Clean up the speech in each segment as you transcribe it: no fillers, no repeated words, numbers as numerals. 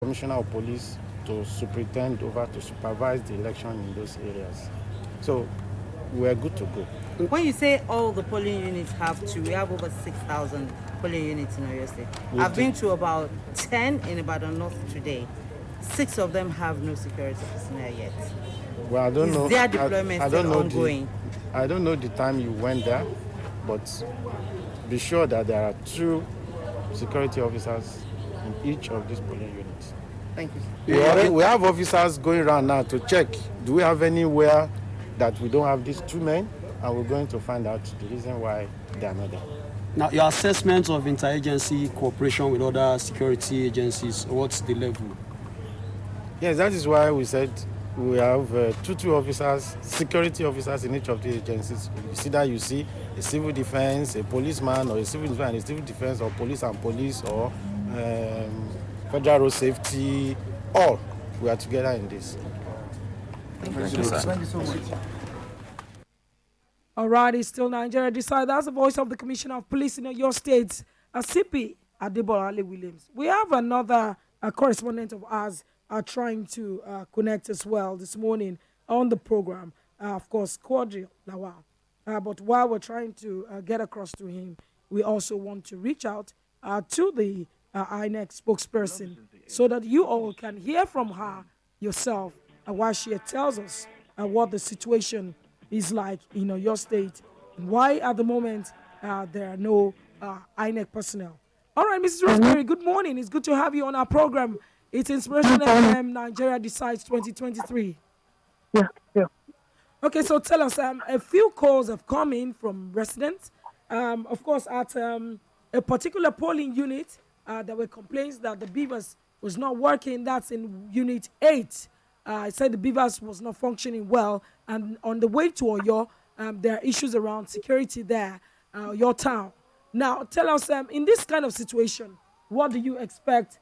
Commissioner of Police to superintend over to supervise the election in those areas. So we're good to go. When you say all the polling units have to, we have over 6,000 polling units in Oyo State. I've been to about 10 in Ibadan North today. 6 of them have no security personnel yet. Well, I don't know. Is their deployment still ongoing? I don't know the time you went there, but be sure that there are 2 security officers in each of these polling units. Thank you. We have officers going around now to check. Do we have anywhere that we don't have these 2 men? And we're going to find out the reason why they are not there. Now, your assessment of interagency cooperation with other security agencies, what's the level? Yes, that is why we said we have 2 officers, security officers in each of these agencies. You see a civil defense, a policeman, or a civil defense and a civil defense, or police and police, or federal road safety. All we are together in this. Thank you, sir. Thank you so much. All right, it's still Nigeria Decide. That's the voice of the Commissioner of Police in your state, CP Adebola Williams. We have another correspondent of ours trying to connect as well this morning on the program. Of course, Quadri Lawal. But while we're trying to get across to him, we also want to reach out to the INEC spokesperson so that you all can hear from her yourself while she tells us what the situation is like in your state and why at the moment there are no INEC personnel. All right, Mrs. Rosemary, good morning. It's good to have you on our program. It's Inspiration FM Nigeria Decides 2023. Yeah. Okay, so tell us, a few calls have come in from residents. Of course, at a particular polling unit, there were complaints that the beavers was not working. That's in Unit 8. I said the beavers was not functioning well, and on the way to Oyo, there are issues around security there, your town. Now, tell us, in this kind of situation, what do you expect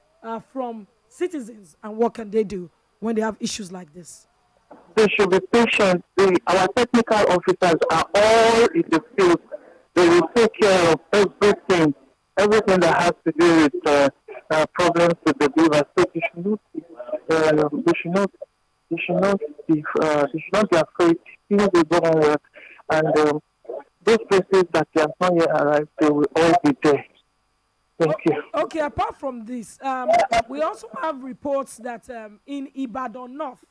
from citizens, and what can they do when they have issues like this? They should be patient. Our technical officers are all in the field. They will take care of everything that has to do with problems with the beavers. So they should not be afraid. Things will go on well. And those places that they have not yet arrived, they will all be there. Thank you. Okay, apart from this, we also have reports that in Ibadan North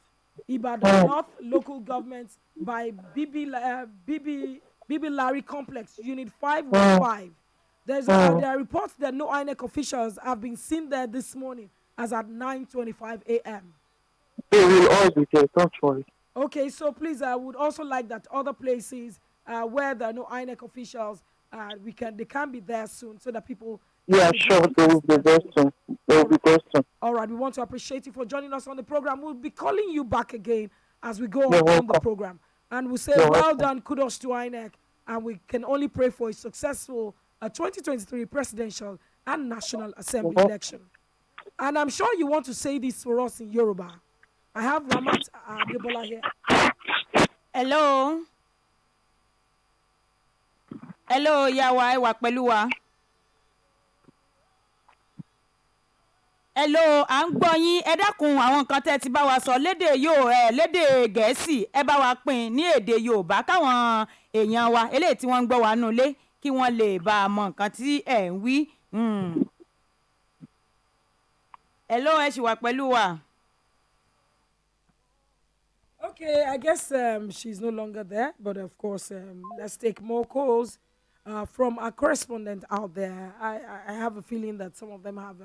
local government by Bibi Larry Complex, Unit 515, there are reports that no INEC officials have been seen there this morning as at 9:25 a.m. They will all be there, don't worry. Okay, so please, I would also like that other places where there are no INEC officials, they can be there soon so that people... Yeah, sure, they will be there soon. All right, we want to appreciate you for joining us on the program. We'll be calling you back again as we go on the program. And we'll say, well done, kudos to INEC, and we can only pray for a successful 2023 presidential and National Assembly election. And I'm sure you want to say this for us in Yoruba. I have Ramat Adebola here. Hello. Hello, Yawa, Ewa Peluwa. Hello, à ń gbọ́ yín. Ẹ dákun àwọn nǹkan tẹ́ ti bá wa sọ lédè lédè Gẹ̀ẹ́sì. Ẹ bá wa pín ní èdè Yorùbá káwọn èèyàn wa eléyìí tí wọ́n ń gbọ́ wa nù lé kí wọ́n lè bá a mọ nǹkan tí ẹ̀ ń wí. Hello, ẹ ṣì wà pẹ̀lú wa. Okay, I guess she's no longer there, but of course, let's take more calls from our correspondent out there. I have a feeling that some of them have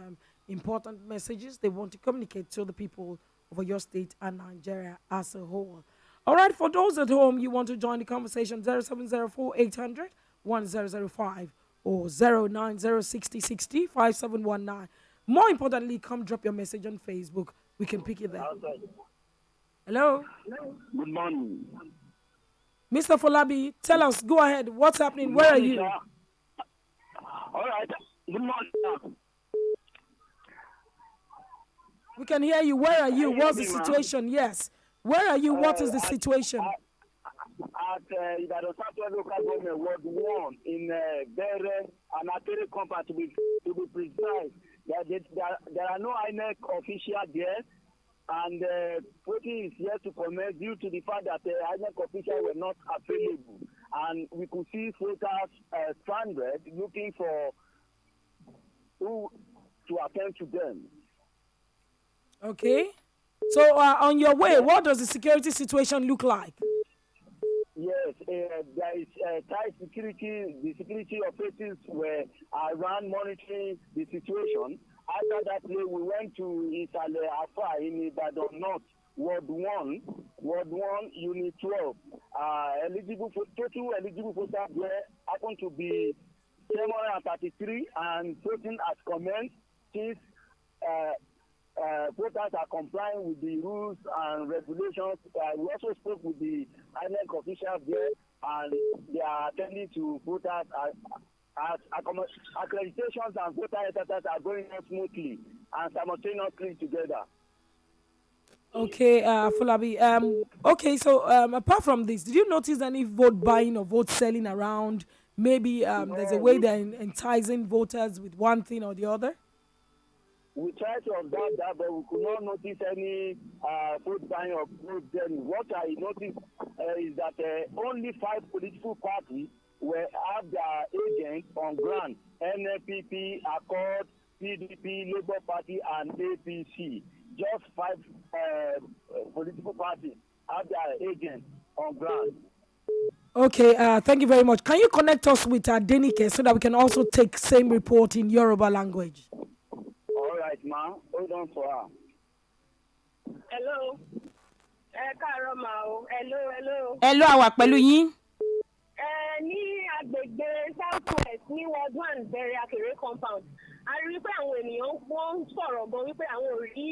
important messages they want to communicate to the people of your state and Nigeria as a whole. All right, for those at home, you want to join the conversation, 0704-800-1005 or 09060605719. More importantly, come drop your message on Facebook. We can pick it there. Hello? Good morning. Mr. Folabi, tell us, go ahead. What's happening? Where are you? All right. Good morning, sir. We can hear you. Where are you? What's the situation? Yes. Where are you? What is the situation? At Ibadan Southwest Local Government Ward 1 in Bere and Akere Compound to be precise. there are no INEC officials there, and voting is yet to commence due to the fact that the INEC officials were not available, and we could see voters stranded looking for who to attend to them. Okay. So on your way, what does the security situation look like? Yes, there is tight security. The security operatives were around monitoring the situation. After that day, we went to Isale Afa in Ibadan North, Ward 1, Unit 12. Total eligible voters there happen to be 733, and voting has commenced since voters are complying with the rules and regulations. We also spoke with the INEC officials there, and they are attending to voters as accreditations and voter registers are going on smoothly and simultaneously together. Okay, Fulabi. Okay, so apart from this, did you notice any vote buying or vote selling around? Maybe there's a way they're enticing voters with one thing or the other? We tried to observe that, but we could not notice any vote buying or vote selling. What I noticed is that only 5 political parties have their agents on ground: NPP, Accord, PDP, Labour Party, and APC. Just 5 political parties have their agents on ground. Okay, thank you very much. Can you connect us with Denike so that we can also take same report in Yoruba language? All right, ma'am. Hold on for her. Hello. Hello. Hello, àwa pẹ̀lú yín. Ní agbègbè Southwest ní Ward 1 bẹ̀rẹ̀ Akere compound. A rí pé àwọn ènìyàn wọ́n ń sọ̀rọ̀ gan wípé àwọn ò rí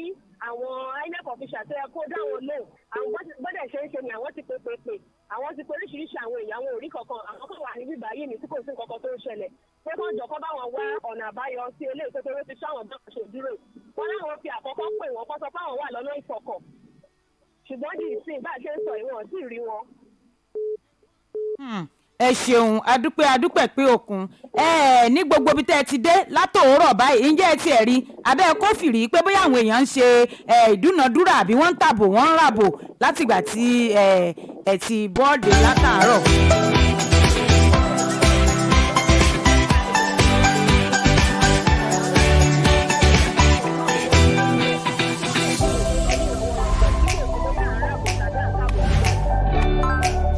àwọn INEC official tó yẹ kó dá wọn lóhùn. Àwọn gbọ́dọ̀ ṣe ń ṣe ni àwọn ti pè. Àwọn ti pe oríṣiríṣi àwọn èèyàn, àwọn ò rí kankan. Àwọn kan wà níbí báyìí ní tí kò sí nǹkan tó ń ṣẹlẹ̀. Pé kán jọ kán bá wọn wá ọ̀nà àbáyọ sí eléyìí tó torí ti ṣáwọn bá wọn ṣòdúró. Wọ́n láwọn fi àkọ́kọ́ pè wọ́n kọ́ sọ pé àwọn wà lọ́nà ìfọkọ̀. Ṣùgbọ́n di ìsìn bá a ṣe ń sọ ìwọ̀n sì rí wọn. Ẹ ṣeun, adúpẹ́ pé òkun ní gbogbo ibi tẹ́ ẹ ti dé látòórọ̀ báyìí, ǹjẹ́ ẹ tiẹ̀ rí abẹ́ kófìrí pé bóyá àwọn èèyàn ń ṣe ìdúnàdúrà àbí wọ́n ń tàbò wọ́n ń ràbò látìgbà tí ẹ ti bọ́ọ̀dì látàárọ̀.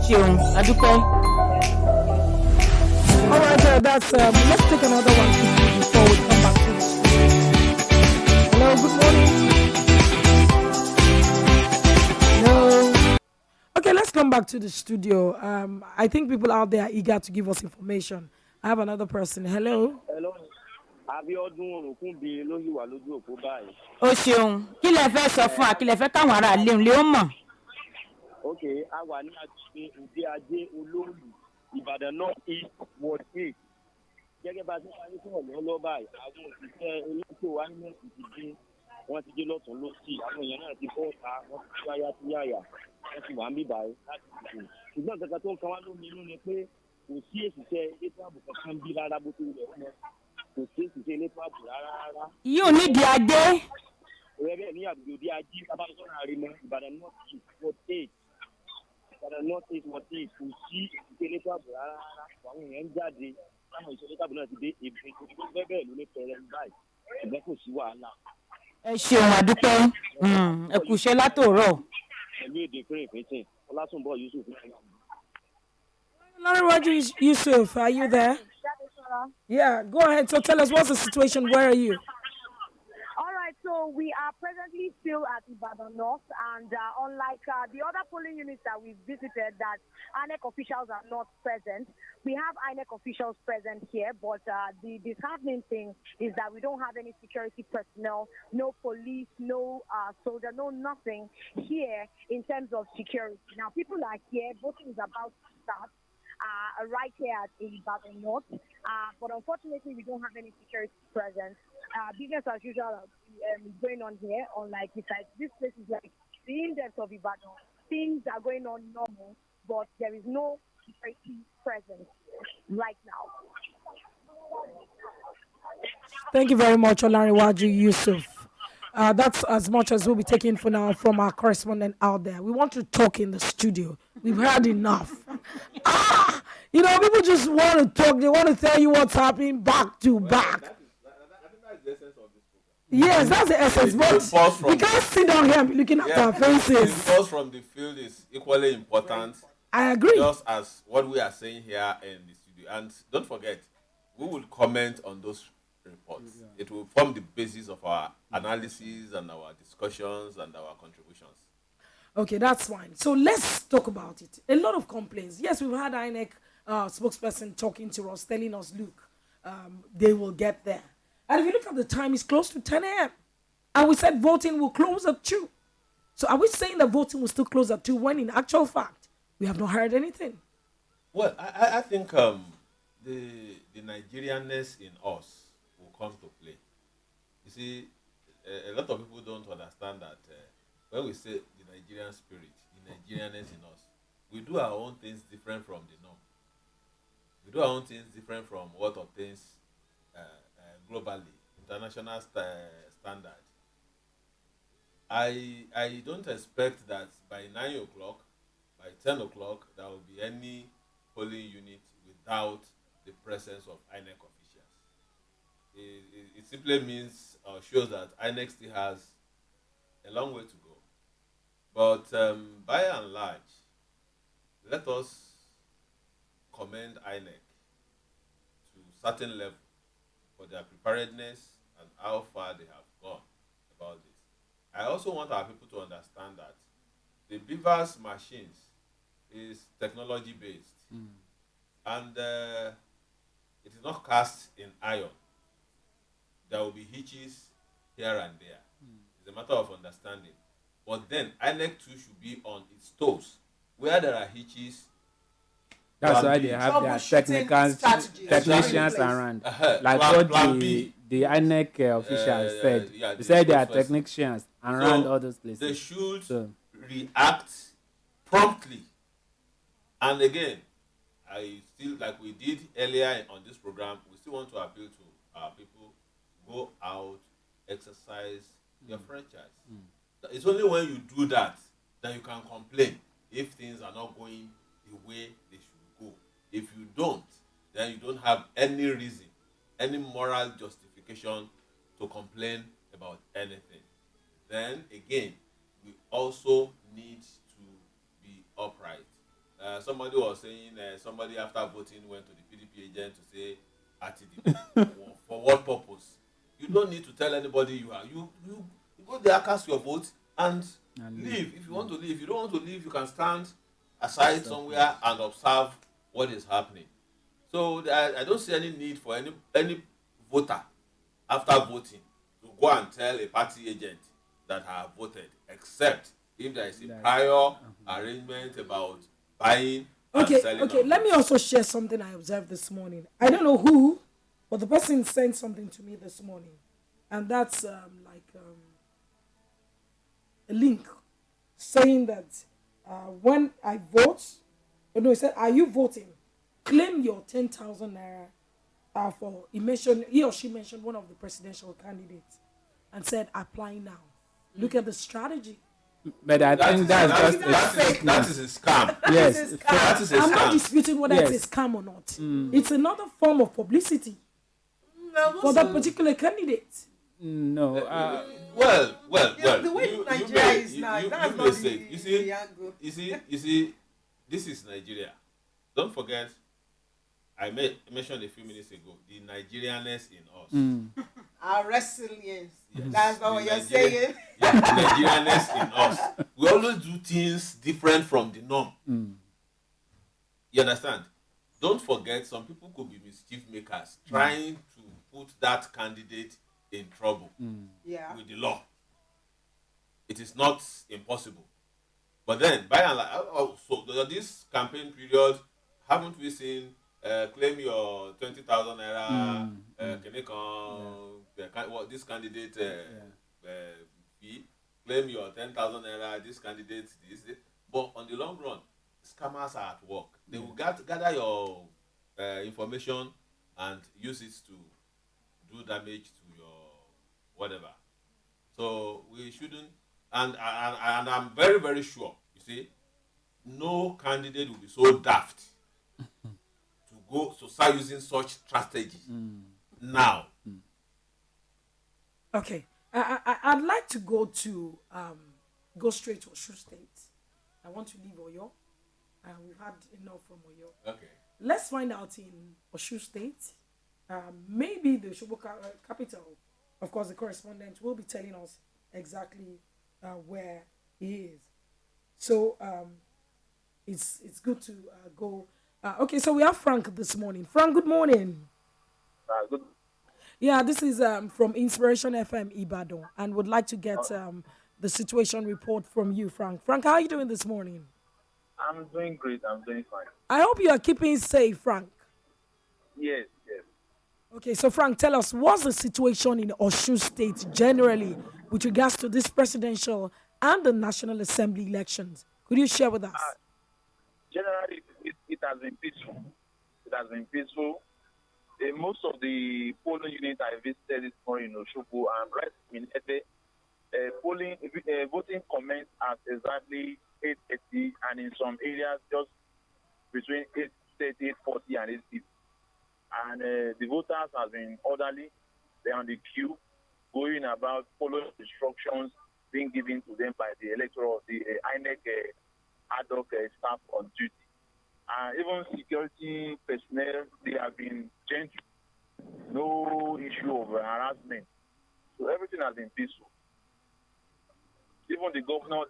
Ṣeun, adúpẹ́. All right, that's let's take another one before we come back to the studio. Hello, good morning. Hello. Okay, let's come back to the studio. I think people out there are eager to give us information. I have another person. Hello. Abiodun Okunbi ló yìí wà lójú òpó báyìí. Ó ṣeun, kí lẹ fẹ́ sọ fún wa, kí lẹ fẹ́ káwọn ará ilé ńlẹ́ ó mọ̀. Okay, a wà ní àgbègbè Òde Ajé Olóòlù, Ibadan North East Ward 8. Gẹ́gẹ́ bá a ti ń parí fún ọ̀lọ́ lọ́ báyìí, àwọn òṣìṣẹ́ elétò wa ní ẹ̀sìn ti dé, wọ́n ti dé lọ́tún lọ́sì, àwọn èèyàn náà ti bọ́ ọ̀tá, wọ́n ti wáyà sí yàyà, wọ́n ti wà ń bíbà láti dìbò. Ṣùgbọ́n kankan tó ń kan wá lómi inú ni pé kò sí èsìṣẹ́ elétò ààbò kankan bí rárá bó ti rẹ̀ fún ọ. Kò sí èsìṣẹ́ elétò ààbò rárá. Yóò nídìí adé. Òwe bẹ́ẹ̀ ní àgbègbè Òde Ajé, Tábàlọ́sọ̀rọ̀ àrèmọ, Ìbàdàn North East Ward 8. Ìbàdàn North East Ward 8 kò sí èsìṣẹ́ elétò ààbò rárá. Àwọn èèyàn ń jáde. Táwọn ìṣẹ̀lẹ̀ tábìlì náà ti dé èbúté ìdìbò bẹ́ẹ̀ ló ní pẹ̀rẹ̀ báyìí ṣùgbọ́n kò sí wàhálà. Ẹ ṣeun, àdúpẹ́. Ẹ kú iṣẹ́ látòórọ̀. Pẹ̀lú èdè pínpín Ọlátúnbọ̀ Yusuf. Lariwaju Yusuf, are you there? Yeah, go ahead. So tell us, what's the situation? Where are you? All right, so we are presently still at Ibadan North, and unlike the other polling units that we've visited that INEC officials are not present, we have INEC officials present here, but the disheartening thing is that we don't have any security personnel, no police, no soldier, no nothing here in terms of security. Now, people are here, voting is about to start. Right here at Ibadan North, but unfortunately we don't have any security presence. Business as usual is going on here. Unlike besides, this place is like the index of Ibadan. Things are going on normal, but there is no security presence right now. Thank you very much, Olariwaju Yusuf. That's as much as we'll be taking for now from our correspondent out there. We want to talk in the studio. We've had enough. People just want to talk. They want to tell you what's happening back to back. Yes, that's the essence. But we can't sit down here and be looking at our faces. The pulse from the field is equally important. I agree. Just as what we are saying here in the studio. And don't forget, we will comment on those reports. It will form the basis of our analysis and our discussions and our contributions. Okay, that's fine. So let's talk about it. A lot of complaints. Yes, we've had INEC spokesperson talking to us, telling us, look, they will get there. And if you look at the time, it's close to 10 a.m. And we said voting will close at 2. So are we saying that voting will still close at 2 when in actual fact, we have not heard anything? Well, I think the Nigerianness in us will come to play. You see, a lot of people don't understand that when we say the Nigerian spirit, the Nigerianness in us, we do our own things different from the norm. We do our own things different from what obtains globally, international standard. I don't expect that by 9 o'clock, by 10 o'clock, there will be any polling unit without the presence of INEC officials. It simply means or shows that INEC still has a long way to go. But by and large, let us commend INEC to certain level for their preparedness and how far they have gone about this. I also want our people to understand that the Beavers machines is technology based, and it is not cast in iron. There will be hitches here and there. It's a matter of understanding. But then INEC too should be on its toes. Where there are hitches, that's why they have their technicians around. Like what the INEC officials said. They said they are technicians around all those places. They should react promptly. And again, I still, like we did earlier on this program, we still want to appeal to our people, go out, exercise your franchise. It's only when you do that that you can complain if things are not going the way they should go. If you don't, then you don't have any reason, any moral justification to complain about anything. Then again, we also need to be upright. Somebody was saying somebody after voting went to the PDP agent to say, for what purpose? You don't need to tell anybody you are. You go there, cast your vote, and leave. If you want to leave, if you don't want to leave, you can stand aside somewhere and observe what is happening. So I don't see any need for any voter after voting to go and tell a party agent that I have voted, except if there is a prior arrangement about buying and selling. Okay. Let me also share something I observed this morning. I don't know who, but the person sent something to me this morning, and that's a link saying that when I vote, he said, "Are you voting? Claim your 10,000 naira for." He or she mentioned one of the presidential candidates, and said, "Apply now." Look at the strategy. But I think that is a scam. Yes, that is a scam. I'm not disputing whether it's a scam or not. It's another form of publicity for that particular candidate. No. Well. The way Nigeria is now, that's not the You see, this is Nigeria. Don't forget, I mentioned a few minutes ago, the Nigerianness in us. Our resilience. Yes. That's not what you're saying. Yeah, the Nigerianness in us. We always do things different from the norm. You understand? Don't forget, some people could be mischief makers trying to put that candidate in trouble with the law. It is not impossible. But then, by and large, so this campaign period, haven't we seen claim your 20,000 naira, this candidate fee, claim your 10,000 naira, this candidate, this. But on the long run, scammers are at work. They will gather your information and use it to do damage to your whatever. So we shouldn't, and I'm very, very sure, you see, no candidate will be so daft to start using such strategy now. Okay, I'd like to go straight to Oshu State. I want to leave Oyo. We've had enough from Oyo. Okay. Let's find out in Oshu State. Maybe the Oshobo capital. Of course, the correspondent will be telling us exactly where he is. So it's good to go. Okay, so we have Frank this morning. Frank, good morning. Good. Yeah, this is from Inspiration FM Ibadan, and would like to get the situation report from you, Frank. Frank, how are you doing this morning? I'm doing great. I'm doing fine. I hope you are keeping safe, Frank. Yes. Okay, so Frank, tell us, what's the situation in Osun State generally with regards to this presidential and the National Assembly elections? Could you share with us? Generally, it has been peaceful. It has been peaceful. Most of the polling units I visited this morning in Oshobo and right in Ede, voting commenced at exactly 8:30, and in some areas just between 8:30, 8:40, and 8:50. And the voters have been orderly. They're on the queue, going about following instructions being given to them by the INEC ad hoc staff on duty. Even security personnel, they have been gentle. No issue of harassment. So everything has been peaceful. Even the governor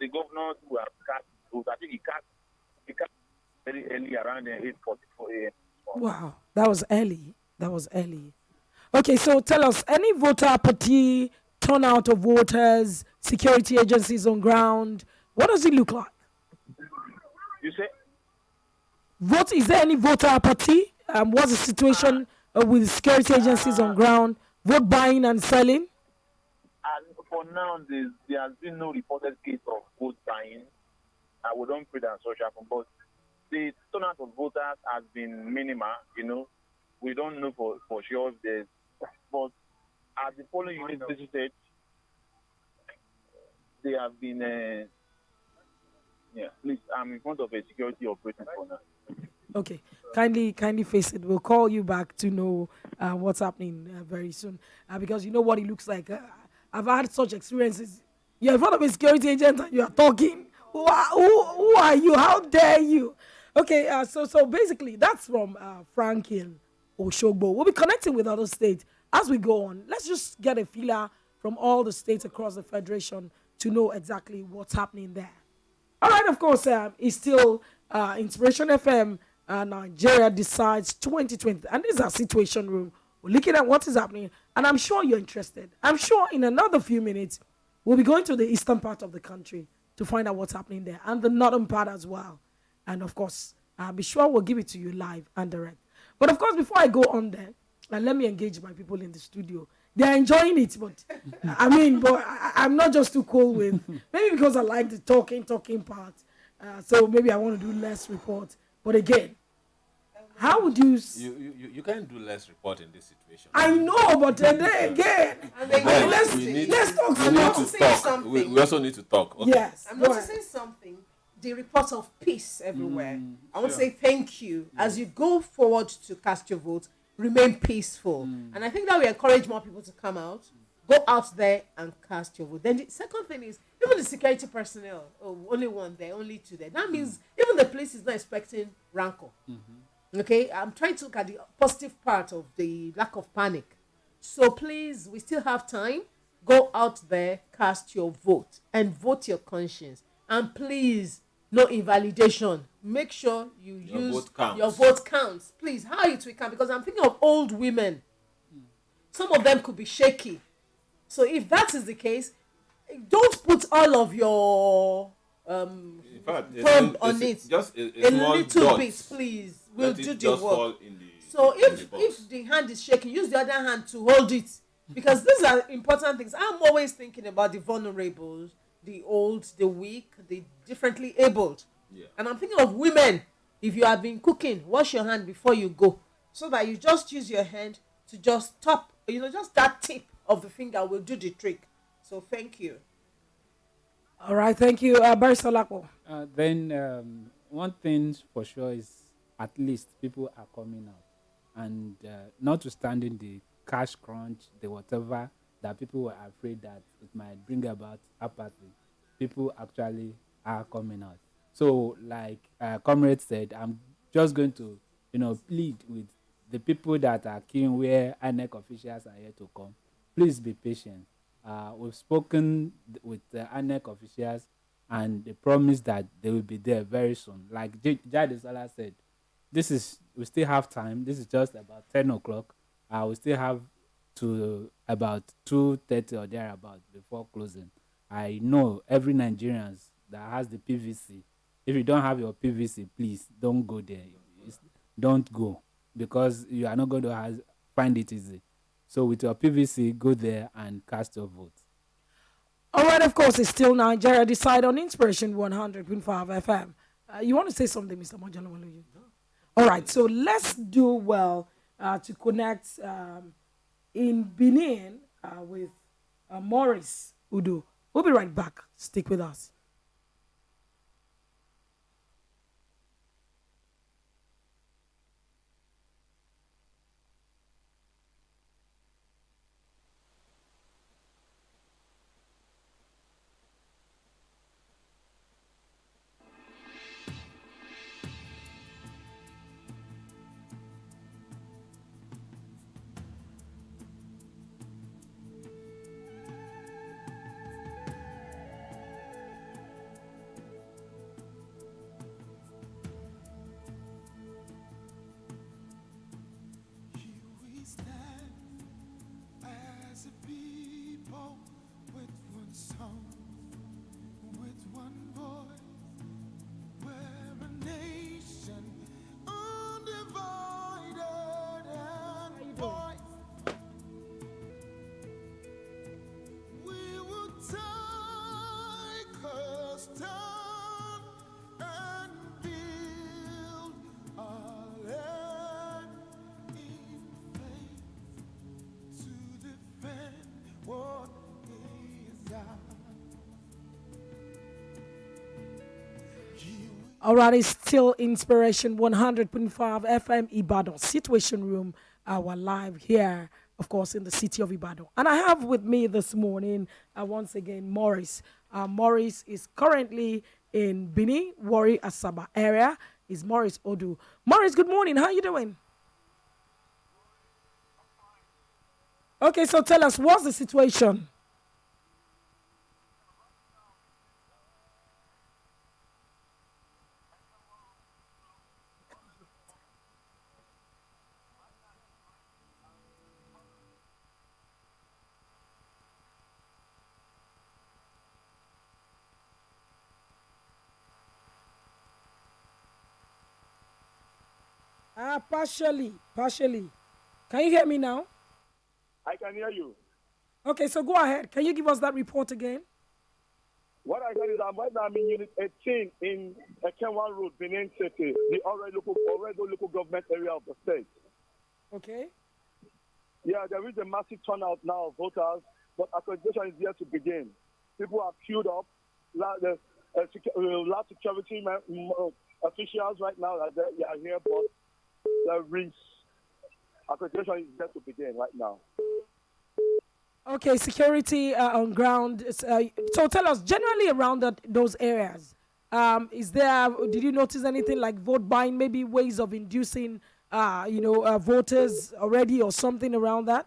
who has cast vote, I think he cast very early around 8:44 a.m. Wow, that was early. Okay, so tell us, any voter apathy, turnout of voters, security agencies on ground, what does it look like? You say? Is there any voter apathy? What's the situation with security agencies on ground, vote buying and selling? And for now, there has been no reported case of vote buying. We don't pray that such happen, but the turnout of voters has been minimal. We don't know for sure if there's, but as the polling unit visited, they have been. Please, I'm in front of a security operating for now. Okay, kindly face it. We'll call you back to know what's happening very soon, because you know what it looks like. I've had such experiences. You're in front of a security agent and you are talking. Who are you? How dare you? Okay, so basically that's from Frank in Oshogbo. We'll be connecting with other states as we go on. Let's just get a feeler from all the states across the federation to know exactly what's happening there. All right, of course, it's still Inspiration FM Nigeria Decides 2020. And this is our situation room. We're looking at what is happening. And I'm sure you're interested. I'm sure in another few minutes, we'll be going to the eastern part of the country to find out what's happening there. And the northern part as well. And of course, I'll be sure we'll give it to you live and direct. But of course, before I go on there, let me engage my people in the studio. They're enjoying it, but I'm not just too cool with, maybe because I like the talking part. So maybe I want to do less report. But again, how would you... You can't do less report in this situation. I know, but then again, let's talk. We also need to talk. Okay. Yes. I'm noticing something. The report of peace everywhere. I want to say thank you. As you go forward to cast your vote, remain peaceful. And I think that will encourage more people to come out. Go out there and cast your vote. Then the second thing is, even the security personnel, only one there, only two there. That means even the police is not expecting rancor. Okay, I'm trying to look at the positive part of the lack of panic. So please, we still have time. Go out there, cast your vote, and vote your conscience. And please, no invalidation. Make sure you use your vote counts. Please, how it will count? Because I'm thinking of old women. Some of them could be shaky. So if that is the case, don't put all of your on it. Just a little bit, please. We'll do the work. So if the hand is shaking, use the other hand to hold it. Because these are important things. I'm always thinking about the vulnerables, the old, the weak, the differently abled. Yeah. And I'm thinking of women. If you have been cooking, wash your hand before you go. So that you just use your hand to just top just that tip of the finger will do the trick. So thank you. All right, thank you, Barrister Lapo. Then one thing for sure is at least people are coming out, and notwithstanding the cash crunch, the whatever that people were afraid that it might bring about apathy, people actually are coming out. So, like Comrade said, I'm just going to, plead with the people that are keen where INEC officials are here to come. Please be patient. We've spoken with the INEC officials, and they promise that they will be there very soon. Like Jade Salah said, we still have time. This is just about 10 o'clock. We still have to about 2:30 or thereabout before closing. I know every Nigerian that has the PVC. If you don't have your PVC, please don't go there. Don't go, because you are not going to find it easy. So with your PVC, go there and cast your vote. All right, of course, it's still Nigeria Decide on Inspiration 100.5 FM. You want to say something, Mr. Mojalo? All right, so let's do well to connect in Benin with Maurice Udo. We'll be right back. Stick with us. All right, it's still Inspiration 100.5 FM Ibadan Situation Room. Our live here, of course, in the city of Ibadan. And I have with me this morning, once again, Maurice. Maurice is currently in Bini, Warri, Asaba area. Is Maurice Odu. Maurice, good morning. How are you doing? Okay, so tell us, what's the situation? Partially. Can you hear me now? I can hear you. Okay, so go ahead. Can you give us that report again? What I said is I'm in Unit 18 in Ekenwan Road, Benin City, the already local government area of the state. Okay. Yeah, there is a massive turnout now of voters, but accreditation is yet to begin. People are queued up. Large security officials right now are here, but the accreditation is yet to begin right now. Okay, security on ground. So tell us, generally around those areas, did you notice anything like vote buying, maybe ways of inducing, voters already or something around that?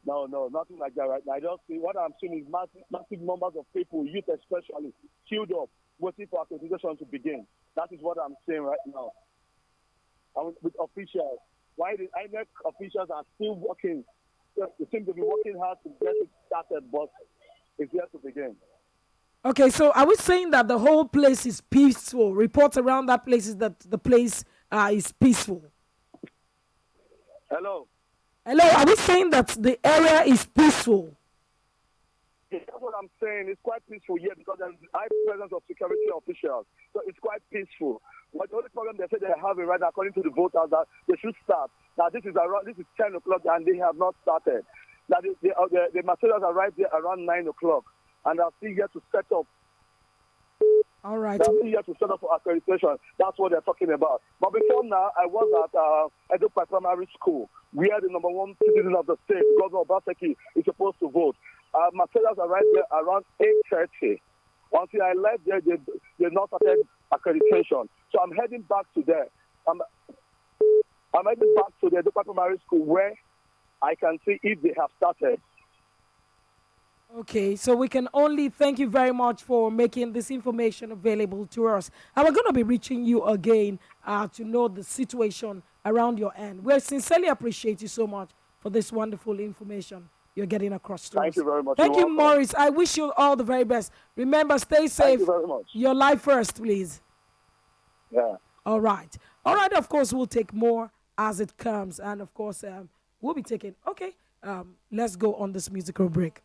No, nothing like that right now. I don't see. What I'm seeing is massive numbers of people, youth especially, queued up, waiting for accreditation to begin. That is what I'm seeing right now. And with officials, why the INEC officials are still working. They seem to be working hard to get it started, but it's yet to begin. Okay, so are we saying that the whole place is peaceful? Reports around that place is that the place is peaceful. Hello, are we saying that the area is peaceful? That's what I'm saying. It's quite peaceful here because there's high presence of security officials. So it's quite peaceful. But the only problem they say they're having right now, according to the voters, that they should start Now this is 10 o'clock and they have not started. Now the materials arrived there around 9 o'clock and are still here to set up. All right. They're still here to set up for accreditation. That's what they're talking about. But before now, I was at Edopa Primary School, where the number one citizen of the state, Governor Obaseki, is supposed to vote. Materials arrived there around 8:30. Until I left there, they not started accreditation. So I'm heading back to there. I'm heading back to the Edopa Primary School where I can see if they have started. Okay, so we can only thank you very much for making this information available to us. And we're going to be reaching you again to know the situation around your end. We sincerely appreciate you so much for this wonderful information you're getting across to us. Thank you very much. Thank you, Maurice. I wish you all the very best. Remember, stay safe. Thank you very much. Your life first, please. Yeah. All right. All right, of course, we'll take more as it comes. And, of course, we'll be taking... Okay, let's go on this musical break.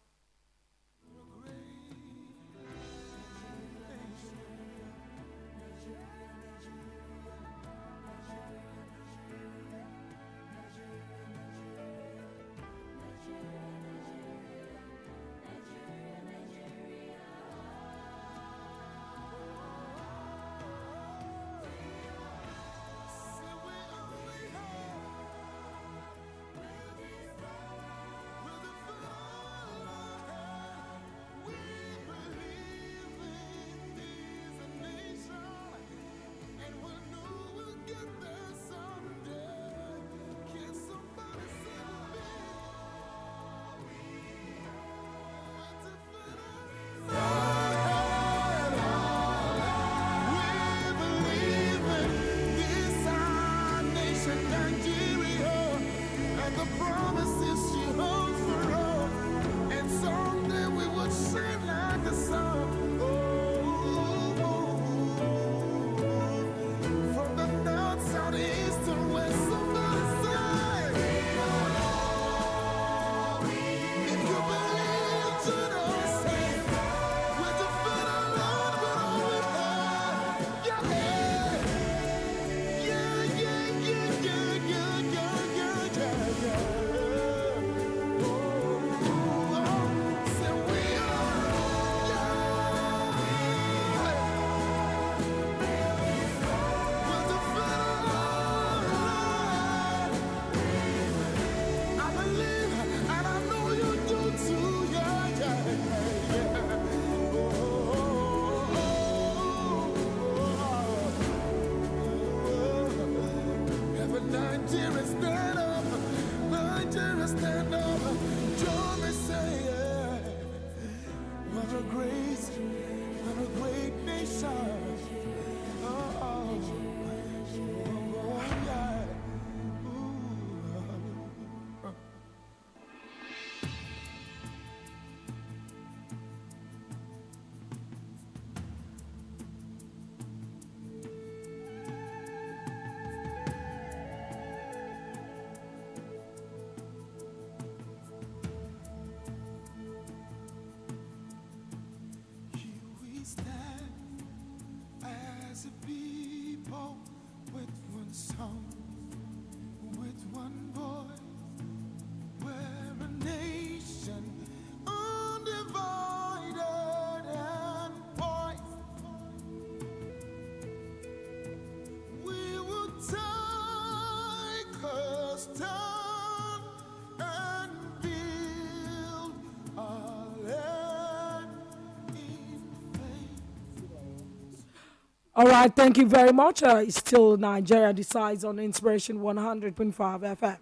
All right, thank you very much. It's still Nigeria Decides on Inspiration 100.5 FM.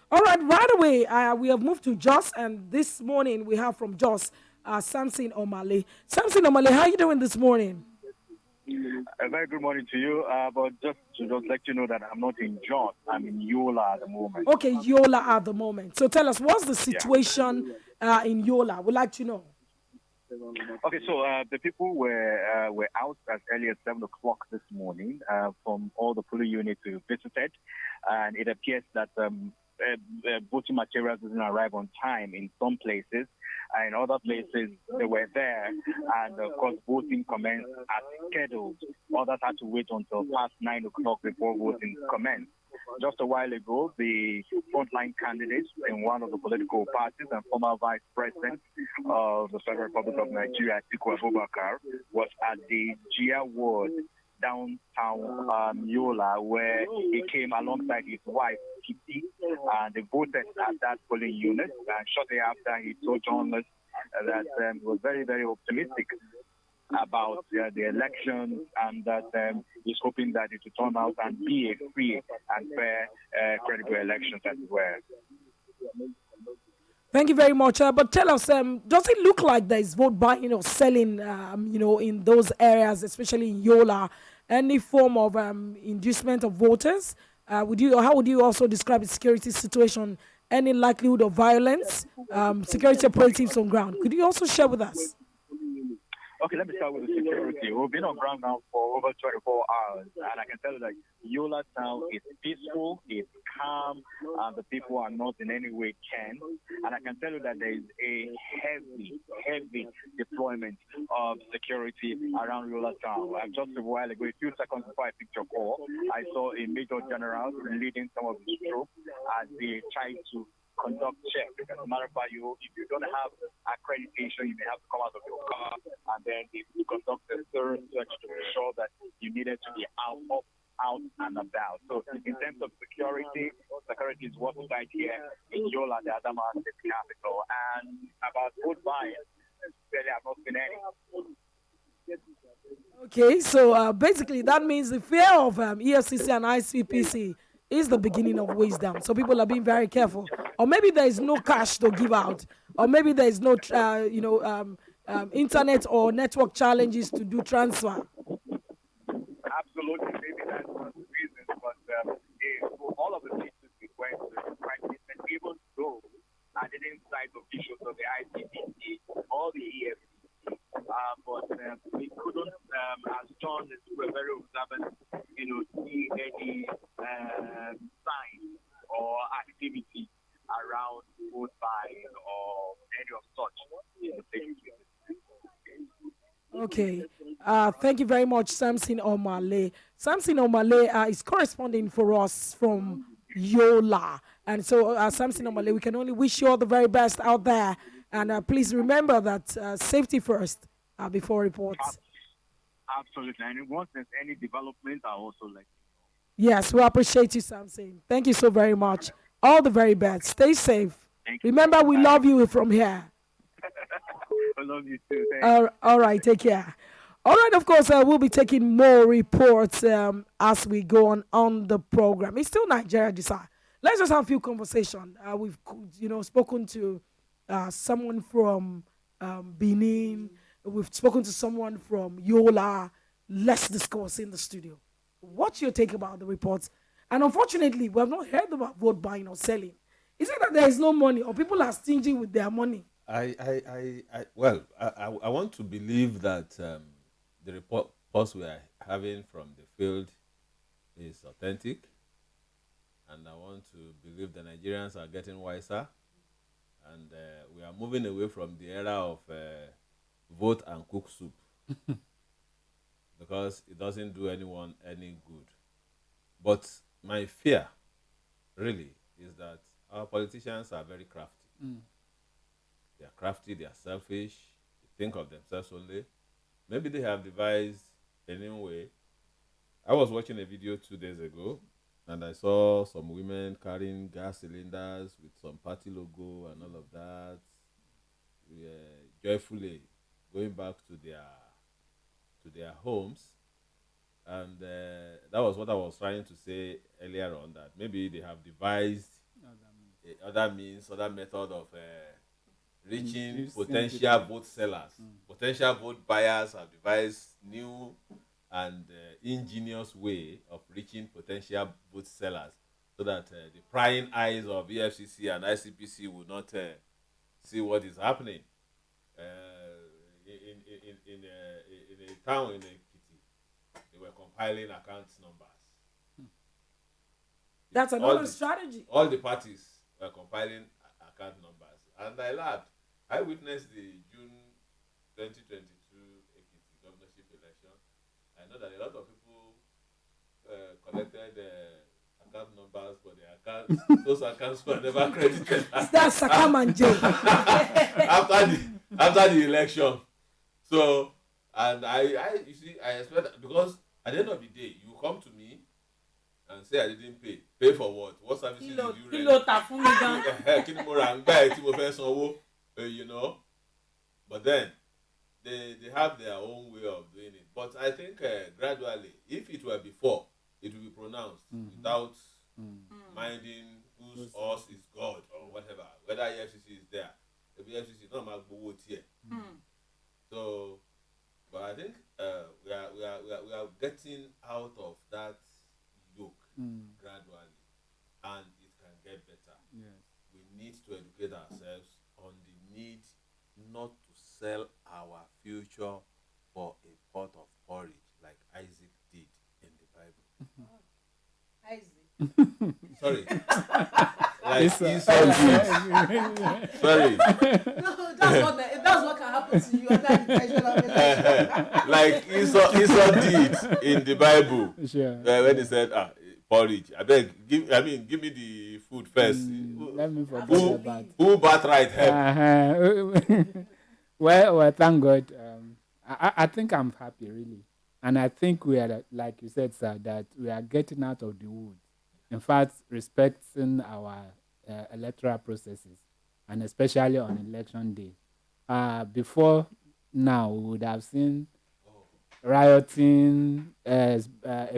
All right away, we have moved to Jos, and this morning we have from Jos, Samson Omale. Samson Omale, how are you doing this morning? A very good morning to you, but just to let you know that I'm not in Jos, I'm in Yola at the moment. Okay, Yola at the moment. So tell us, what's the situation in Yola? We'd like to know. Okay, so the people were out as early as 7 o'clock this morning from all the polling units we visited, and it appears that voting materials didn't arrive on time in some places. In other places, they were there, and of course, voting commenced as scheduled. Others had to wait until past 9 o'clock before voting commenced. Just a while ago, the frontline candidate in one of the political parties and former vice president of the Federal Republic of Nigeria, Atiku Abubakar, was at the Gia Ward downtown Yola, where he came alongside his wife, Kitty, and they voted at that polling unit. And shortly after, he told journalists that he was very, very optimistic about the election, and that he's hoping that it will turn out and be a free and fair, credible elections as well. Thank you very much. But tell us, does it look like there is vote buying or selling, in those areas, especially in Yola, any form of inducement of voters? How would you also describe the security situation? Any likelihood of violence? Security operatives on ground. Could you also share with us? Okay, let me start with the security. We've been on ground now for over 24 hours, and I can tell you that Yola town is peaceful, it's calm, and the people are not in any way tense. And I can tell you that there is a heavy deployment of security around Yola town. Just a while ago, a few seconds before I picked your call, I saw a major general leading some of his troops as they tried to conduct checks. As a matter of fact, if you don't have accreditation, you may have to come out of your car and then they conduct a thorough search to ensure that you needed to be out and about. So in terms of security is what we find here in Yola, the Adama State capital. And about vote buying, really have not been any. Okay, so basically that means the fear of EFCC and ICPC is the beginning of wisdom. So people are being very careful. Or maybe there is no cash to give out. Or maybe there is no, internet or network challenges to do transfer. Absolutely, maybe that's one of the reasons. But all of the places we went to, and even though I didn't cite officials of the ICPC or the EFCC, but we couldn't, as journalists, we were very observant, see any signs or activity around vote buying or any of such in the places. Okay. Thank you very much, Samson Omale. Samson Omale is corresponding for us from Yola. And so, Samson Omale, we can only wish you all the very best out there. And please remember that safety first before reports. Absolutely. And once there's any development, I'll also let you know. Yes, we appreciate you, Samson. Thank you so very much. All the very best. Stay safe. Remember, we love you from here. I love you too. All right, take care. All right, of course, we'll be taking more reports as we go on the program. It's still Nigeria Decide. Let's just have a few conversations. We've, spoken to someone from Benin. We've spoken to someone from Yola. Let's discuss in the studio. What's your take about the reports? And unfortunately, we have not heard about vote buying or selling. Is it that there is no money or people are stingy with their money? I want to believe that the reports we are having from the field is authentic, and I want to believe the Nigerians are getting wiser, and we are moving away from the era of vote and cook soup because it doesn't do anyone any good. But my fear, really, is that our politicians are very crafty. They are crafty, they are selfish, they think of themselves only. Maybe they have devised a new way. I was watching a video 2 days ago, and I saw some women carrying gas cylinders with some party logo and all of that, joyfully going back to their homes. And that was what I was trying to say earlier on, that maybe they have devised other method of reaching potential vote sellers. Potential vote buyers have devised new and ingenious way of reaching potential vote sellers, so that the prying eyes of EFCC and ICPC will not see what is happening. In a town in Ekiti, they were compiling account numbers. That's another strategy. All the parties were compiling account numbers, and I laughed. I witnessed the June 2022 Ekiti governorship election. I know that a lot of people collected account account numbers for their accounts. Those accounts were never credited. That's Sakam and Jay. after the election. So, and I you see, I expect that because at the end of the day, you come to me and say I didn't pay. Pay for what? What services did you rent? Kí ni mo rà ń gbà ẹ́ tí mo fẹ́ sanwó, you know. But then they have their own way of doing it. But I think gradually, if it were before, it will be pronounced without minding whose horse is God or whatever. Whether EFCC is there, the EFCC not my gbowó tiẹ̀. So, but I think we are getting out of that yoke gradually, and it can get better. Yes. We need to educate ourselves on the need not to sell our future for a pot of porridge like Isaac did in the Bible. Isaac. Sorry. Like Esau did. Sorry. No, that's what can happen to you under the pressure of election. Like Esau did in the Bible. Sure. When he said, porridge. I beg, give me the food first. Let me forget about who birthright help? Well, thank God. I think I'm happy, really. And I think we are, like you said, sir, that we are getting out of the woods. In fact, respecting our electoral processes, and especially on election day. Before now, we would have seen rioting, a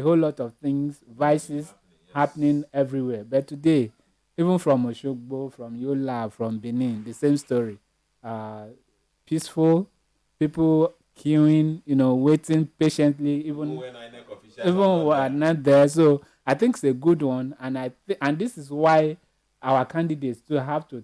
whole lot of things, vices happening everywhere. But today, even from Oshogbo, from Yola, from Benin, the same story. Peaceful, people queuing, waiting patiently, even when are not there. So I think it's a good one, and and this is why our candidates too have to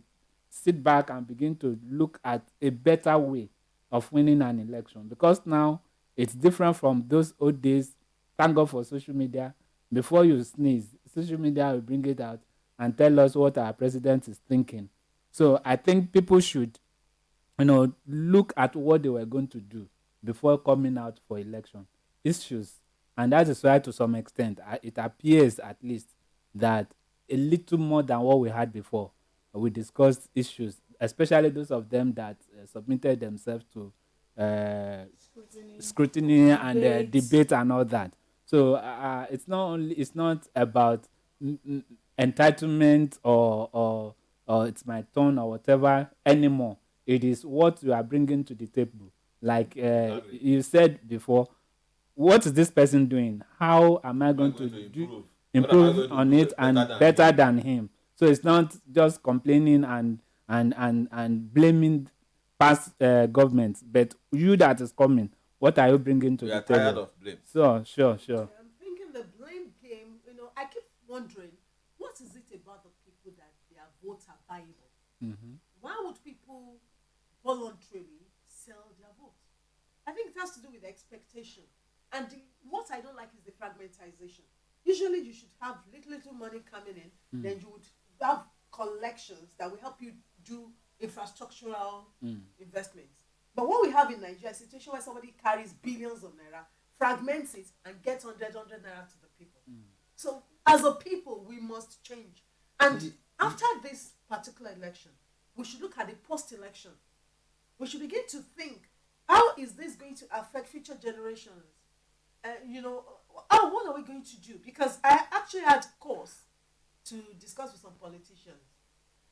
sit back and begin to look at a better way of winning an election, because now it's different from those old days. Thank God for social media. Before you sneeze, social media will bring it out and tell us what our president is thinking. So I think people should, look at what they were going to do before coming out for election issues. And that is why, to some extent, it appears at least that a little more than what we had before, we discussed issues, especially those of them that submitted themselves to scrutiny and debate and all that. So it's not about entitlement or it's my turn or whatever anymore. It is what you are bringing to the table. Like you said before, what is this person doing? How am I going to improve on it and better than him? So it's not just complaining and blaming past governments, but you that is coming, what are you bringing to the table? We are tired of blame. So, sure. I'm thinking the blame game, I keep wondering, what is it about the people that their votes are buyable? Mm-hmm. Why would people voluntarily sell their votes? I think it has to do with the expectation. And what I don't like is the fragmentization. Usually you should have little money coming in, then you would have collections that will help you do infrastructural investments. But what we have in Nigeria is a situation where somebody carries billions of naira, fragments it, and gets 100 naira to the people. So as a people, we must change. And after this particular election, we should look at the post-election. We should begin to think, how is this going to affect future generations? What are we going to do? Because I actually had course to discuss with some politicians.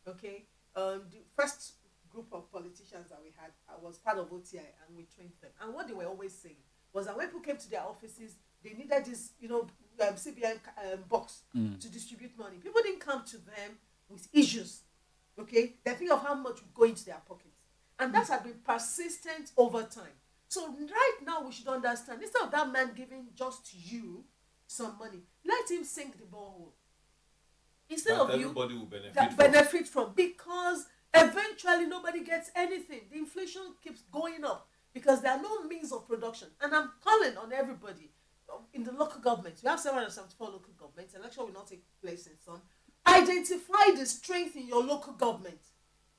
Okay, the first group of politicians that we had, I was part of OTI, and we trained them. And what they were always saying was that when people came to their offices, they needed this, CBN box to distribute money. People didn't come to them with issues. Okay, they think of how much would go into their pockets, and that had been persistent over time. So right now we should understand, instead of that man giving just you some money, let him sink the borehole. Instead of you, everybody will benefit from, because eventually nobody gets anything. The inflation keeps going up because there are no means of production. And I'm calling on everybody in the local governments. We have 774 local governments. Election will not take place in some. Identify the strength in your local government.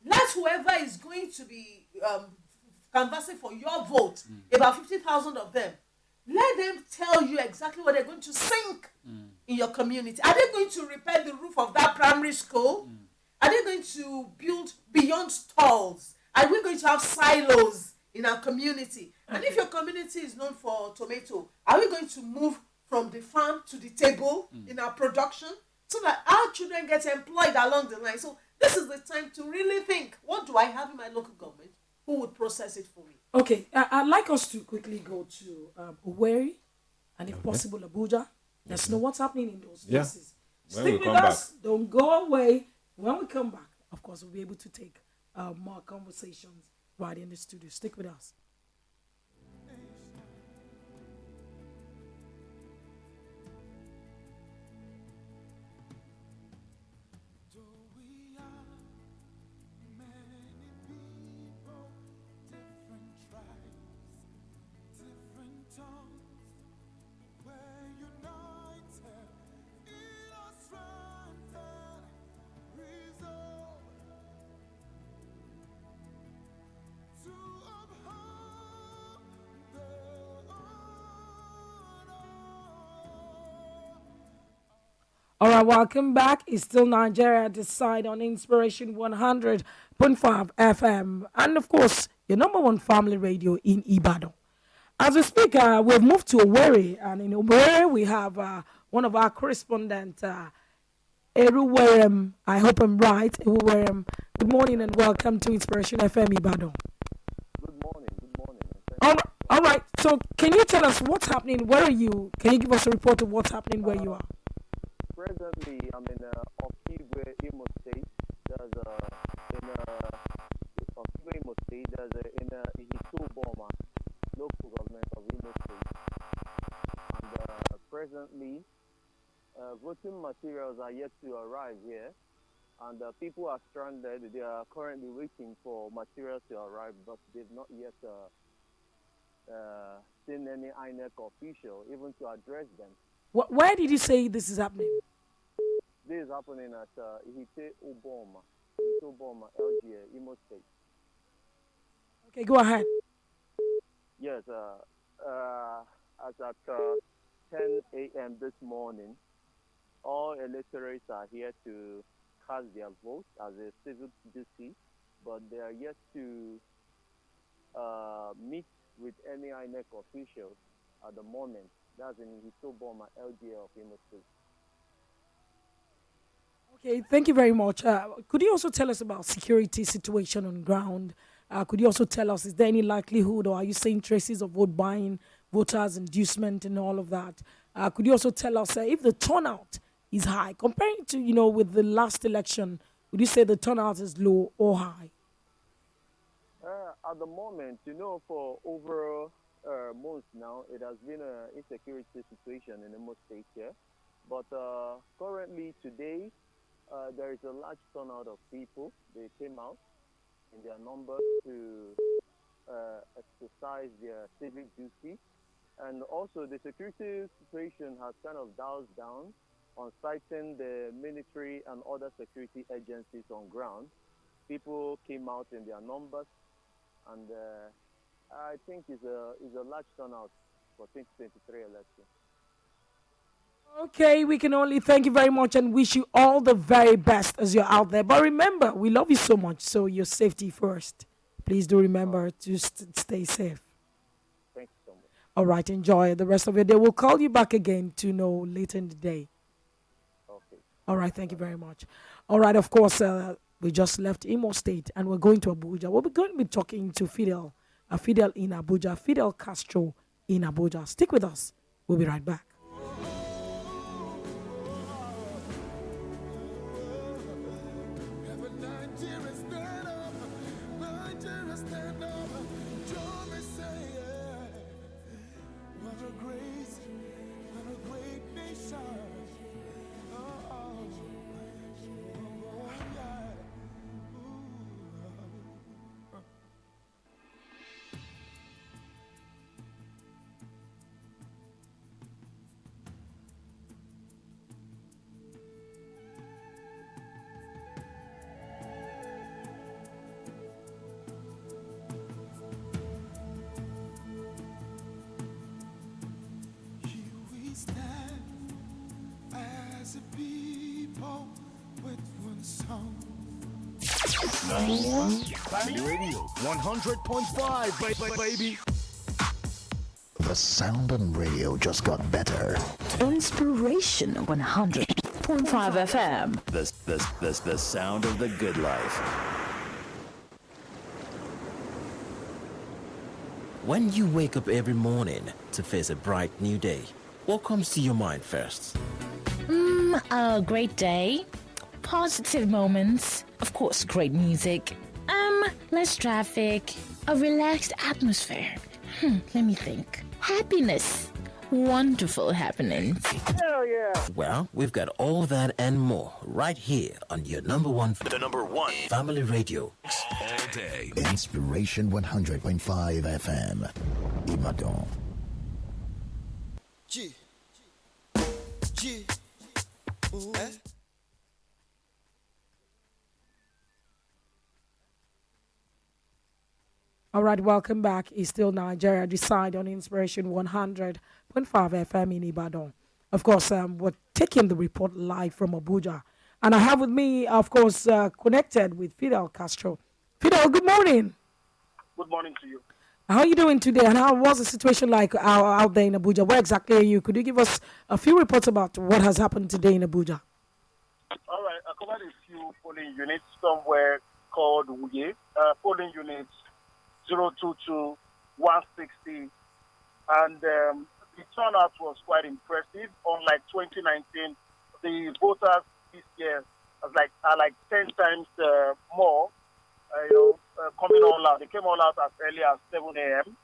Let whoever is going to be canvassing for your vote, about 50,000 of them, let them tell you exactly what they're going to sink in your community? Are they going to repair the roof of that primary school? Are they going to build beyond stalls? Are we going to have silos in our community? And if your community is known for tomato, are we going to move from the farm to the table in our production so that our children get employed along the line? So this is the time to really think, what do I have in my local government? Who would process it for me? Okay, I'd like us to quickly go to Owerri and if possible Abuja. Let's know what's happening in those places. Stick with us. Don't go away. When we come back, of course, we'll be able to take more conversations right in the studio. Stick with us. All right, welcome back. It's still Nigeria Decide on Inspiration 100.5 FM. And of course, your number one family radio in Ibadan. As we speak, we've moved to Owerri. And in Owerri, we have one of our correspondents, Eruwerem. I hope I'm right. Eruwerem. Good morning and welcome to Inspiration FM Ibadan. Good morning. All right. So can you tell us what's happening? Where are you? Can you give us a report of what's happening where you are? Presently, I'm in Okigwe, Imo State. There's in Okigwe, Imo State. There's in Ihituboma, local government of Imo State. And presently, voting materials are yet to arrive here, and people are stranded. They are currently waiting for materials to arrive, but they've not yet seen any INEC official even to address them. Where did you say this is happening? This is happening at Ihituboma, LGA, Imo State. Okay, go ahead. Yes, as at 10 a.m. this morning, all electorates are here to cast their votes as a civic duty, but they are yet to meet with any INEC officials at the moment. That's in Ihituboma, LGA of Imo State. Okay, thank you very much. Could you also tell us about security situation on ground? Could you also tell us, is there any likelihood or are you seeing traces of vote buying, voters inducement and all of that? Could you also tell us if the turnout is high? Comparing to, with the last election, would you say the turnout is low or high? At the moment, for over months now, it has been an insecurity situation in Imo State here. But currently today, there is a large turnout of people. They came out in their numbers to exercise their civic duty. And also the security situation has kind of dialed down on citing the military and other security agencies on ground. People came out in their numbers, and I think it's a large turnout for 2023 election. Okay, we can only thank you very much and wish you all the very best as you're out there. But remember, we love you so much, so your safety first. Please do remember to stay safe. Thank you so much. All right, enjoy the rest of your day. We'll call you back again to know later in the day. Okay. All right, thank you very much. All right, of course, we just left Imo State and we're going to Abuja. We're going to be talking to Fidel in Abuja, Fidel Castro in Abuja. Stick with us. We'll be right back. Number one, Family Radio, 100.5, baby. The sound on radio just got better. Inspiration 100.5 FM. The sound of the good life. When you wake up every morning to face a bright new day, what comes to your mind first? A great day, positive moments, of course, great music, less traffic, a relaxed atmosphere. Let me think. Happiness. Wonderful happenings. Hell yeah. Well, we've got all that and more right here on your number one Family Radio. All day. Inspiration 100.5 FM. Ibadan. G. G. Ooh. Eh? All right, welcome back. It's still Nigeria Decide on Inspiration 100.5 FM in Ibadan. Of course, we're taking the report live from Abuja. And I have with me, of course, connected with Fidel Castro. Fidel, good morning. Good morning to you. How are you doing today? And how was the situation like out there in Abuja? Where exactly are you? Could you give us a few reports about what has happened today in Abuja? All right, I covered a few polling units somewhere called Wuye. Polling units 022, 160, and the turnout was quite impressive. Unlike 2019, the voters this year are like 10 times more. Coming all out. They came all out as early as 7 a.m.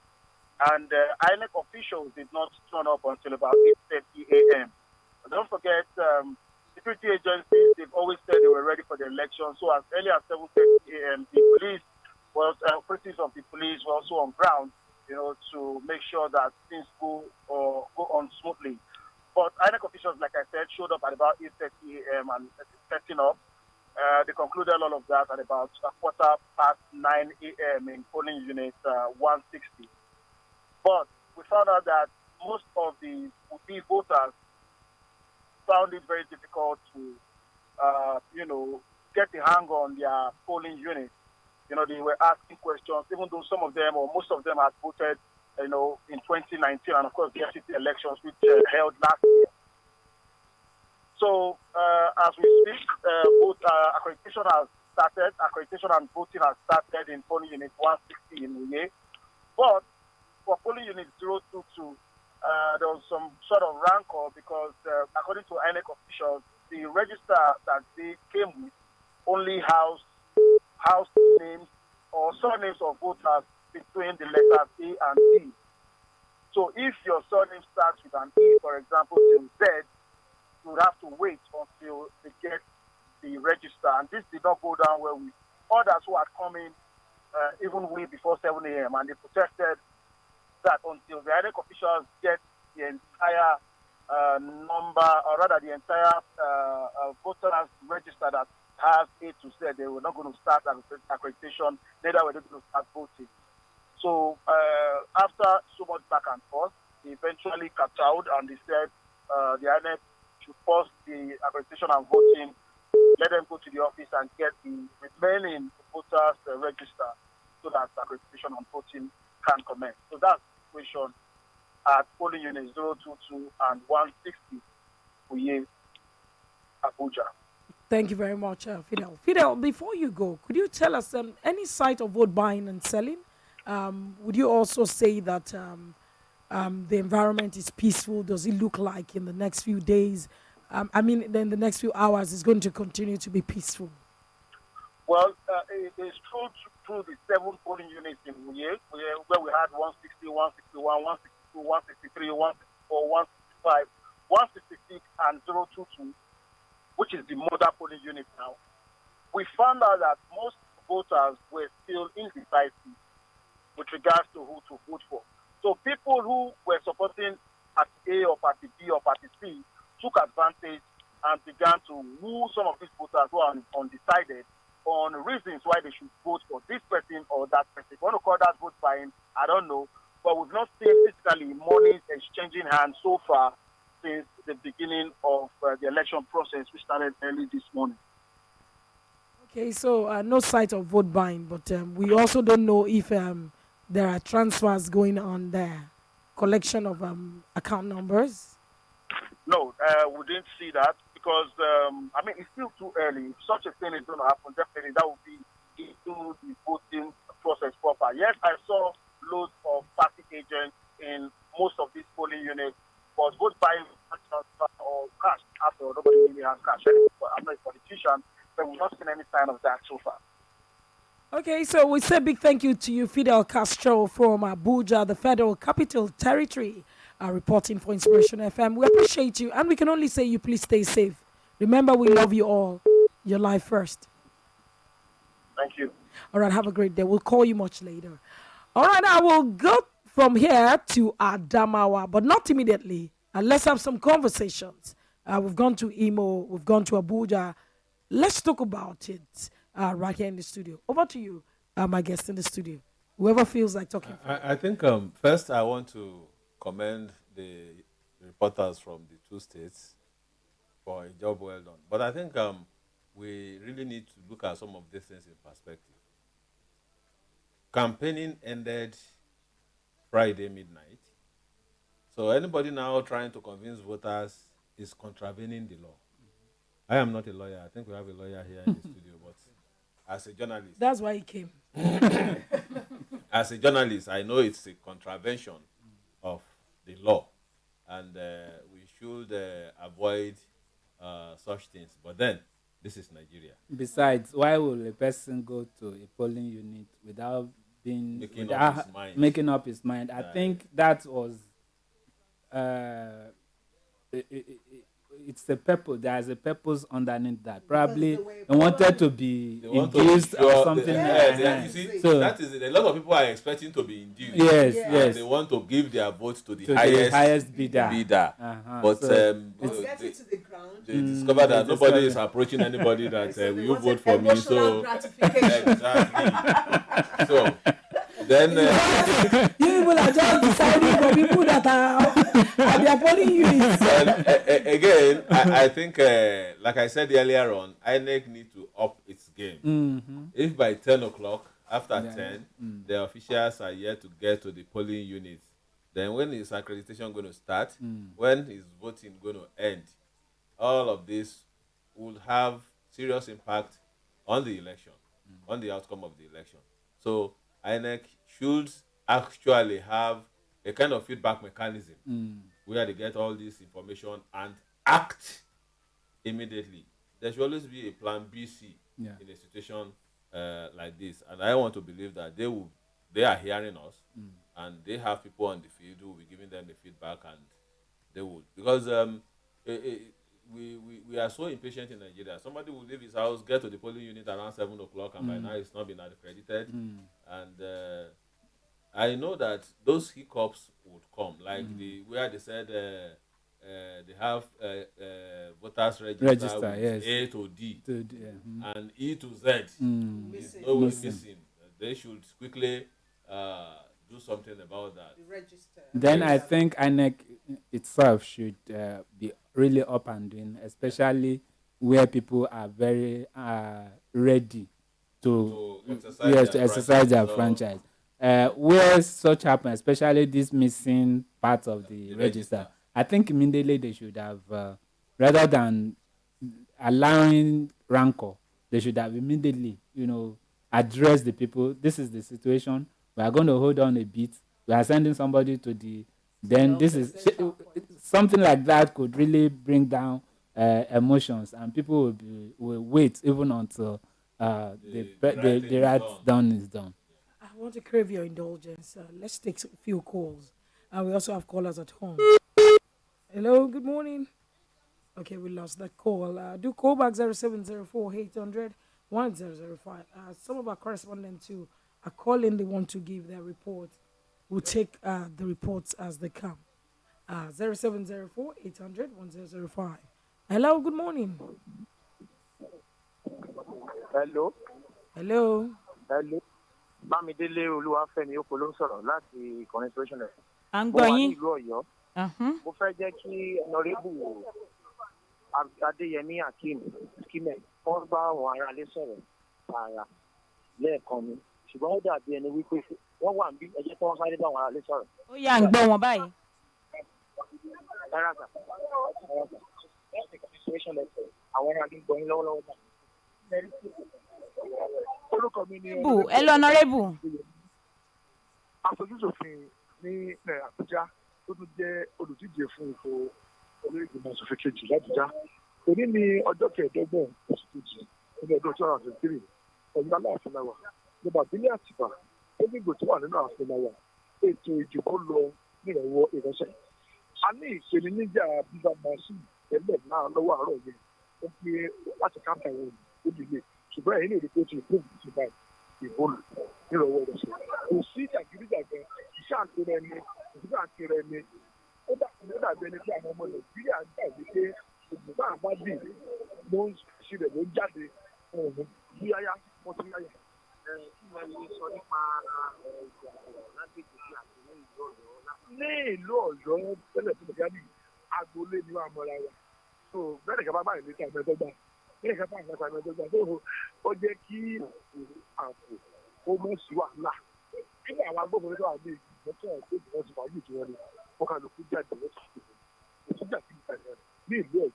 And INEC officials did not turn up until about 8:30 a.m. Don't forget, security agencies, they've always said they were ready for the election. So as early as 7:30 a.m., the police, operatives of the police were also on ground, to make sure that things go on smoothly. But INEC officials, like I said, showed up at about 8:30 a.m. and setting up. They concluded all of that at about 9:15 a.m. in polling unit 160. But we found out that most of the would-be voters found it very difficult to, get the hang on their polling unit. They were asking questions, even though some of them or most of them had voted, in 2019 and of course the FCT elections which held last year. So as we speak, both accreditation has started. Accreditation and voting has started in polling unit 160 in Uye. But for polling unit 022, there was some sort of rancor because according to INEC officials, the register that they came with only house names or surnames of voters between the letters A and D. So if your surname starts with an E, for example, till Z, you would have to wait until they get the register. And this did not go down well with others who had come in even way before 7 a.m. And they protested that until the INEC officials get the entire number, or rather the entire voters register that has A to Z, they were not going to start accreditation, neither were they going to start voting. So after so much back and forth, they eventually kowtowed and they said the INEC should pause the accreditation and voting, let them go to the office and get the remaining voters register so that accreditation and voting can commence. So that's the situation at polling units 022 and 160, Uye, Abuja. Thank you very much, Fidel. Fidel, before you go, could you tell us any site of vote buying and selling? Would you also say that the environment is peaceful? Does it look like in the next few days, then the next few hours is going to continue to be peaceful? Well, it is true through the 7 polling units in Uye, where we had 160, 161, 162, 163, 164, 165, 166, and 022, which is the mother polling unit now. We found out that most voters were still indecisive with regards to who to vote for. So people who were supporting Party A or Party B or Party C took advantage and began to woo some of these voters who are undecided on reasons why they should vote for this person or that person. If you want to call that vote buying, I don't know. But we've not seen physically money exchanging hands so far since the beginning of the election process, which started early this morning. Okay, so no sight of vote buying, but we also don't know if there are transfers going on there, collection of account numbers. No, we didn't see that because I mean it's still too early. If such a thing is going to happen, definitely that would be into the voting process proper. Yes, I saw loads of party agents in most of these polling units, but vote buying transfer or cash after nobody really has cash. I'm not a politician, but we've not seen any sign of that so far. Okay, so we say big thank you to you, Fidel Castro from Abuja, the Federal Capital Territory, reporting for Inspiration FM. We appreciate you, and we can only say you please stay safe. Remember, we love you all. Your life first. Thank you. All right, have a great day. We'll call you much later. All right, I will go from here to Adamawa, but not immediately. Let's have some conversations. We've gone to Imo, we've gone to Abuja. Let's talk about it right here in the studio. Over to you, my guest in the studio. Whoever feels like talking. I think first I want to commend the reporters from the two states for a job well done. But I think we really need to look at some of these things in perspective. Campaigning ended Friday midnight. So anybody now trying to convince voters is contravening the law. I am not a lawyer. I think we have a lawyer here in the studio, but as a journalist. That's why he came. As a journalist, I know it's a contravention of the law, and we should avoid such things. But then, this is Nigeria. Besides, why will a person go to a polling unit without making up his mind? I think that was it's a purpose. There's a purpose underneath that. Probably they wanted to be induced or something. You see, so that is it. A lot of people are expecting to be induced. Yes. They want to give their vote to the highest bidder. But get it to the ground. They discover that nobody is approaching anybody that will you vote for me. So exactly. So then you people are just deciding for people that are they are polling units. Again, I think, like I said earlier on, INEC need to up its game. Mm-hmm. If by 10 o'clock, after 10, the officials are yet to get to the polling units, then when is accreditation going to start? When is voting going to end? All of this will have serious impact on the election, on the outcome of the election. So INEC should actually have a kind of feedback mechanism where they get all this information and act immediately. There should always be a plan BC in a situation like this. And I want to believe that they are hearing us and they have people on the field who will be giving them the feedback, and they would. Because we are so impatient in Nigeria. Somebody will leave his house, get to the polling unit around 7 o'clock, and by now it's not been accredited. And I know that those hiccups would come, like where they said they have voters register with A to D and E to Z. It's always missing. They should quickly do something about that. Then I think INEC itself should be really up and doing, especially where people are very ready to exercise their franchise. Where such happens, especially this missing part of the register, I think immediately they should have, rather than allowing rancor, they should have immediately, addressed the people. This is the situation. We are going to hold on a bit. We are sending somebody to the. Then this is something like that could really bring down emotions, and people will wait even until the right done is done. I want to crave your indulgence. Let's take a few calls. We also have callers at home. Hello, good morning. Okay, we lost that call. Do call back 0704 800 1005. Some of our correspondents who are calling, they want to give their report. We'll take the reports as they come. 0704 800 1005. Hello, good morning. Hello. Hello. Hello. Bámidélé Olúwafẹ́mi Oko ló ń sọ̀rọ̀ láti ìkànnì Inspiration FM. À ń gbọ́ yín. Mo wà ní ìlú Ọ̀yọ́. Mo fẹ́ jẹ́ kí Honorable Adéyẹmí Akeem Skimẹ̀ wọ́n bá àwọn aráalé sọ̀rọ̀ tààrà lẹ́ẹ̀kan mi ṣùgbọ́n ó dàbí ẹni wípé wọ́n wà níbí ẹjẹ́ tí wọ́n sáré bá wọn alẹ́ sọ̀rọ̀. ó yà ń gbọ́ wọn báyìí. rárá sà àwọn ará mi gbọ́ yín lọ́wọ́lọ́wọ́ báyìí. orúkọ mi ni ẹ lọ ọ̀nàrẹ́bù. aṣojúṣòfin ní Àbújá tó tún jẹ́ olùdíje fún ipò olóògbé aṣòfin kejì l'Àbújá. Òní ni ọjọ́ kẹẹ̀ẹ́dọ́gbọ̀n oṣù kejì nínú ọdún 2023 ọ̀yọ́ aláàfin náà wà nígbà bílẹ̀ àtìbà ó ní ìgbò tó wà nínú ààfin náà wà ètò ìdìbò lọ nírọ̀wọ́ ìránṣẹ́. A ní ìpèníjà bíbá machine tẹ́lẹ̀ náà lọ́wọ́ àárọ̀ yẹn ó pé láti káńtà wọn ó dìde ṣùgbọ́n ẹ̀yìn lè rí pé ó ti improve ti báyìí ìbò nírọ̀wọ́ ìránṣẹ́. Kò sí jàgídíjàgan iṣẹ́ àtẹrẹ ni ìdíbò àtẹrẹ ni ó dàbí ẹni pé àwọn ọmọ Nàìjíríà ń gbà wípé òṣùpá àbádì ló ń ṣe rẹ̀ ló ń jáde ọ̀hún bí yáyá wọ́n ti yáyà. kí wọ́n lè sọ nípa ìjà lágbègbè sí àti ní ìlú Ọ̀yọ́. Ní ìlú Ọ̀yọ́ tẹ́lẹ̀ tó lọ́gá ní agboolé ni wọ́n amọ̀ra wa so bẹ́ẹ̀ kí a bá báyìí ní sàmì ẹ̀dọ́gba bẹ́ẹ̀ kí a bá báyìí ní sàmì ẹ̀dọ́gba so ó jẹ́ kí àpò ó mọ̀ sí wàhálà kí àwọn agbófinró tó wà ní ìgbésẹ̀ tó ti wọ́n ti fàájì tí wọ́n ní wọ́n kà ló kú jáde ní ìlú Ọ̀yọ́.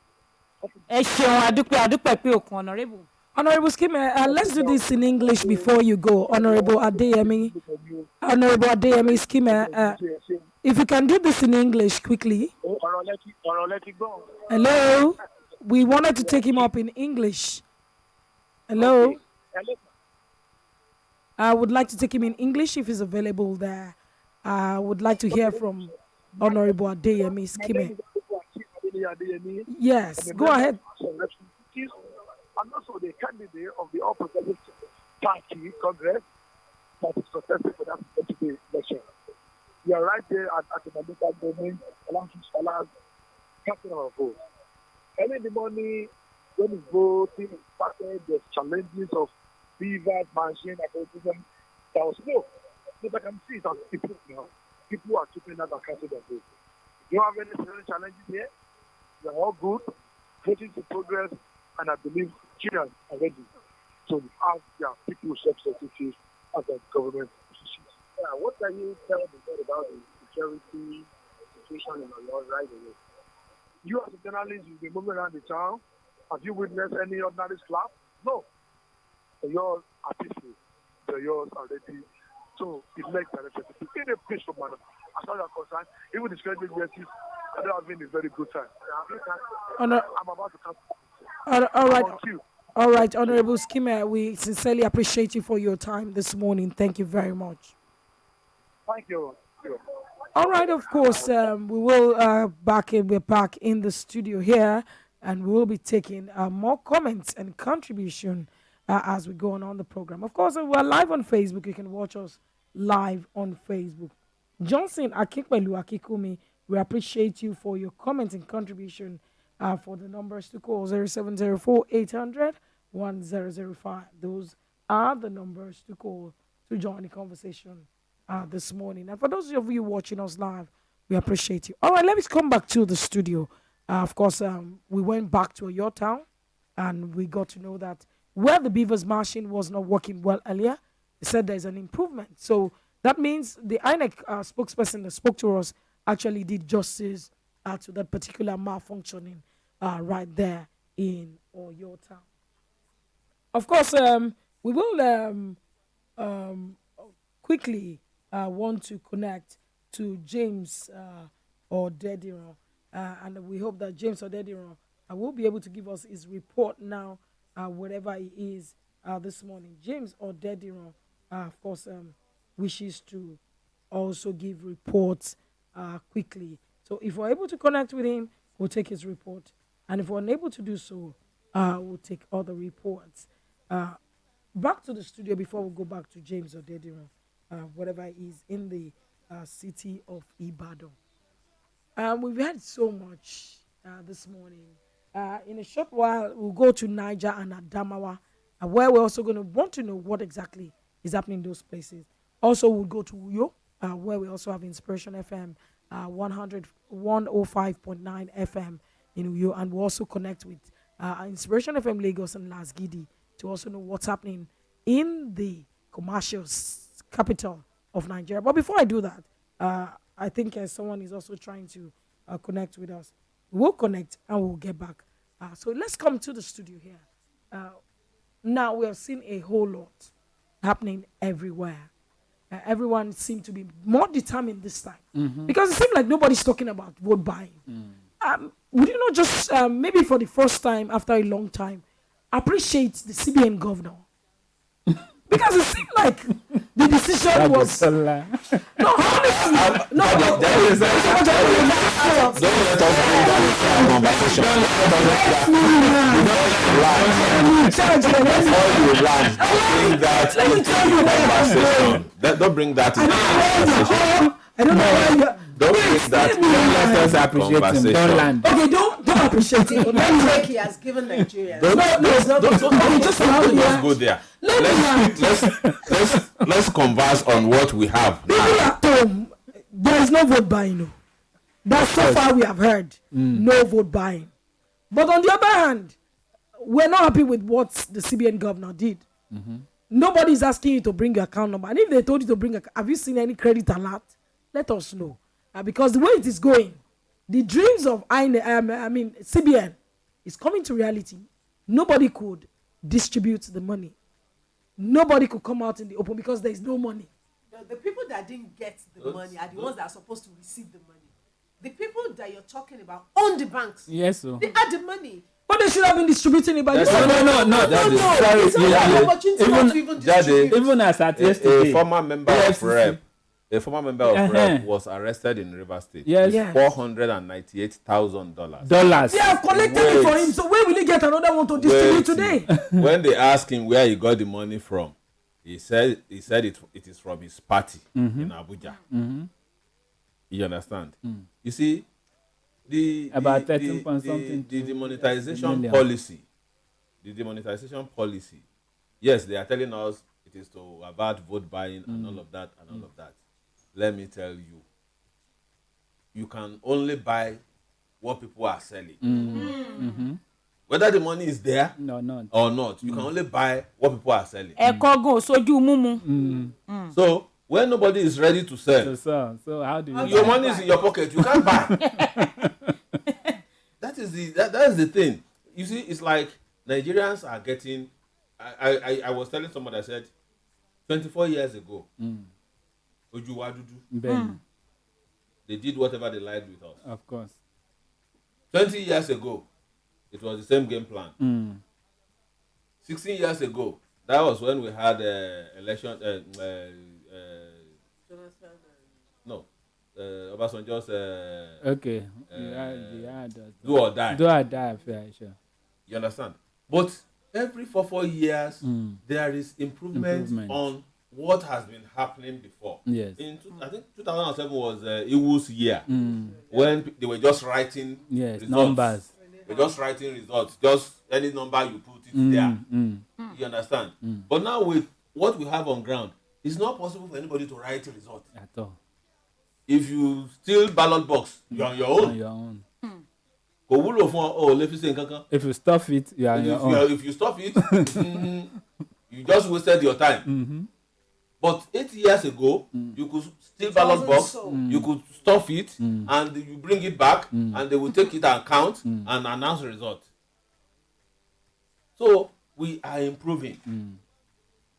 ẹ ṣeun adúpẹ́ pé òkun ọ̀nàrẹ́bù. Honorable Skime, let's do this in English before you go. Honorable Adeyemi Skime, if you can do this in English quickly. Hello? We wanted to take him up in English. Hello? I would like to take him in English if he's available there. I would like to hear from Honorable Adeyemi Skime. Yes, go ahead. And also the candidate of the All Progressive Party Congress that is contesting for that particular election. We are right there at the local government, along with Salah's casting our vote. Early in the morning, when the voting started, there's challenges of beavers, machine, acquisition. There was no. If I can see it as people now, people are keeping that and casting their vote. You don't have any challenges here. They're all good. Voting to progress, and I believe Nigerians are ready to have their people's representatives as a government officials. What can you tell the world about the security situation in Oyo right away? You as a journalist, you've been moving around the town. Have you witnessed any ordinary slap? No. Yours are peaceful. Yours are ready to elect their representatives in a peaceful manner. As far as I'm concerned, even the security agencies are having a very good time. I'm about to come. All right, Honorable Skime, we sincerely appreciate you for your time this morning. Thank you very much. Thank you. All right, of course, we will be back in the studio here, and we will be taking more comments and contribution as we go on the program. Of course, we're live on Facebook. You can watch us live on Facebook. Johnson Akikpelu Akikumi, we appreciate you for your comments and contribution. For the numbers to call 0704 800 1005. Those are the numbers to call to join the conversation this morning. And for those of you watching us live, we appreciate you. All right, let us come back to the studio. Of course, we went back to your town and we got to know that where the Beavers machine was not working well earlier, they said there's an improvement. So that means the INEC spokesperson that spoke to us actually did justice to that particular malfunctioning right there in your town. Of course, we will quickly want to connect to James Odediro, and we hope that James Odediro will be able to give us his report now, wherever he is this morning. James Odediro, of course, wishes to also give reports quickly. So if we're able to connect with him, we'll take his report. And if we're unable to do so, we'll take other reports. Back to the studio before we go back to James Odediro, whatever he is in the city of Ibadan. We've had so much this morning. In a short while, we'll go to Niger and Adamawa, where we're also going to want to know what exactly is happening in those places. Also, we'll go to Uyo, where we also have Inspiration FM. 105.9 FM in Uyo, and we'll also connect with Inspiration FM Lagos and Las Gidi to also know what's happening in the commercial capital of Nigeria. But before I do that, I think someone is also trying to connect with us. We'll connect and we'll get back. So let's come to the studio here. Now we have seen a whole lot happening everywhere. Everyone seemed to be more determined this time because it seemed like nobody's talking about vote buying. Would you not just maybe for the first time after a long time appreciate the CBN governor? Because it seemed like the decision was no, honestly, no. Don't let us don't bring that into conversation. I don't know why you. Don't bring that. Don't let us appreciate him. Don't land. Okay, don't appreciate it. Network he has given Nigerians. Don't just go there. Let's converse on what we have. People at home, there is no vote buying. No. That's so far we have heard. No vote buying. But on the other hand, we're not happy with what the CBN governor did. Nobody is asking you to bring your account number. And if they told you to bring have you seen any credit alert? Let us know. Because the way it is going, the dreams of CBN is coming to reality. Nobody could distribute the money. Nobody could come out in the open because there is no money. The people that didn't get the money are the ones that are supposed to receive the money. The people that you're talking about own the banks. Yes, sir. They had the money. But they should have been distributing it by this time. Even as at yesterday, a former member of REP. A former member of REP was arrested in Rivers State. Yes. $498,000. They have collected it for him. So where will he get another one to distribute today? When they asked him where he got the money from, he said it is from his party in Abuja. You understand? You see, the demonetization policy. The demonetization policy. Yes, they are telling us it is to avert vote buying and all of that and all of that. Let me tell you, you can only buy what people are selling. Whether the money is there or not, you can only buy what people are selling. So when nobody is ready to sell, so how do you your money is in your pocket, you can't buy. That is the thing. You see, it's like Nigerians are getting. I was telling somebody, I said, 24 years ago, they did whatever they liked with us. Of course. 20 years ago, it was the same game plan. 16 years ago, that was when we had election. Obasanjo's. Okay. Do or die. Do or die, sure. You understand? But every 4 years, there is improvement on what has been happening before. Yes. I think 2007 was Iwu's year when they were just writing results. Numbers. They were just writing results. Just any number you put it there. You understand? But now with what we have on ground, it's not possible for anybody to write a result. At all. If you steal ballot box, you're on your own. If you stuff it, you are on your own. If you stuff it, you just wasted your time. But 8 years ago, you could steal ballot box, you could stuff it, and you bring it back, and they will take it and count and announce the result. So we are improving.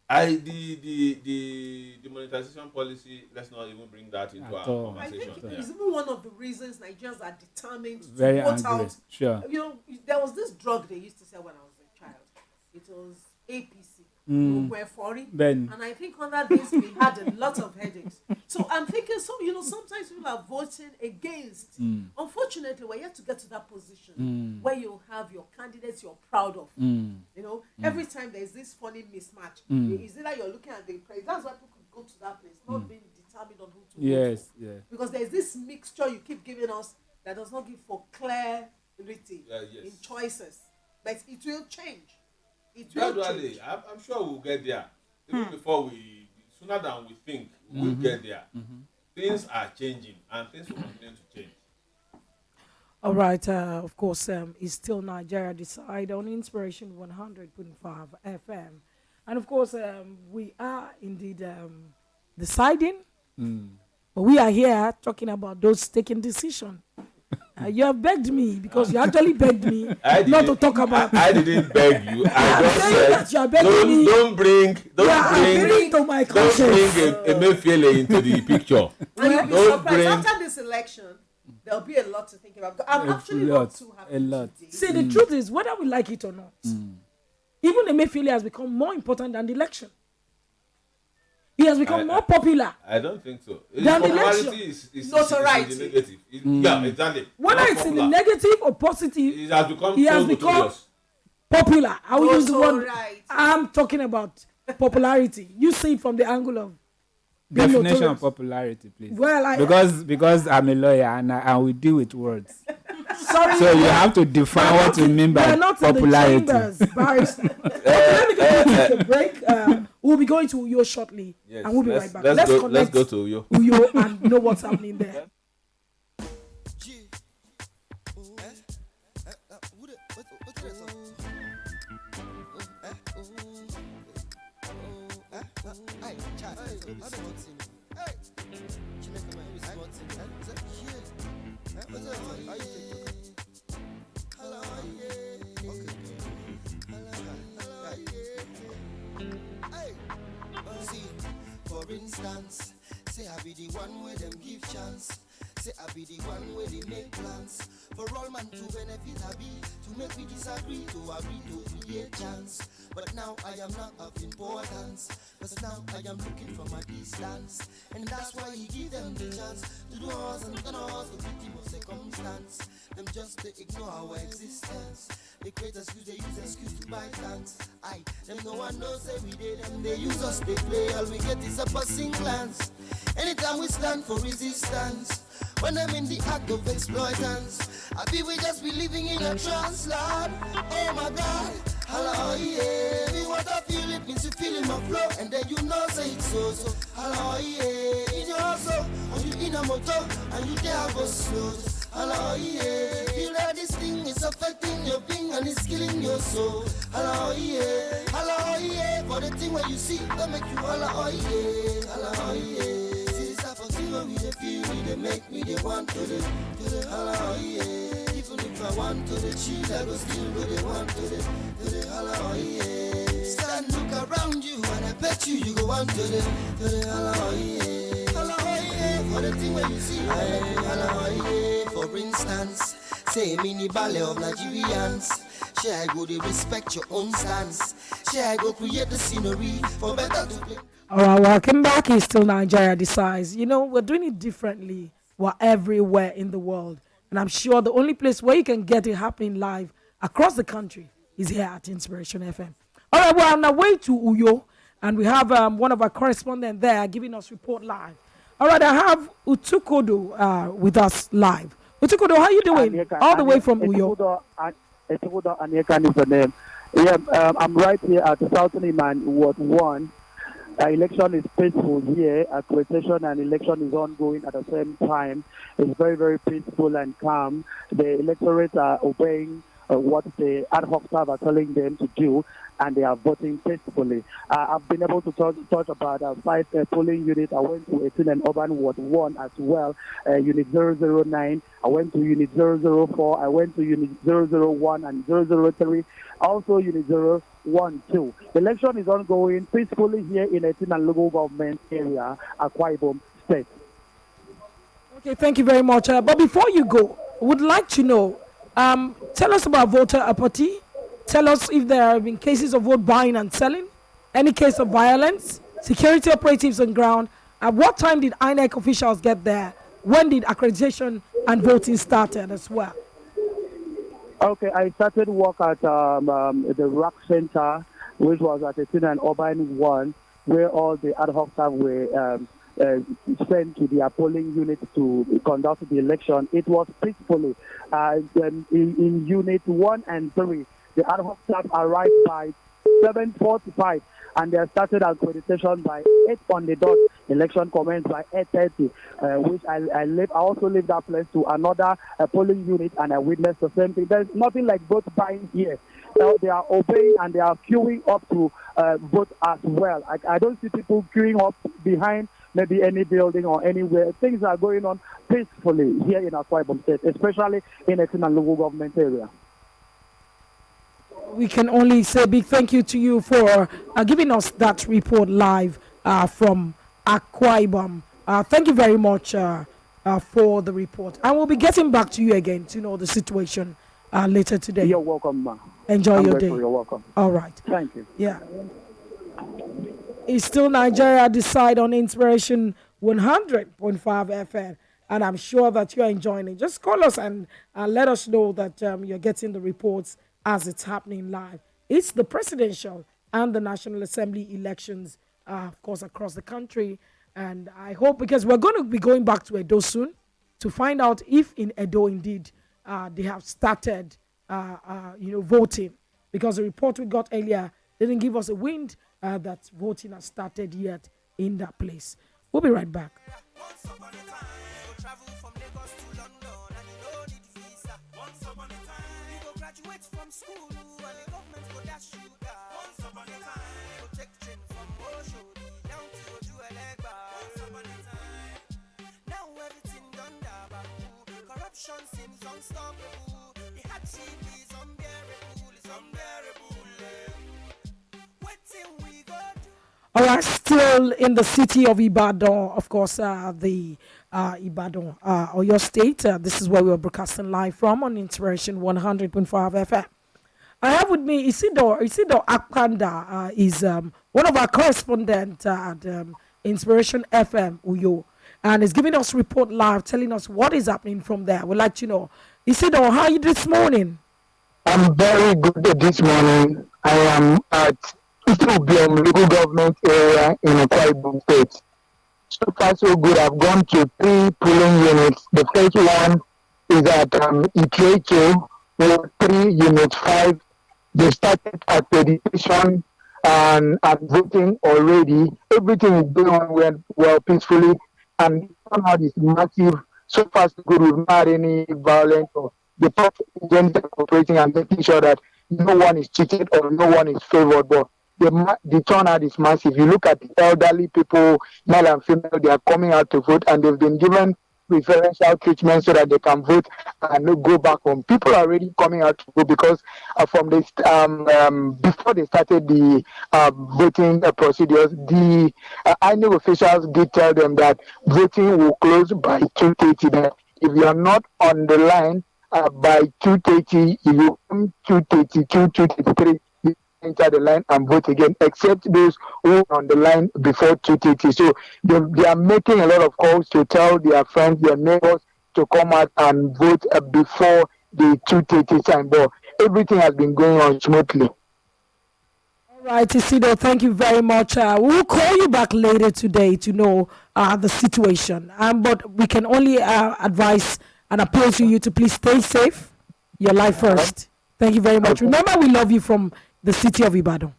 The monetization policy, let's not even bring that into our conversation. I think it's even one of the reasons Nigerians are determined to Very vote angry. out. Sure. You know, there was this drug they used to sell when I was a child. It was APC. Ben. And I think under this we had a lot of headaches. So I'm thinking, sometimes people are voting against. Unfortunately, we're yet to get to that position where you have your candidates you're proud of. Every time there's this funny mismatch. Is it that you're looking at the place? That's why people could go to that place, not being determined on who to vote for. Because there's this mixture you keep giving us that does not give for clarity in choices. But it will change. Gradually, I'm sure we'll get there. Even before sooner than we think, we'll get there. Things are changing and things will continue to change. All right, of course, it's still Nigeria Decide on Inspiration 100.5 FM. And of course, we are indeed deciding, but we are here talking about those taking decision. You have begged me because you actually begged me not to talk about. I didn't beg you. I just said you are begging me. Don't bring to my conscience. Emefiele into the picture. And you'll be Don't surprised bring. after this election. There'll be a lot to think about. I'm actually not too happy. A lot. See, the truth is, whether we like it or not, even Emefiele has become more important than the election. He has become more popular. I don't think so. His than the popularity election. is Notoriety. in the negative. Yeah, exactly. Whether it's in the negative or positive, He has become he has so become notorious. popular. I will use the word. Notoriety. I'm talking about popularity. You see it from the angle of being Definition notorious. of popularity, please. Well, because I'm a lawyer and we deal with words. Sorry. So you have to define what you mean by popularity. In the chambers, barrister. Okay, let me go to a break. We'll be going to Uyo shortly, Yes, and we'll be right back. Let's connect go to Uyo. Uyo and know what's happening there. For instance, say I be the one where them give chance. Say I be the one where they make plans. For all man to benefit I be, to make me disagree, to agree to create chance. But now I am not of importance, cause now I am looking from a distance. And that's why he give them the chance to do us and turn us the victim of circumstance. Them just to ignore our existence. They create excuse, they use excuse to buy thanks. Them no one knows every day, them they use us, they play. All we get is a passing glance. Anytime we stand for resistance, when I'm in the act of exploitance, I be we just be living in a trance, Lord. Oh my God, hello, yeah. Me what I feel, it means you feeling my flow, and then you know say it's so. Hello, yeah. In your hustle, and you in a motor, and you there go slow. Hello, yeah. Feel that this thing is affecting your being and it's killing your soul. Hello, yeah. Hello, yeah. For the thing where you see, that make you hello, yeah. Hello, yeah. See this type of thing where we dey feel, we dey make me dey want to the hello, yeah. Even if I want to the cheat, I go still go dey want to the hello, yeah. Stand, look around you, and I bet you go want to the hello, yeah. Hello, yeah. For the thing where you see, I make you hello, yeah. For instance, say mini ballet of Nigerians. Share I go they respect your own stance. Share I go create the scenery for better to play. All right, welcome back. It's still Nigeria Decides. You know, we're doing it differently. We're everywhere in the world. And I'm sure the only place where you can get it happening live across the country is here at Inspiration FM. All right, we're on our way to Uyo. And we have one of our correspondents there giving us report live. All right, I have Utukodo with us live. Utukodo, how you doing? All the way from Uyo. Etukodo Anyekan is the name. Yeah, I'm right here at the Southern Iman Ward 1. Election is peaceful here. Accreditation and election is ongoing at the same time. It's very, very peaceful and calm. The electorate are obeying what the ad hoc staff are telling them to do, and they are voting peacefully. I've been able to talk about 5 polling units. I went to 18 and Urban Ward 1 as well, Unit 009. I went to Unit 004. I went to Unit 001 and 003. Also Unit 012. The election is ongoing peacefully here in 18 and local government area, Akwa Ibom State. Okay, thank you very much. But before you go, would like to know, tell us about voter apathy. Tell us if there have been cases of vote buying and selling, any case of violence, security operatives on ground. At what time did INEC officials get there? When did accreditation and voting started as well? Okay, I started work at the Rock Center, which was at 18 and Urban 1, where all the ad hoc staff were sent to their polling units to conduct the election. It was peacefully. In Unit 1 and 3, the ad hoc staff arrived by 7:45, and they started accreditation by 8 on the dot. Election commenced by 8:30, which I also leave that place to another polling unit, and I witnessed the same thing. There's nothing like vote buying here. They are obeying and they are queuing up to vote as well. I don't see people queuing up behind maybe any building or anywhere. Things are going on peacefully here in Akwa Ibom State, especially in Etin and local government area. We can only say big thank you to you for giving us that report live from Akwa Ibom. Thank you very much for the report. And we'll be getting back to you again to know the situation later today. You're welcome, ma. Enjoy your day. You're welcome. All right. Thank you. Yeah. It's still Nigeria Decide on Inspiration 100.5 FM. And I'm sure that you're enjoying it. Just call us and let us know that you're getting the reports as it's happening live. It's the presidential and the National Assembly elections, of course, across the country. And I hope, because we're going to be going back to Edo soon to find out if in Edo indeed they have started, voting. Because the report we got earlier didn't give us a wind that voting has started yet in that place. We'll be right back. From school and the government go dash you down. Once upon a time, protection from Osho down to Ojuelegba. Once upon a time, now everything done da. Corruption seems unstoppable. The hardship is unbearable. What till we go do? All right, still in the city of Ibadan, of course, the Ibadan, or your state. This is where we are broadcasting live from on Inspiration 100.5 FM. I have with me Isidore Akpanda, is one of our correspondents at Inspiration FM Uyo, and is giving us report live, telling us what is happening from there. We'd like to know, Isidore, how are you this morning? I'm very good this morning. I am at Itubium local government area in Akwa Ibom State. So far, so good. I've gone to 3 polling units. The first one is at Ikecho, Ward 3, Unit 5. They started accreditation and voting already. Everything is going on well peacefully, and the turnout is massive. So far, so good. We've not had any violence, or the party agents are operating and making sure that no one is cheated or no one is favored. But the turnout is massive. You look at the elderly people, male and female, they are coming out to vote, and they've been given preferential treatment so that they can vote and not go back home. People are already coming out to vote because from this before they started the voting procedures, the INEC officials did tell them that voting will close by 2:30. That if you are not on the line by 2:30, if you come 2:32, 2:33, you enter the line and vote again, except those who are on the line before 2:30. So they are making a lot of calls to tell their friends, their neighbors to come out and vote before the 2:30 time. But everything has been going on smoothly. All right, Isidore, thank you very much. We'll call you back later today to know the situation. But we can only advise and appeal to you to please stay safe. Your life first. Thank you very much. Remember, we love you from the city of Ibadan.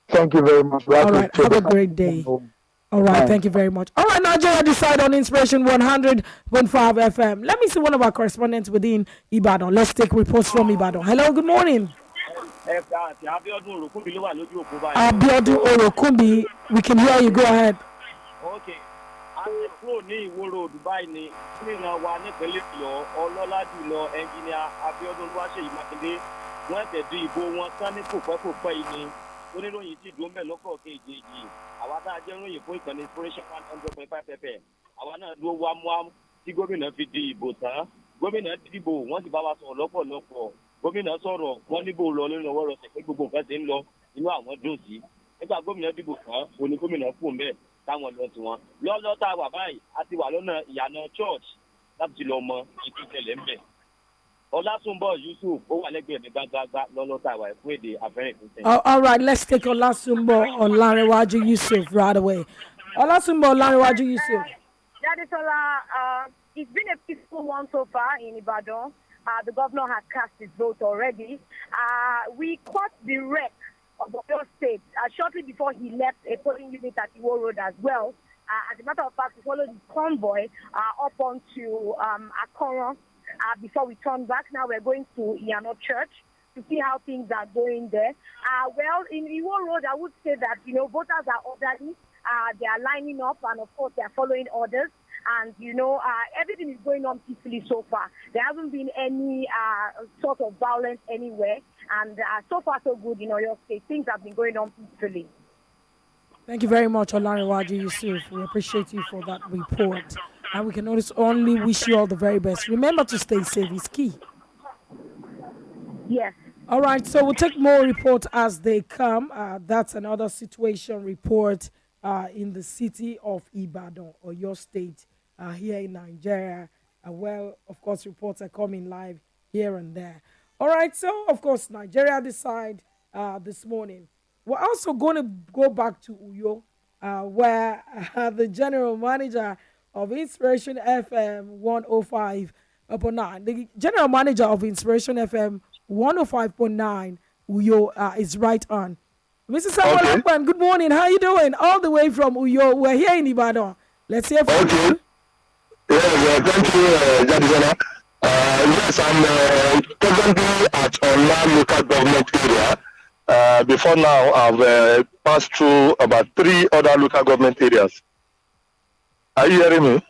Thank you very much. All right, have a great day. All right, thank you very much. All right, Nigeria Decide on Inspiration 100.5 FM. Let me see one of our correspondents within Ibadan. Let's take reports from Ibadan. Hello, good morning. Abiodun Orokumbi, we can hear you. Go ahead. Okay. àti kúrò ní ìwòrò Dubai ni gómìnà wa nípínlẹ̀ Ọ̀yọ́ ọlọ́lá jùlọ ẹnjìnìà Abíọ́dún Olúwaṣèyí Mákindé wọ́n tẹ̀dú ìbò wọn tán ní kòpẹ́kòpẹ́ yìí ni oníròyìn tí dùn bẹ́ẹ̀ lọ́kọ̀ kejì àwa tá a jẹ́ ròyìn fún ìkànnì Inspiration 100.5 FM àwa náà dúró wámúwámú tí gómìnà fi di ìbò tán gómìnà dìbò wọ́n sì bá wa sọ̀rọ̀ lọ́pọ̀lọpọ̀ gómìnà sọ̀rọ̀ wọ́n níbò lọ lórí ọwọ́ rẹ̀ pé gbogbo nǹkan ti ń lọ inú àwọn dùn sí nígbà gómìnà dìbò tán òní gómìnà kù ń bẹ́ẹ̀ táwọn lọ tiwọn lọ́lọ́ tá a wà báyìí a ti wà lọ́nà ìyànà church láti lọ mọ ìtútẹ̀lẹ̀ ń bẹ̀. Ọlásùnbọ̀ Yusuf ó wà lẹ́gbẹ̀ẹ́ mi gbágbágbá lọ́lọ́ tá a wà fún èdè Afẹ́rìnfín. All right, let's take Ọlásùnbọ̀ Ọlárẹ̀wájú Yusuf right away. Ọlásùnbọ̀ Ọlárẹ̀wájú Yusuf. Jadisola, it's been a peaceful one so far in Ibadan. The governor has cast his vote already. We caught the wreck of Oyo State shortly before he left a polling unit at Iwo Road as well. As a matter of fact, we followed the convoy up onto Akoron before we turn back. Now we're going to Iano Church to see how things are going there. Well, in Iwo Road, I would say that, voters are orderly. They are lining up, and of course, they are following orders. And, everything is going on peacefully so far. There hasn't been any sort of violence anywhere. And so far, so good in Oyo State. Things have been going on peacefully. Thank you very much, Olaniwaji Yusuf. We appreciate you for that report. And we can only wish you all the very best. Remember to stay safe is key. Yes. All right, so we'll take more reports as they come. That's another situation report in the city of Ibadan, or your state, here in Nigeria. Well, of course, reports are coming live here and there. All right, so, of course, Nigeria decide this morning. We're also going to go back to Uyo, where the general manager of Inspiration FM 105.9, the general manager of Inspiration FM 105.9, Uyo, is right on. Mr. Samuel Akpan, good morning. How are you doing? All the way from Uyo. We're here in Ibadan. Let's hear from you. Yes, thank you, Jadizana. Yes, I'm presently at Ola local government area. Before now, I've passed through about 3 other local government areas. Are you hearing me?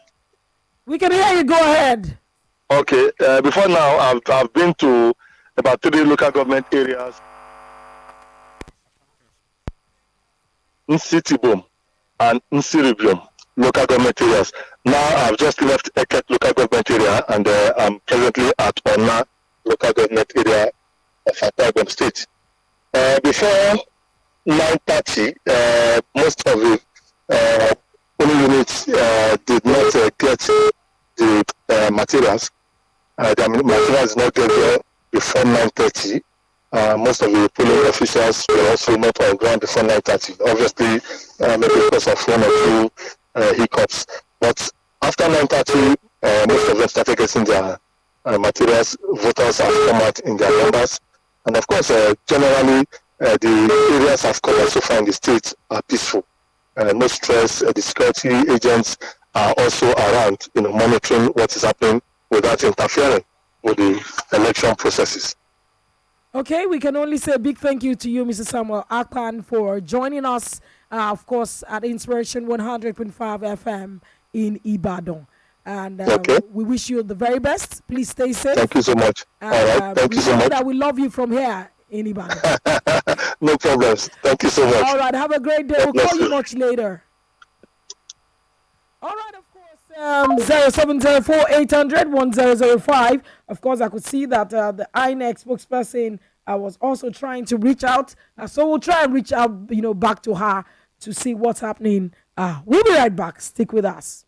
We can hear you. Go ahead. Okay. Before now, I've been to about 3 local government areas. Nsitibum and Nsiribium local government areas. Now I've just left Eket local government area, and I'm presently at Ona local government area of Akwa Ibom State. Before 9:30, most of the polling units did not get the materials. The materials did not get there before 9:30. Most of the polling officials were also not on ground before 9:30. Obviously, maybe because of one or 2 hiccups. But after 9:30, most of them started getting their materials. Voters have come out in their numbers. And of course, generally, the areas I've covered so far in the state are peaceful. No stress. The security agents are also around, monitoring what is happening without interfering with the election processes. Okay, we can only say a big thank you to you, Mr. Samuel Akpan, for joining us, of course, at Inspiration 100.5 FM in Ibadan. And we wish you the very best. Please stay safe. Thank you so much. And, all right, thank you so much. That we love you from here in Ibadan. No problems. Thank you so much. All right, have a great day. We'll call you much later. All right, of course, 0704 800 1005. Of course, I could see that the INEC spokesperson was also trying to reach out. So we'll try and reach out, back to her to see what's happening. We'll be right back. Stick with us.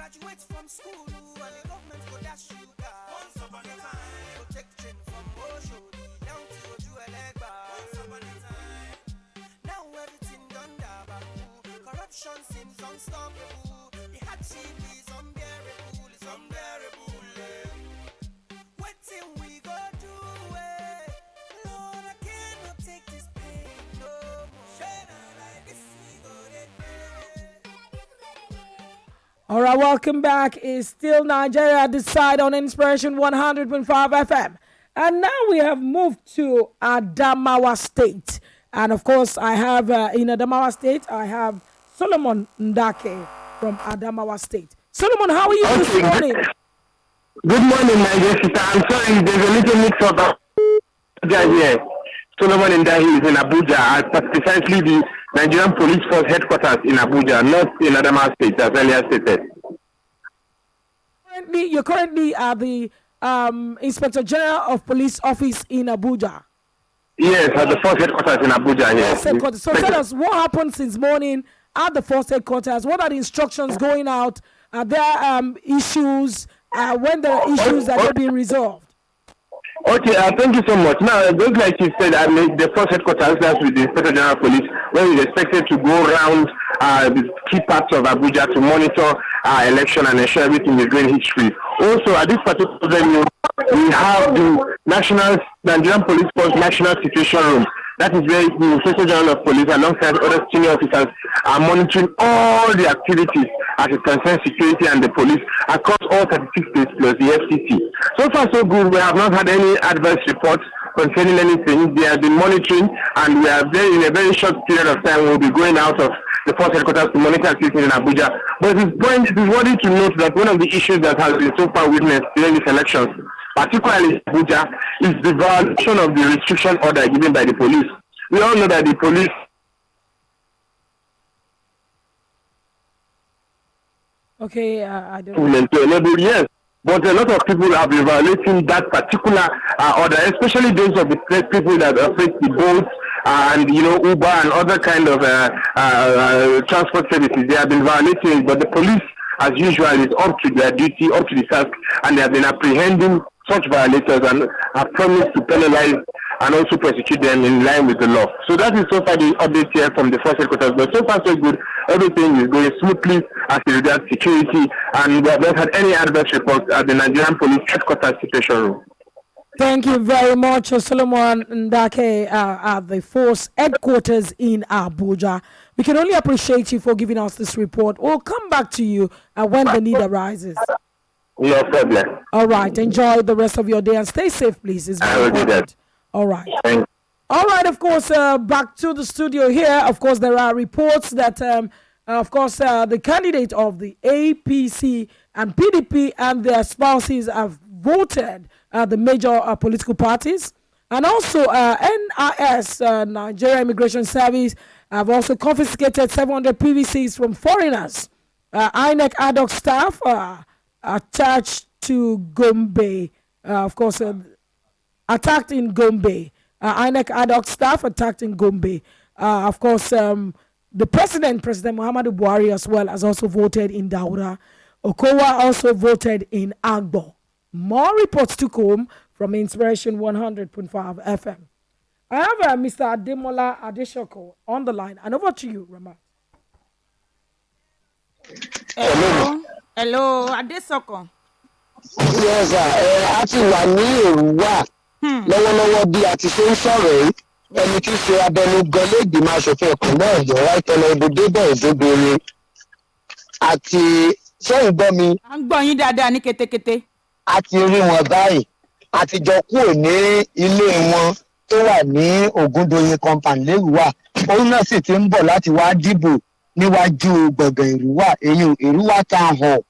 Graduate from school and the government go dash you car. Once upon a time, go take train from Oshodi down to Ojuelegba. Once upon a time, now everything done dabaku. Corruption seems unstoppable. The hardship is unbearable, it's unbearable. What till we go do it? Lord, I cannot take this pain. All right, welcome back. It's still Nigeria Decide on Inspiration 100.5 FM. And now we have moved to Adamawa State. And of course, I have in Adamawa State, I have Solomon Ndake from Adamawa State. Solomon, how are you this morning? Good morning, Nigeria. I'm sorry, there's a little mix up here. Solomon Ndake is in Abuja, precisely the Nigerian Police Force headquarters in Abuja, not in Adamawa State, as earlier stated. You're currently at the Inspector General of Police Office in Abuja. Yes, at the Force headquarters in Abuja. Yes. So tell us what happened since morning at the Force headquarters. What are the instructions going out? Are there issues? When there are issues that are being resolved? Okay, thank you so much. Now, just like you said, the Force headquarters, that's with the Inspector General of Police, where we're expected to go around the key parts of Abuja to monitor election and ensure everything is going history. Also, at this particular venue, we have the Nigerian Police Force National Situation Room. That is where the Inspector General of Police, alongside other senior officers, are monitoring all the activities as it concerns security and the police across all 36 states plus the FCC. So far, so good. We have not had any adverse reports concerning anything. They have been monitoring, and we are in a very short period of time, we'll be going out of the Force headquarters to monitor activities in Abuja. But it is worthy to note that one of the issues that has been so far witnessed during these elections, particularly in Abuja, is the violation of the restriction order given by the police. We all know that the police I don't to enable, yes, but a lot of people have been violating that particular order, especially those of the people that operate the boats and Uber and other kind of transport services. They have been violating it, but the police, as usual, is up to their duty, up to the task, and they have been apprehending such violators and have promised to penalize and also prosecute them in line with the law. So that is so far the update here from the Force headquarters. But so far so good. Everything is going smoothly as regards security, and we have not had any adverse reports at the Nigerian Police headquarters situation room. Thank you very much, Solomon Ndake, at the Force headquarters in Abuja. We can only appreciate you for giving us this report. We'll come back to you when the need arises. No problem. All right. Enjoy the rest of your day and stay safe, please. It's very important. All right. All right, of course, back to the studio here. Of course, there are reports that, the candidate of the APC and PDP and their spouses have voted the major political parties. And also, NIS, Nigeria Immigration Service, have also confiscated 700 PVCs from foreigners. INEC ad hoc staff attached to Gombe, attacked in Gombe. INEC ad hoc staff attacked in Gombe. The President Muhammadu Buhari as well has also voted in Daura. Okowa also voted in Agbo. More reports to come from Inspiration 100.5 FM. I have Mr. Ademola Adeshoko on the line. And over to you, Ramat. Hello, Adesoko. Yes, a ti wà ní Èrúwà lọ́wọ́lọ́wọ́ bí a ti ṣe ń sọ̀rọ̀ yìí ẹni tí ṣe abẹnugan lẹ́gbìmọ̀ aṣòfin ìpínlẹ̀ Ọ̀yọ́ láìpẹ́lẹ́ ibùdókọ̀ ìdógbòre àti sẹ́yìn gbọ́ mi. À ń gbọ́ yín dáadáa ní kétékété. A ti rí wọn báyìí a ti jọ kúrò ní ilé wọn tó wà ní Ògúndoyin compound l'Èrúwà òun náà sì ti ń bọ̀ láti wá dìbò níwájú gbọ̀ngàn Èrúwà èyí Èrúwà town hall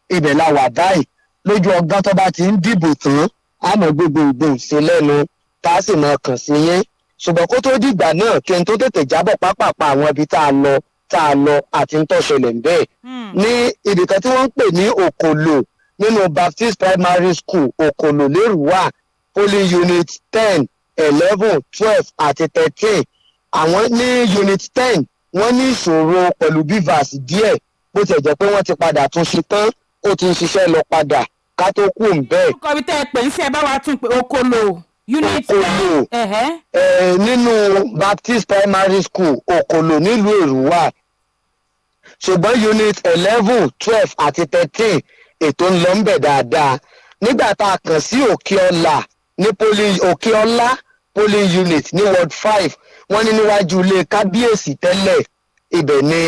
ibẹ̀ la wà báyìí lójú ọgbọ́n tó bá ti ń dìbò tán àmọ́ gbogbo ìgbò sí lẹ́nu tá a sì máa kàn sí yín ṣùgbọ́n kó tó dìgbà náà kí n tó tètè jábọ̀ pápápá àwọn ibi tá a lọ àti ń tó ṣẹlẹ̀ ń bẹ́ẹ̀ ní ibìkan tí wọ́n ń pè ní Òkòlò nínú Baptist Primary School Òkòlò l'Èrúwà polling unit 10, 11, 12 àti 13 àwọn ní unit 10 wọ́n ní ìṣòro pẹ̀lú bivas díẹ̀ bó ti jẹ́ pé wọ́n ti padà tún ṣe tán ó ti ń ṣiṣẹ́ lọ padà ká tó kú ń bẹ́ẹ̀. orúkọ mi tẹ́ ẹ pè ń ṣe bá wa tún pé Òkòlò unit 10 nínú Baptist Primary School Òkòlò nílùú Èrúwà ṣùgbọ́n unit 11, 12 àti 13 ètò ń lọ ń bẹ̀ dáadáa nígbà tá a kàn sí Òkèọlá ní Òkèọlá polling unit ní ward 5 wọ́n ní níwájú ilé kábíyèsí tẹ́lẹ̀ ibẹ̀ ní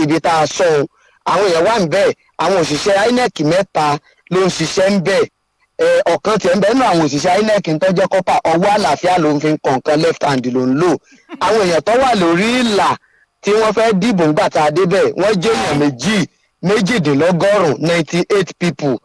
ibi tá a sọ àwọn èèyàn wà ń bẹ̀ àwọn òṣìṣẹ́ INEC mẹ́ta ló ń ṣiṣẹ́ ń bẹ̀ ọ̀kan tiẹ̀ ń bẹ̀ nínú àwọn òṣìṣẹ́ INEC tó jẹ́ kọ́pà ọwọ́ àlàáfíà ló ń fi kọ̀ọ̀kan left hand ló ń lò àwọn èèyàn tó wà lórí ìlà tí wọ́n fẹ́ dìbò ńgbà tá a débẹ̀ wọ́n jẹ́ èèyàn méjìdínlọ́gọ́rùn-ún 98 people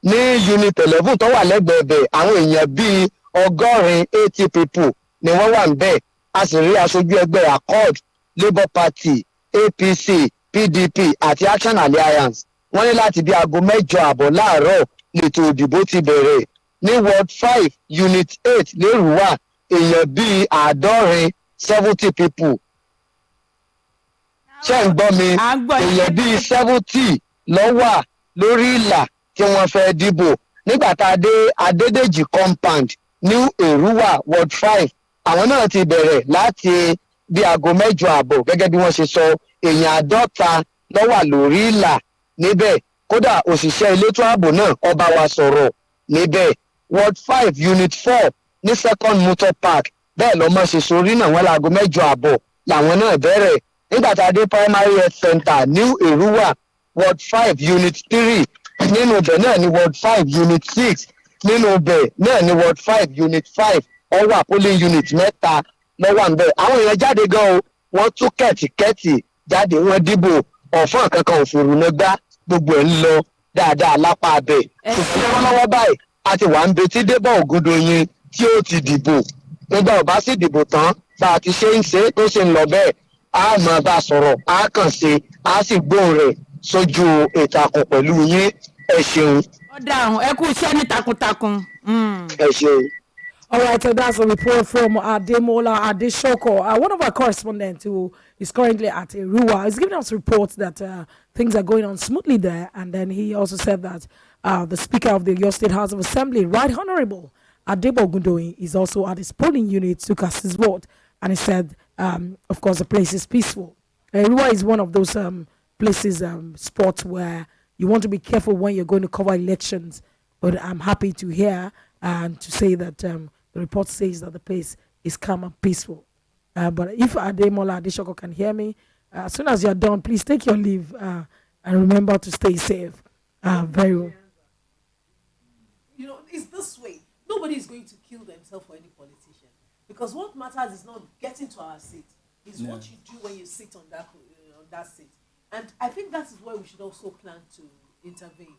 ní unit 11 tó wà lẹ́gbẹ̀ẹ́ bẹ̀ àwọn èèyàn bíi 80 people ni wọ́n wà ń bẹ̀ a sì rí aṣojú ẹgbẹ́ accord labour party APC PDP àti Action Alliance wọ́n ní láti bí aago 8:30 láàárọ̀ lètò òdìbò ti bẹ̀rẹ̀ ní ward 5 unit 8 lérúwà èèyàn bíi 70 people ṣé ń gbọ́ mi èèyàn bíi 70 ló wà lórí ìlà tí wọ́n fẹ́ dìbò nígbà tá a dé Adédèjì compound new Èrúwà ward 5 àwọn náà ti bẹ̀rẹ̀ láti bí aago 8:30 gẹ́gẹ́ bí wọ́n ṣe sọ èèyàn 50 ló wà lórí ìlà níbẹ̀ kódà òṣìṣẹ́ elétò ààbò náà ọba wa sọ̀rọ̀ níbẹ̀ ward 5 unit 4 ní second motor park bẹ́ẹ̀ lọ́mọ ṣe sorí náà wọ́n láago 8:30 làwọn náà bẹ̀rẹ̀ nígbà tá a dé primary health center new Èrúwà ward 5 unit 3 nínú ibẹ̀ náà ní ward 5 unit 6 nínú ibẹ̀ náà ní ward 5 unit 5 ọwà polling unit mẹ́ta lọ́wọ́ ń bẹ̀ àwọn èèyàn jáde gan o wọ́n tún kẹ̀tìkẹ̀tì jáde wọ́n dìbò ọ̀fọ́n kankan òfurufú náà gbá gbogbo ẹ̀ ń lọ dáadáa lápá abẹ́ ṣùgbọ́n lọ́wọ́lọ́wọ́ báyìí a ti wà ń betí Débọ̀ Ògúndoyin tí ó ti dìbò nígbà ò bá sì dìbò tán bá a ti ṣe ń ṣe tó ṣe ń lọ bẹ́ẹ̀ a máa bá a sọ̀rọ̀ a kàn ṣe a sì gbóhùn rẹ̀ sójú ìtàkùn pẹ̀lú yín ẹ ṣeun. ó dáhùn ẹ kú iṣẹ́ ní takuntakun. ẹ ṣeun. All right, so that's a report from Ademola Adeshoko, one of our correspondents who is currently at Erua. He's giving us reports that things are going on smoothly there. And then he also said that the Speaker of the Oyo State House of Assembly, Right Honorable Adebo Gundoyin, is also at his polling unit to cast his vote. And he said, of course, the place is peaceful. Erua is one of those places, spots where you want to be careful when you're going to cover elections. But I'm happy to hear and to say that the report says that the place is calm and peaceful. But if Ademola Adeshoko can hear me, as soon as you're done, please take your leave and remember to stay safe. Very well. You know, it's this way. Nobody is going to kill themselves for any politician. Because what matters is not getting to our seat. It's what you do when you sit on that seat. And I think that is where we should also plan to intervene.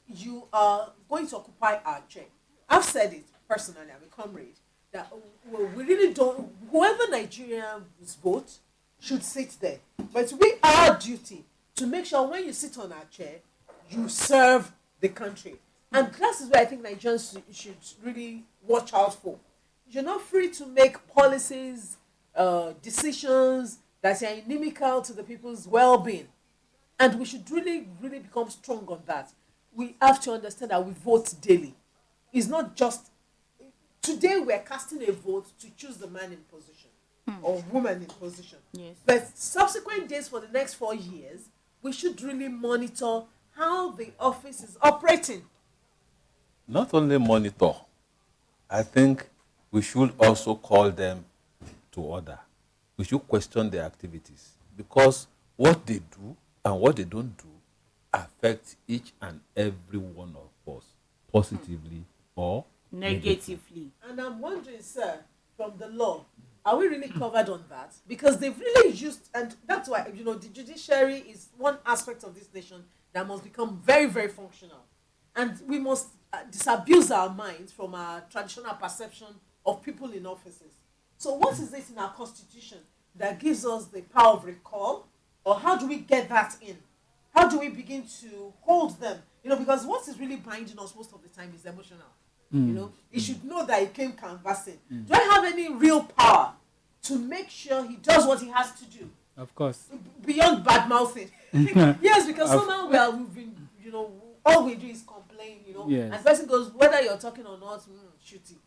You are going to occupy our chair. I've said it personally, I'm a comrade, that we really don't, whoever Nigerians vote should sit there. But we our duty to make sure when you sit on our chair, you serve the country. And that is where I think Nigerians should really watch out for. You're not free to make policies, decisions that are inimical to the people's well-being. And we should really, really become strong on that. We have to understand that we vote daily. It's not just today we're casting a vote to choose the man in position or woman in position. Yes. But subsequent days for the next 4 years, we should really monitor how the office is operating. Not only monitor, I think we should also call them to order. We should question their activities because what they do and what they don't do affect each and every one of us positively or negatively. And I'm wondering, sir, from the law, are we really covered on that? Because they've really used, and that's why, you know, the judiciary is one aspect of this nation that must become very, very functional. And we must disabuse our minds from our traditional perception of people in offices. So what is it in our constitution that gives us the power of recall? Or how do we get that in? How do we begin to hold them? You know, because what is really binding us most of the time is emotional. You know, he should know that he came canvassing. Do I have any real power to make sure he does what he has to do? Of course. Beyond bad mouthing. Yes, because somehow we've been, you know, all we do is complain, you know. Yes. And the person goes, whether you're talking or not, shoot it.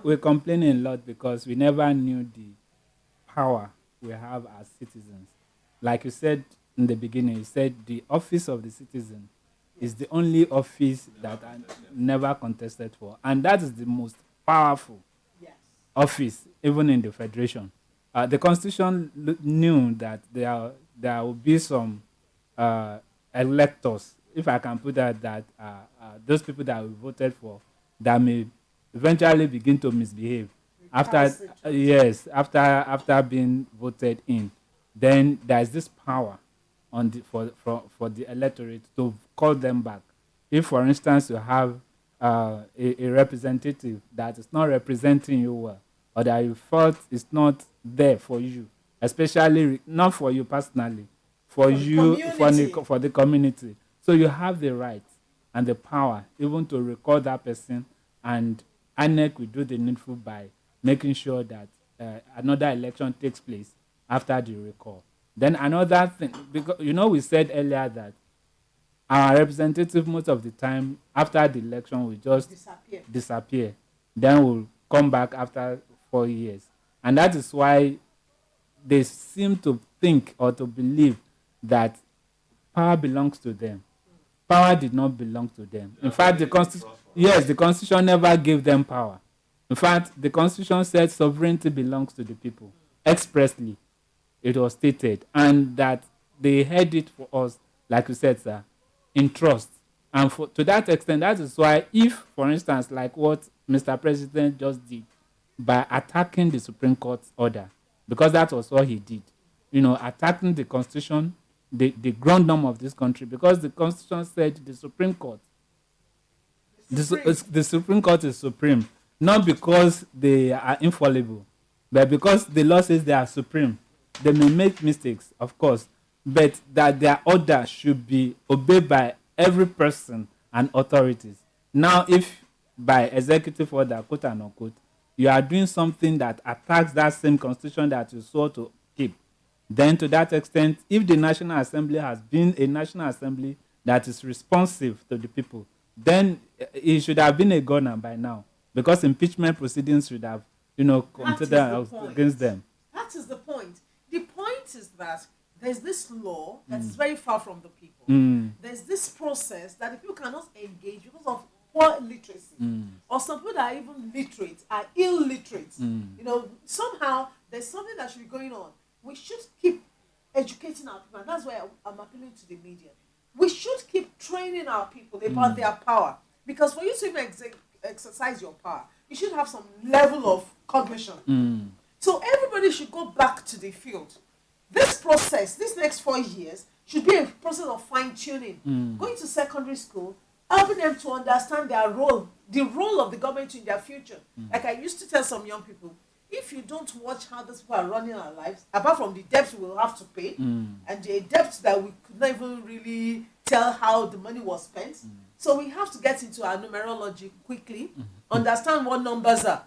We're complaining a lot because we never knew the power we have as citizens. Like you said in the beginning, you said the office of the citizen is the only office that I never contested for. And that is the most powerful office, even in the Federation. The Constitution knew that there will be some electors, if I can put that those people that we voted for, that may eventually begin to misbehave after after being voted in, then there's this power on the for the electorate to call them back. If, for instance, you have a representative that is not representing you well, or that you felt is not there for you, especially not for you personally, for the community. So you have the right and the power even to recall that person, and INEC will do the needful by making sure that another election takes place after the recall. Then another thing, because we said earlier that our representative most of the time after the election will just disappear. Then we'll come back after 4 years. And that is why they seem to think or to believe that power belongs to them. Power did not belong to them. In fact, the Constitution never gave them power. In fact, the Constitution said sovereignty belongs to the people. Expressly, it was stated. And that they had it for us, like you said, sir, in trust. And to that extent, that is why if, for instance, like what Mr. President just did, by attacking the Supreme Court's order, because that was what he did, attacking the Constitution, the ground norm of this country, because the Constitution said the Supreme Court, the Supreme Court is supreme, not because they are infallible, but because the law says they are supreme. They may make mistakes, of course, but that their order should be obeyed by every person and authorities. Now, if by executive order, quote and unquote, you are doing something that attacks that same constitution that you swore to keep, then to that extent, if the National Assembly has been a National Assembly that is responsive to the people, then it should have been a gunner by now, because impeachment proceedings should have, considered against them. That is the point. The point is that there's this law that is very far from the people. There's this process that the people cannot engage because of poor literacy. Or some people that are even literate are illiterate. Somehow there's something that should be going on. We should keep educating our people, and that's why I'm appealing to the media. We should keep training our people about their power, because for you to even exercise your power, you should have some level of cognition. So everybody should go back to the field. This process, this next 4 years, should be a process of fine-tuning. Going to secondary school, helping them to understand their role, the role of the government in their future. Like I used to tell some young people, if you don't watch how these people are running our lives, apart from the debts we will have to pay, and the debts that we could not even really tell how the money was spent. So we have to get into our numerology quickly, understand what numbers are,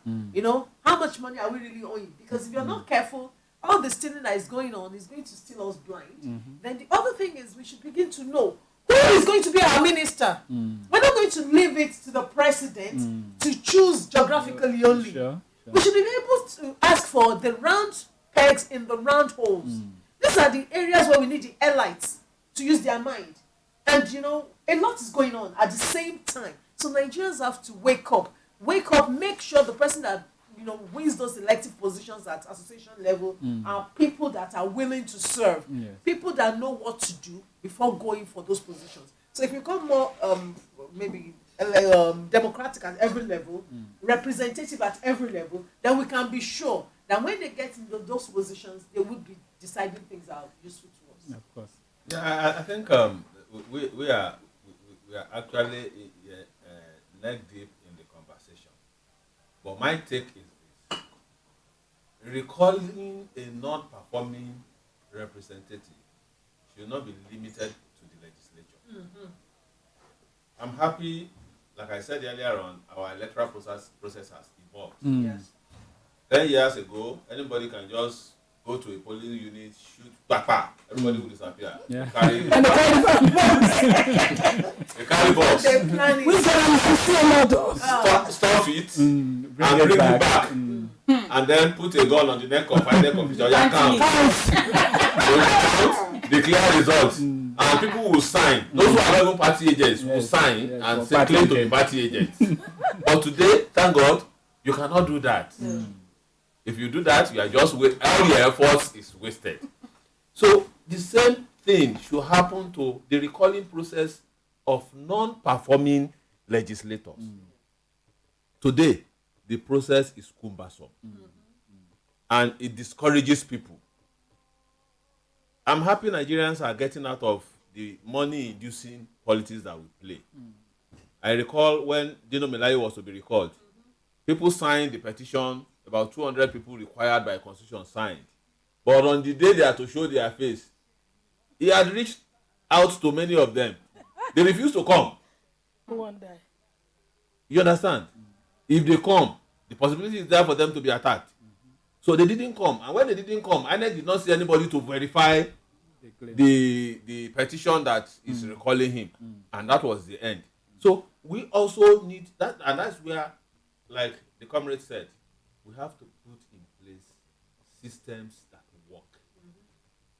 how much money are we really owing? Because if you're not careful, all the stealing that is going on is going to steal us blind. Then the other thing is we should begin to know who is going to be our minister. We're not going to leave it to the president to choose geographically only. We should be able to ask for the round pegs in the round holes. These are the areas where we need the elites to use their mind. And a lot is going on at the same time. So Nigerians have to wake up, make sure the person that wins those elective positions at association level are people that are willing to serve, people that know what to do before going for those positions. So if you become more maybe democratic at every level, representative at every level, then we can be sure that when they get into those positions, they would be deciding things that are useful to us. Of course. Yeah, I think we are actually neck deep in the conversation. But my take is this: recalling a non-performing representative should not be limited to the legislature. I'm happy, like I said earlier on, our electoral process has evolved. Yes. 10 years ago, anybody can just go to a polling unit, shoot, papa, everybody will disappear. Yeah. Carry box. Stuff it, and bring it back. And then put a gun on the neck of final official. Declare results. And people will sign. Those who are not even party agents will sign and say claim to be party agents. But today, thank God, you cannot do that. If you do that, you are just all your efforts is wasted. So the same thing should happen to the recalling process of non-performing legislators. Today, the process is cumbersome and it discourages people. I'm happy Nigerians are getting out of the money-inducing politics that we play. I recall when Dino Melaye was to be recalled, people signed the petition, about 200 people required by constitution signed. But on the day they had to show their face, he had reached out to many of them. They refused to come. One day. You understand? If they come, the possibility is there for them to be attacked. So they didn't come. And when they didn't come, INEC did not see anybody to verify the petition that is recalling him. And that was the end. So we also need that, and that's where, like the comrade said, we have to put in place systems that work.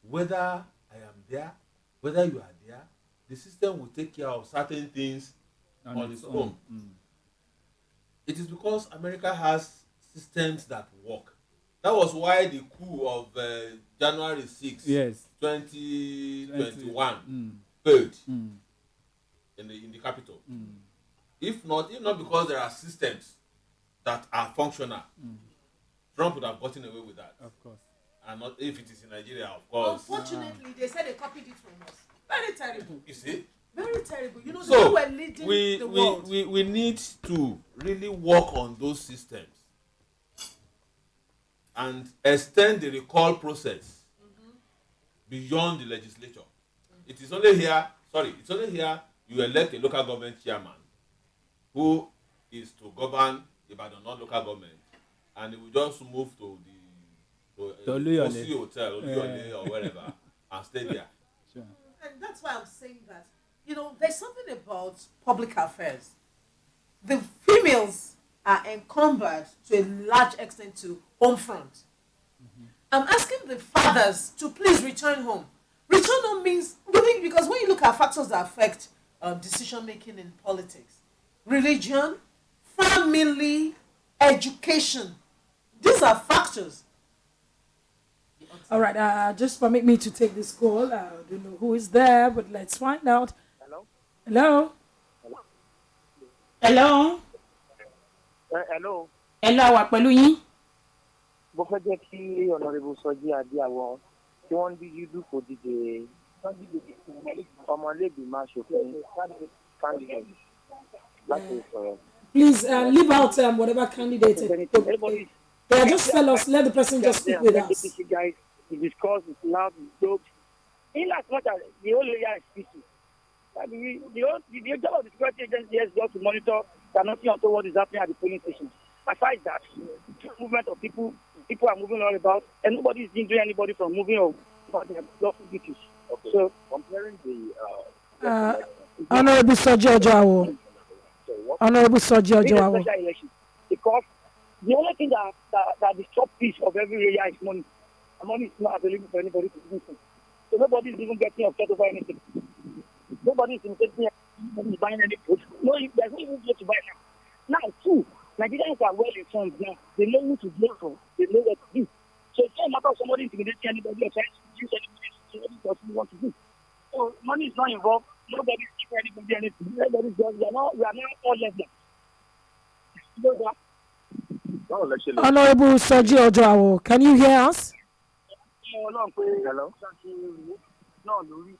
Whether I am there, whether you are there, the system will take care of certain things on its own. It is because America has systems that work. That was why the coup of January 6, 2021 failed in the capital. If not because there are systems that are functional, Trump would have gotten away with that. Of course. And not if it is in Nigeria, of course. Unfortunately, they said they copied it from us. Very terrible. You see? Very terrible. You know, So they were leading the world. we need to really work on those systems and extend the recall process beyond the legislature. It is only here, it's only here you elect a local government chairman who is to govern Ibadan, not local government, and he will just move to the OC hotel, Oluyole or wherever, and stay there. Sure. And that's why I'm saying that, you know, there's something about public affairs. The females are encumbered to a large extent to home front. I'm asking the fathers to please return home. Return home means giving, because when you look at factors that affect decision making in politics, religion, family, education, these are factors. All right, just permit me to take this call. I don't know who is there, but let's find out. Hello? Hello? Hello? Hello? Hello, àwa pẹ̀lú yín. Mo fẹ́ jẹ́ kí Honourable Sọjí Adéàwọ̀ tí wọ́n ń díjú dúpọ̀ díje ọmọlẹ́gbẹ̀mọ aṣòfin candidate láti sọ̀rọ̀. Please leave out whatever candidate. Yeah, just tell us, let the person just speak with us. Guys, the discourse is loud, it's jokes. In as much as the whole area is peaceful. I mean, the job of the security agency is just to monitor that nothing untoward what is happening at the polling stations. Aside that, movement of people are moving all about, and nobody is hindering anybody from moving or about their lawful duties. Okay. So, comparing the Honorable Soji Ojoawo. Honorable Soji Ojoawo. Because the only thing that disrupts peace of every area is money. And money is not available for anybody to do so. So nobody is even getting upset over anything. Nobody is imitating anybody buying any food. No, there's no even place to buy now. Now, too, Nigerians are well informed now. They know who to vote for. They know what to do. So it's not a matter of somebody intimidating anybody or trying to use anybody to do what you want to do. So money is not involved. Nobody is giving anybody anything. Everybody's just, we are not all level. You know that? Honorable Soji Ojoawo, can you hear us? Hello. náà lórí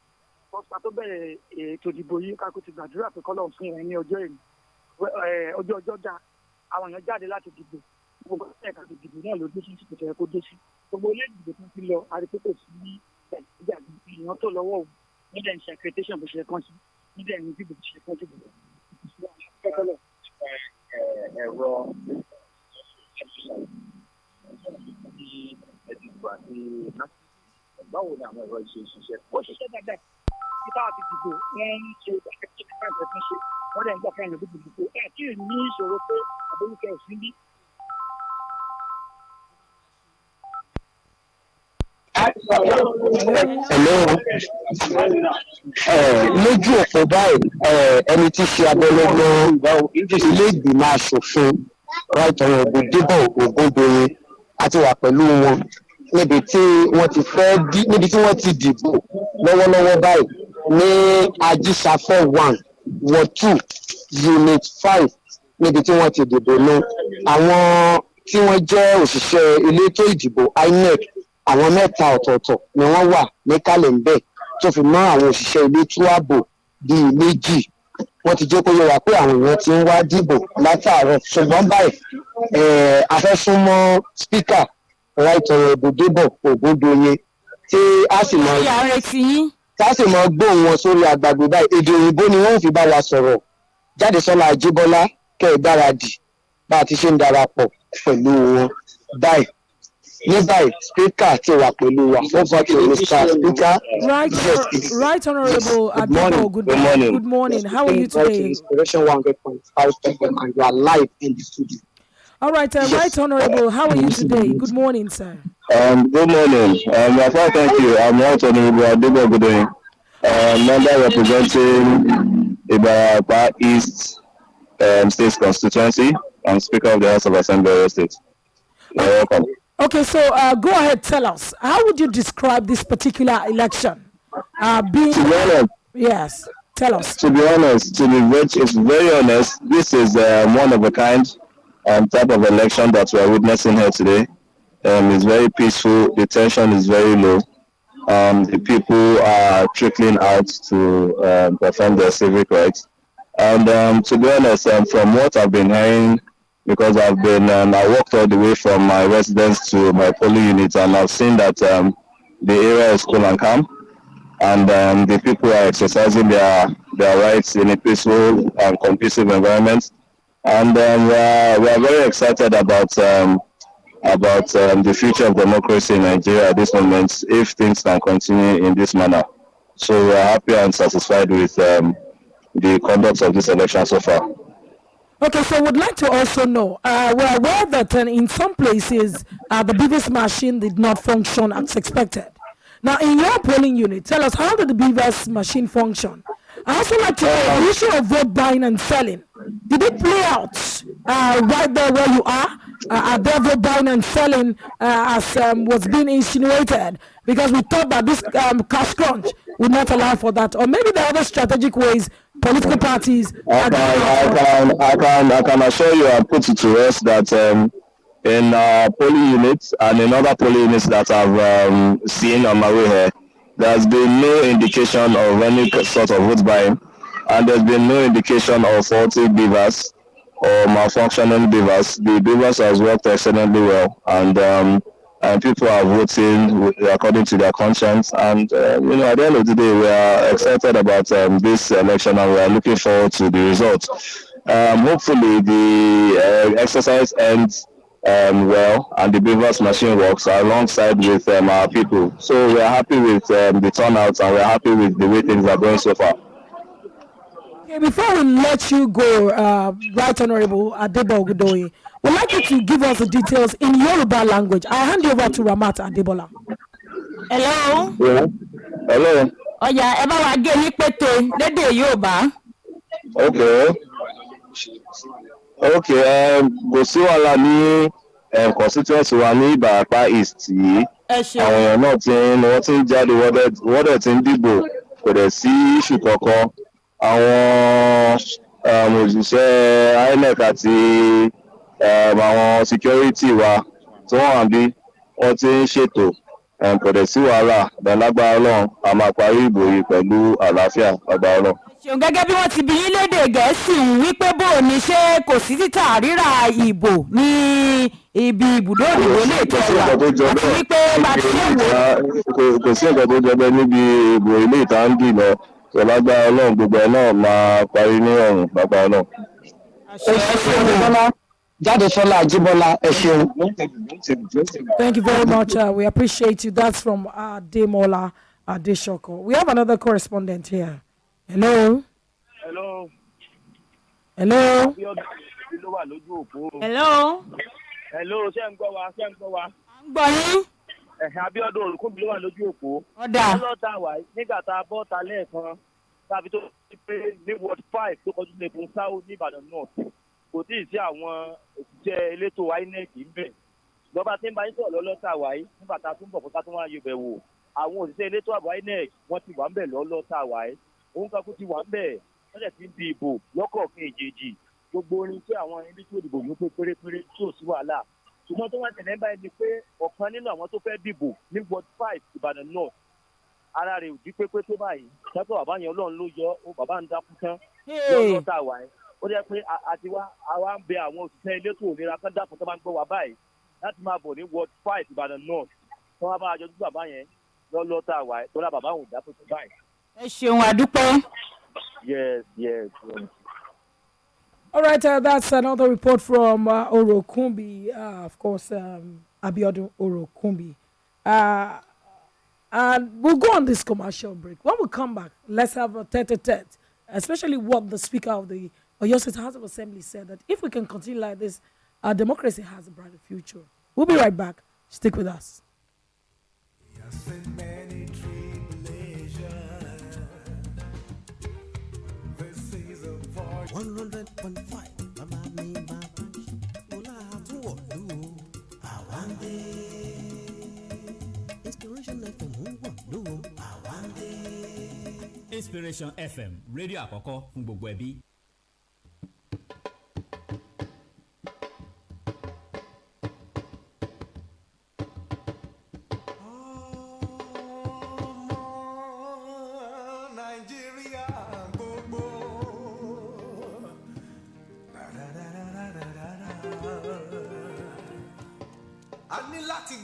pọ́sítà tó bẹ̀rẹ̀ ètò ìdìbò yìí ká kó ti gbàdúrà pé kọ́lọ́ fún wọn ní ọjọ́ èyí ọjọ́ dá àwọn èèyàn jáde láti dìbò gbogbo ẹ̀ka ìdìbò náà ló dé sí ìsìnkú tẹ̀yẹ kó dé sí gbogbo ilé ìdìbò tó ti lọ àrípétò sí ìjà ìyàn tó lọ́wọ́ òun nílẹ̀ ní secretation bó ṣe kàn sí nílẹ̀ ní dìbò bó ṣe kàn sí dìbò. ẹ̀rọ ẹ̀dìbò àti báwo ni àwọn ẹ̀rọ ìṣiṣẹ́? Ó ṣiṣẹ́ dáadáa. Títà àti dìbò wọ́n ń ṣe ìdákẹ́kẹ́ káàkiri fún ṣe. Wọ́n dẹ̀ ń gbà fún ẹ̀yìn òdìbò dìbò. Ẹ kí ní ìṣòro pé àbólúkẹ́ ò sí bí. Lójú òpó báyìí ẹni tí ṣe abẹ́lẹ́gbọ́n ilé ìgbìmọ̀ asòfin right honourable Débọ̀ Ògúndòye àti wà pẹ̀lú wọn níbi tí wọ́n ti fẹ́ níbi tí wọ́n ti dìbò lọ́wọ́lọ́wọ́ báyìí ní ajísafẹ́ 1 ward 2 unit 5 níbi tí wọ́n ti dìbò ní àwọn tí wọ́n jẹ́ òṣìṣẹ́ elétò ìdìbò INEC àwọn mẹ́ta ọ̀tọ̀ọ̀tọ̀ ni wọ́n wà ní kálẹ̀ńbẹ̀ tó fi mọ́ àwọn òṣìṣẹ́ elétò ààbò bíi méjì wọ́n ti jẹ́ kó yẹ wá pé àwọn èèyàn ti ń wá dìbò látàárọ̀ ṣùgbọ́n báyìí a fẹ́ súnmọ́ spíkà right honourable Debo Ogundoye tí a sì mọ gbóhùn wọn sórí àgbàgbé báyìí èdè òyìnbó ni wọ́n fi bá wa sọ̀rọ̀ Jádesọ́lá Ajíbọ́lá kẹ́ ẹ gbáradì bá a ti ṣe ń darapọ̀ pẹ̀lú wọn báyìí ní báyìí spíkà ti wà pẹ̀lú wa over to Mr. Speaker. Right honourable Adebo, good morning. How are you today? Inspiration 100.5 FM and you are live in the studio. All right, right honourable, how are you today? Good morning, sir. Good morning. Thank you. I'm Right Honourable Adebo Godoyin, member representing Ibadan East State Constituency and Speaker of the House of Assembly State. You're welcome. Okay, so go ahead, tell us. How would you describe this particular election? To be honest, yes, tell us. To be honest, it's very honest. This is one of a kind type of election that we are witnessing here today. It's very peaceful. The tension is very low. The people are trickling out to perform their civic rights. And to be honest, from what I've been hearing, because I walked all the way from my residence to my polling unit, and I've seen that the area is cool and calm, and the people are exercising their rights in a peaceful and conducive environment. And we are very excited about the future of democracy in Nigeria at this moment, if things can continue in this manner. So we are happy and satisfied with the conduct of this election so far. Okay, so we'd like to also know, we're aware that in some places the BVAS machine did not function as expected. Now, in your polling unit, tell us, how did the BVAS machine function? I also like to know the issue of vote buying and selling. Did it play out right there where you are? Are there vote buying and selling as was being insinuated? Because we thought that this cash crunch would not allow for that. Or maybe there are other strategic ways political parties... I can assure you and put it to rest that in polling units and in other polling units that I've seen on my way here, there's been no indication of any sort of vote buying, and there's been no indication of faulty BVAS or malfunctioning BVAS. The BVAS has worked excellently well, and people are voting according to their conscience. And at the end of the day, we are excited about this election, and we are looking forward to the results. Hopefully, the exercise ends well, and the BVAS machine works alongside with our people. So we are happy with the turnout, and we are happy with the way things are going so far. Okay, before we let you go, Right Honourable Adebo Ogundoye, we'd like you to give us the details in Yoruba language. I hand you over to Ramat Adebola. Hello. Yeah. Hello. Ọ̀yá ẹ bá wa gé ní pété lédè Yorùbá. Okay, kò sí wàhálà ní constituency wa ní Ìbàràpá East yìí. Àwọn èèyàn náà wọ́n ti ń jáde wọ́n dẹ̀ ti ń dìbò, kò dẹ̀ sí issue kankan. Àwọn òṣìṣẹ́ INEC àti àwọn security wa tí wọ́n wà bí wọ́n ti ń ṣètò, kò dẹ̀ sí wàhálà. Lágbára Ọlọ́run a máa parí ìbò yìí pẹ̀lú àlàáfíà, lágbára Ọlọ́run. Ṣùgbọ́n gẹ́gẹ́ bí wọ́n ti bí yín lédè Gẹ̀ẹ́sì wípé bó o ní ṣe kò sí títà rírà ìbò ní ibi ibùdó ìdìbò ilé ìtọ́wà àti wípé bá ti ṣe wò. Kò sí nǹkan tó jọ bẹ́ẹ̀ níbi ìbò ilé ìta ń dì lọ. Lágbára Ọlọ́run gbogbo ẹ̀ náà máa parí ní ọ̀run, lágbára Ọlọ́run. Jádesọ́lá Ajíbọ́lá, ẹ ṣeun. Thank you very much. We appreciate you. That's from Demola Adeshoko. We have another correspondent here. Hello. Hello. Hello. Hello. Hello, ṣé ń gbọ́ wa? Gbọ́ yín. Abíọ́dún Olùkúnmi ló wà lójú òpó. Ọ̀dà. Ọlọ́ta wà nígbà tá a bọ́ ta lẹ́ẹ̀kan tàbí tó ti pé ní ward 5 tó kọjú ní Èkó Sáwó ní Ìbàdàn North. Kò tí ì sí àwọn òṣìṣẹ́ elétò INEC ń bẹ̀. lọ́ba tí ń bá yín sọ̀rọ̀ lọ́lọ́ta wáyé nígbà tá a tún bọ̀ fún ká tún wá yọbẹ̀ wò àwọn òṣìṣẹ́ elétò ààbò inec wọ́n ti wà ń bẹ̀ lọ́lọ́ta wáyé òun kakú ti wà ń bẹ̀ wọ́n dẹ̀ ti ń di ìbò lọ́kọ̀ọ̀kan èjèèjì gbogbo orin tí àwọn ilé tí òdìbò yóò pé pérépéré tí ò sí wàhálà ṣùgbọ́n tó wá tẹ̀lé báyìí ni pé ọ̀kan nínú àwọn tó fẹ́ dìbò ní ward 5 Ìbàdàn North ara rẹ̀ ò jí pépé tó báyìí sẹ́kọ̀ bàbá yẹn Ọlọ́run ló yọ ó bàbá ń dákú tán lọ́lọ́ta wáyé ó jẹ́ pé àti àwa ń bẹ àwọn òṣìṣẹ́ elétò ìlera kan dákun tó bá ń gbọ́ wa báyìí láti máa bọ̀ ní ward 5 Ìbàdàn North tó wá máa yọjú bàbá yẹn lọ́lọ́ta wáyé tó rà bàbá òun dákú tó báyìí. ẹ ṣeun àdúpẹ́. Yes. All right, that's another report from Orokumbi, of course, Abiodun Orokumbi. And we'll go on this commercial break. When we come back, let's have a tete-a-tete, especially what the Speaker of the Oyo State House of Assembly said, that if we can continue like this, our democracy has a brighter future. We'll be right back. Stick with us. 100.5 Mama mi bàbá Ọlá àtúwọ̀lú àwáńdé Inspiration FM ń wọ̀lú àwáńdé. Inspiration FM rédíò àkọ́kọ́ fún gbogbo ẹbí.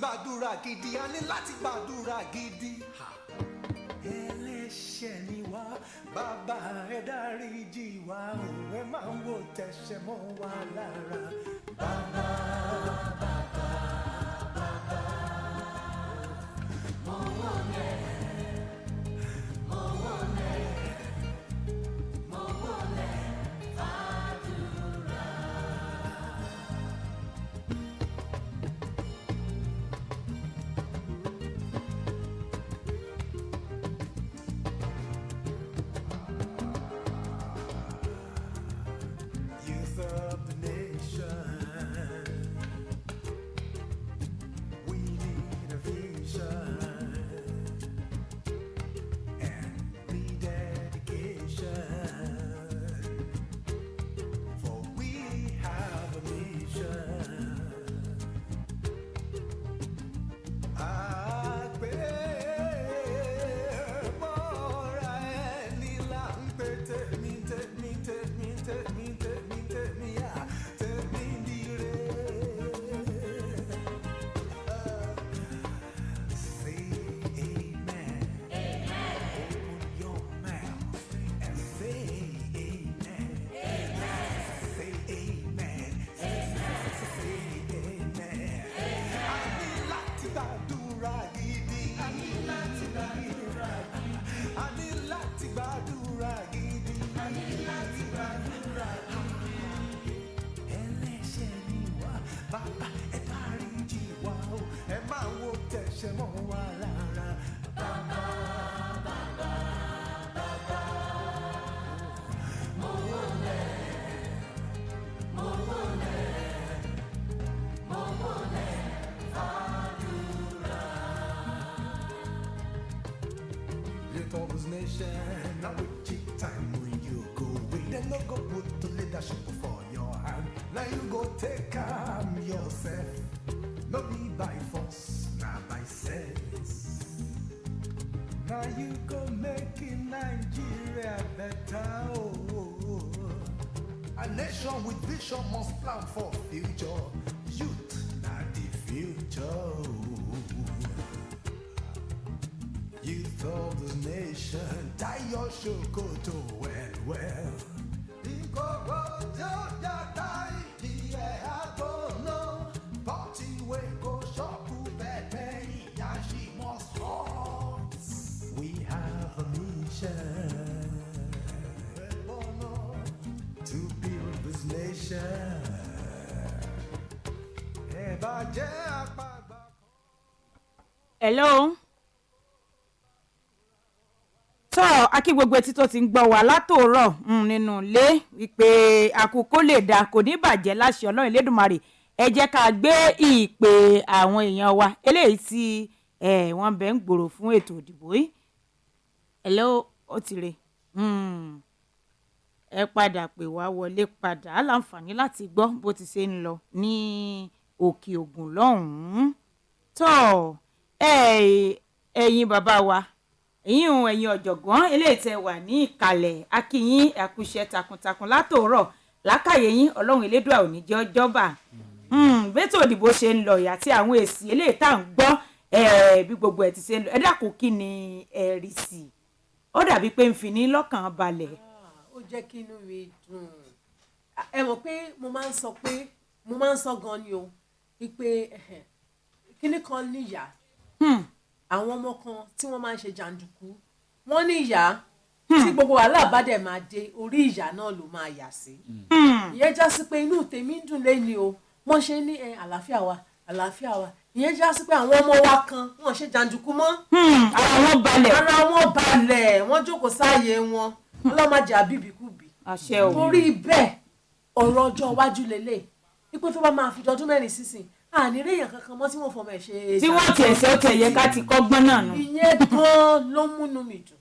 gbàdúrà gidi a ní láti gbàdúrà gidi. ẹlẹ́ṣẹ̀ ni wá bàbá ẹ dáríjì wá òun ẹ máa ń wò tẹ̀sẹ̀ mọ́ wa lára. bàbá mo wọlé fàdúrà. Now with cheap time when you go away, then no go put the leadership before your hand. Now you go take yourself, no be by force, not by sense. Now you go making Nigeria better. Oh. A nation with vision must plan for future. Youth, not the future. Youth of this nation, tie your shokoto well. We have a mission to build this nation. Hello. Tọ́ akí gbogbo etí tó ti ń gbọ́ wá látòórọ̀ nínú ilé wípé àkókò lè dá kò ní bàjẹ́ láṣẹ Ọlọ́run Elédùmarè ẹ jẹ́ ká gbé ìpè àwọn èèyàn wa eléyìí tí wọ́n bẹ̀ ń gbòòrò fún ètò ìdìbò yìí. Hello, ó ti rè ẹ padà pè wá wọlé padà á láǹfààní láti gbọ́ bó ti ṣe ń lọ ní òkè ògùn lọ́hùn-ún. tó ẹ̀yin bàbá wa ẹ̀yin ọ̀jọ̀gbọ́n eléyìí tẹ́ wà ní ìkàlẹ̀ akínyín àkúṣe takuntakun látòórọ̀ lákàyè yín ọlọ́run elédùà ò ní jẹ́ ọjọ́bà bẹ́tò òdìbò ṣe ń lọ yìí àti àwọn èsì eléyìí tá à ń gbọ́ bí gbogbo ẹ̀ ti ṣe ń lọ ẹ dákun kí ni ẹ rí sí i ó dàbí pé ń fi ní lọ́kàn balẹ̀. ó jẹ́ kí inú mi dùn ẹ mọ̀ pé mo máa ń sọ gan ni o wípé kíní kan níyà àwọn ọmọ kan tí wọ́n máa ń ṣe jàǹdùkú wọ́n ní ìyá tí gbogbo wàhálà bá dẹ̀ máa dé orí ìyá náà ló máa yà sí. ìyẹn já sí pé inú tèmi ń dùn lẹ́ni o wọ́n ṣe ní àlàáfíà wa ìyẹn já sí pé àwọn ọmọ wa kan wọ́n ṣe jàǹdùkú mọ́. ara wọn balẹ̀ wọ́n jókòó sáàyè wọn ọlọ́màjẹ àbíbíkúbi. torí bẹ́ẹ̀ ọ̀rọ̀ ọjọ́ iwájú lélẹ̀ ipò tó bá máa fi dọdún mẹ́rin sísìn àníire èèyàn kankan mọ́ tí wọ́n fọmọ ẹ̀ ṣe. tí wọ́n tiẹ̀ ṣe ó tẹ̀ yẹ ká ti kọ́gbọ́n náà nù. ìyẹn gan-an ló múnú mi dùn.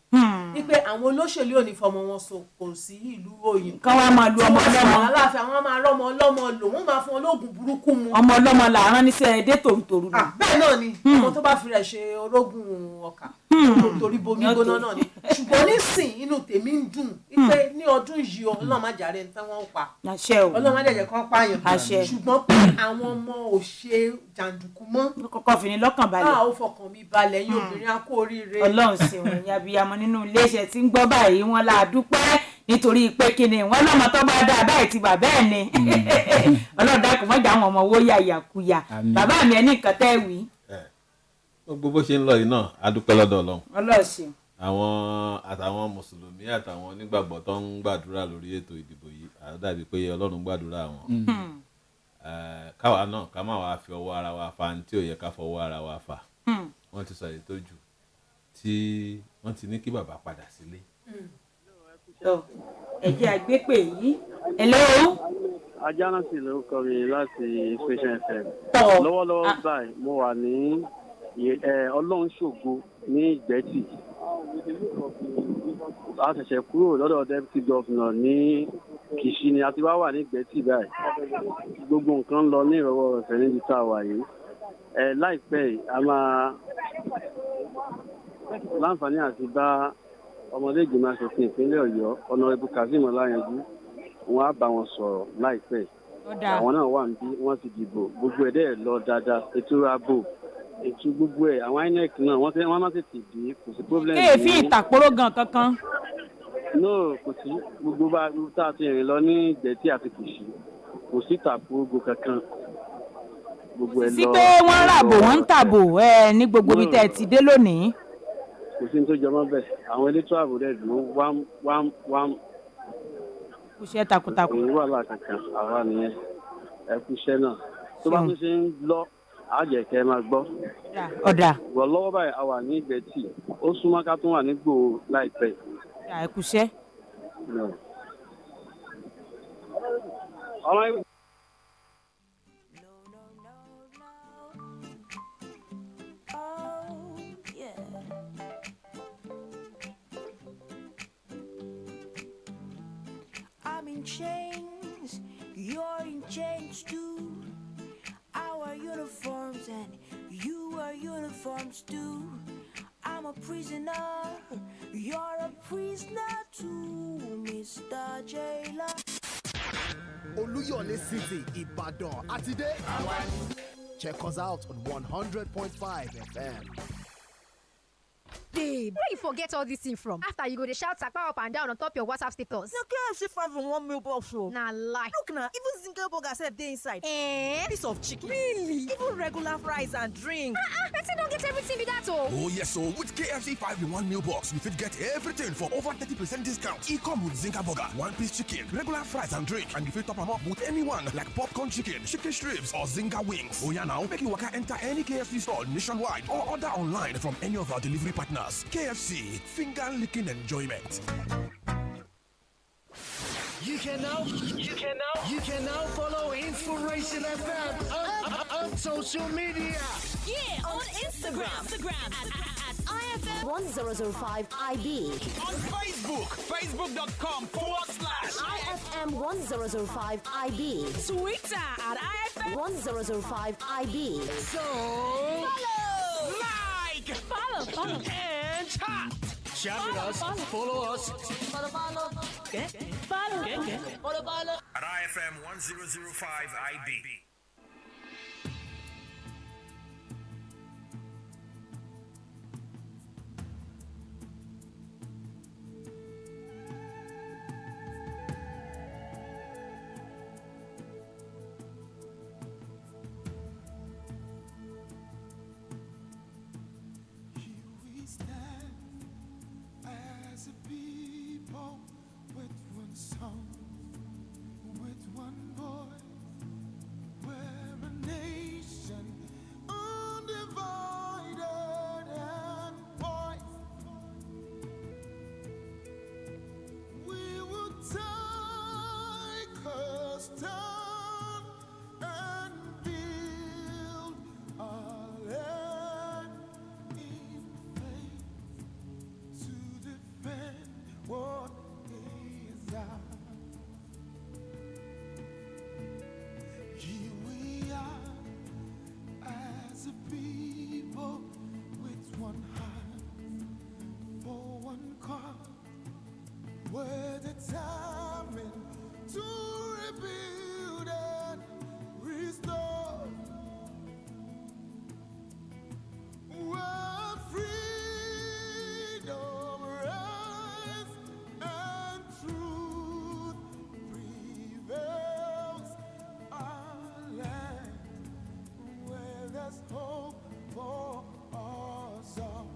wípé àwọn olóṣèlú ò ní fọmọ wọn so kò sí ìlú òyìn. kán wá máa lu ọmọ ọlọ́mọ. aláàfin àwọn máa rọmọ ọlọ́mọ lò wọ́n máa fún ológun burúkú mu. ọmọ ọlọ́mọ làárọ̀ níṣẹ́ ẹdẹ tòrútòrú lọ. bẹ́ẹ̀ náà ni ọmọ tó bá fi rẹ̀ ṣe orógùn ọkà torí bomi gbóná náà ni ṣùgbọ́n nísìn inú tèmi ń dùn wípé ní ọdún yìí ọlọ́run má jàre ní tẹ́wọ́n pa ọlọ́run má jẹ̀jẹ̀ kan pààyàn ṣùgbọ́n pé àwọn ọmọ ò ṣe jàǹdùkú mọ́. kọ́kọ́ fi ní lọ́kàn balẹ̀. ó fọkàn mi balẹ̀ yín obìnrin á kó oríire. ọlọ́run sì wọ̀n ní abiyamọ nínú iléeṣẹ́ tí ń gbọ́ báyìí wọn la dúpẹ́ nítorí pé kíni wọn lọ́mọ tó bá dáa báyìí ti bàbá ẹ̀ ni ọlọ́run dákun mọ́jà àwọn ọmọ owó yàyàkuyà bàbá mi ẹ̀ ní nǹkan tẹ́ wí. gbogbo bó ṣe ń lọ yìí náà a dúpẹ́ lọ́dọ̀ ọlọ́run. ọlọ́run ṣeun. àwọn mùsùlùmí àtàwọn onígbàgbọ́ tó ń gbàdúrà lórí ètò ìdìbò yìí àdàbí pé ọlọ́run gbàdúrà wọn. káwa náà ká má wàá fi ọwọ́ ara wa fa ní tí ò yẹ ká fọwọ́ ara wa fa. wọ́n ti sọ èyí tó jù tí wọ́n ti ní kí bàbá padà sílé. ẹ̀jẹ̀ àgbépè yìí hello. Ajánásì ló kọ mi láti Station FM. lọ́wọ́lọ́wọ́ báyìí mo wà ní ọlọ́run ṣògo ní ìgbẹ́tì. a ṣẹ̀ṣẹ̀ kúrò lọ́dọ̀ deputy governor ní Kìṣí ni a ti wá wà ní ìgbẹ́tì báyìí. gbogbo nǹkan lọ ní ìrọ̀wọ́ ọ̀fẹ́ níbi tá a wà yìí. láìpẹ́ a máa láǹfààní àti bá ọmọdé ìgbìmọ̀ aṣòfin ìpínlẹ̀ Ọ̀yọ́ Honorable Kazeem Ọláyanjú wọn á bá wọn sọ̀rọ̀ láìpẹ́. àwọn náà wà níbí wọ́n ti dìbò gbogbo ẹ̀ dẹ́ lọ dáadáa ètò ààbò ètò gbogbo ẹ̀ àwọn INEC náà wọ́n má tètè dé kò sí problem. kéèfì ìtàkùrọ̀ gan kankan. no kò sí gbogbo bá tá a ti rìn lọ ní ìgbẹ́tì àti Kìṣí kò sí ìtàkùrọ̀ kankan. gbogbo ẹ̀ lọ. sí pé wọ́n ràbò wọ́n ń tàbò ní gbogbo ibi tẹ́ ẹ ti dé lónìí. kò sí ní tó jọmọ́ bẹ́ẹ̀ àwọn elétò ààbò rẹ̀ dùn wám. kúṣẹ́ takuntakun. èyí wà lákàkàn àwa nìyẹn ẹ kúṣẹ́ náà tó bá tún ṣe ń lọ àjẹkẹ́ máa gbọ́. ọ̀dà. wọ̀ lọ́wọ́ báyìí a wà ní ìgbẹ́tì ó súnmọ́ ká tún wà ní Ìgbòho láìpẹ́. ẹ kúṣẹ́. I'm in chains, you're in chains too. Our uniforms and you are uniforms too. I'm a prisoner, you're a prisoner too, Mr. Jailer. Oluyole City, Ibadan, Atide. Check us out on 100.5 FM. Babe, where you forget all this thing from? After you go to shout sakpa up and down on top your WhatsApp status. Now KFC 5-in-1 meal box show. Nah lie. Look now, even Zinga burger self dey inside. Piece of chicken. Really? Even regular fries and drink. Let's don't get everything with that oh. Oh yes, so with KFC 5-in-1 meal box, you fit get everything for over 30% discount. It come with Zinga burger, 1-piece chicken, regular fries and drink, and you fit top them up with anyone like popcorn chicken, chicken strips, or Zinga wings. Oh yeah, now make you waka enter any KFC store nationwide or order online from any of our delivery partners. KFC, finger licking enjoyment. You You can now follow Inspiration FM on social media. Yeah, on Instagram at IFM 1005 IB. On Facebook, facebook.com/ IFM 1005 IB. Twitter at IFM 1005 IB. So Follow! like, Follow. and chat. Chat with us, follow us. Follow. At IFM 1005 IB. We stand as a people with one song, with one voice. We're a nation undivided and poised. We will take a stand and build our land in faith to defend what is ours. Here we are as a people with one heart for one cause. We're determined to rebuild and restore. Where freedom rise and truth prevails, our land where there's hope for us all.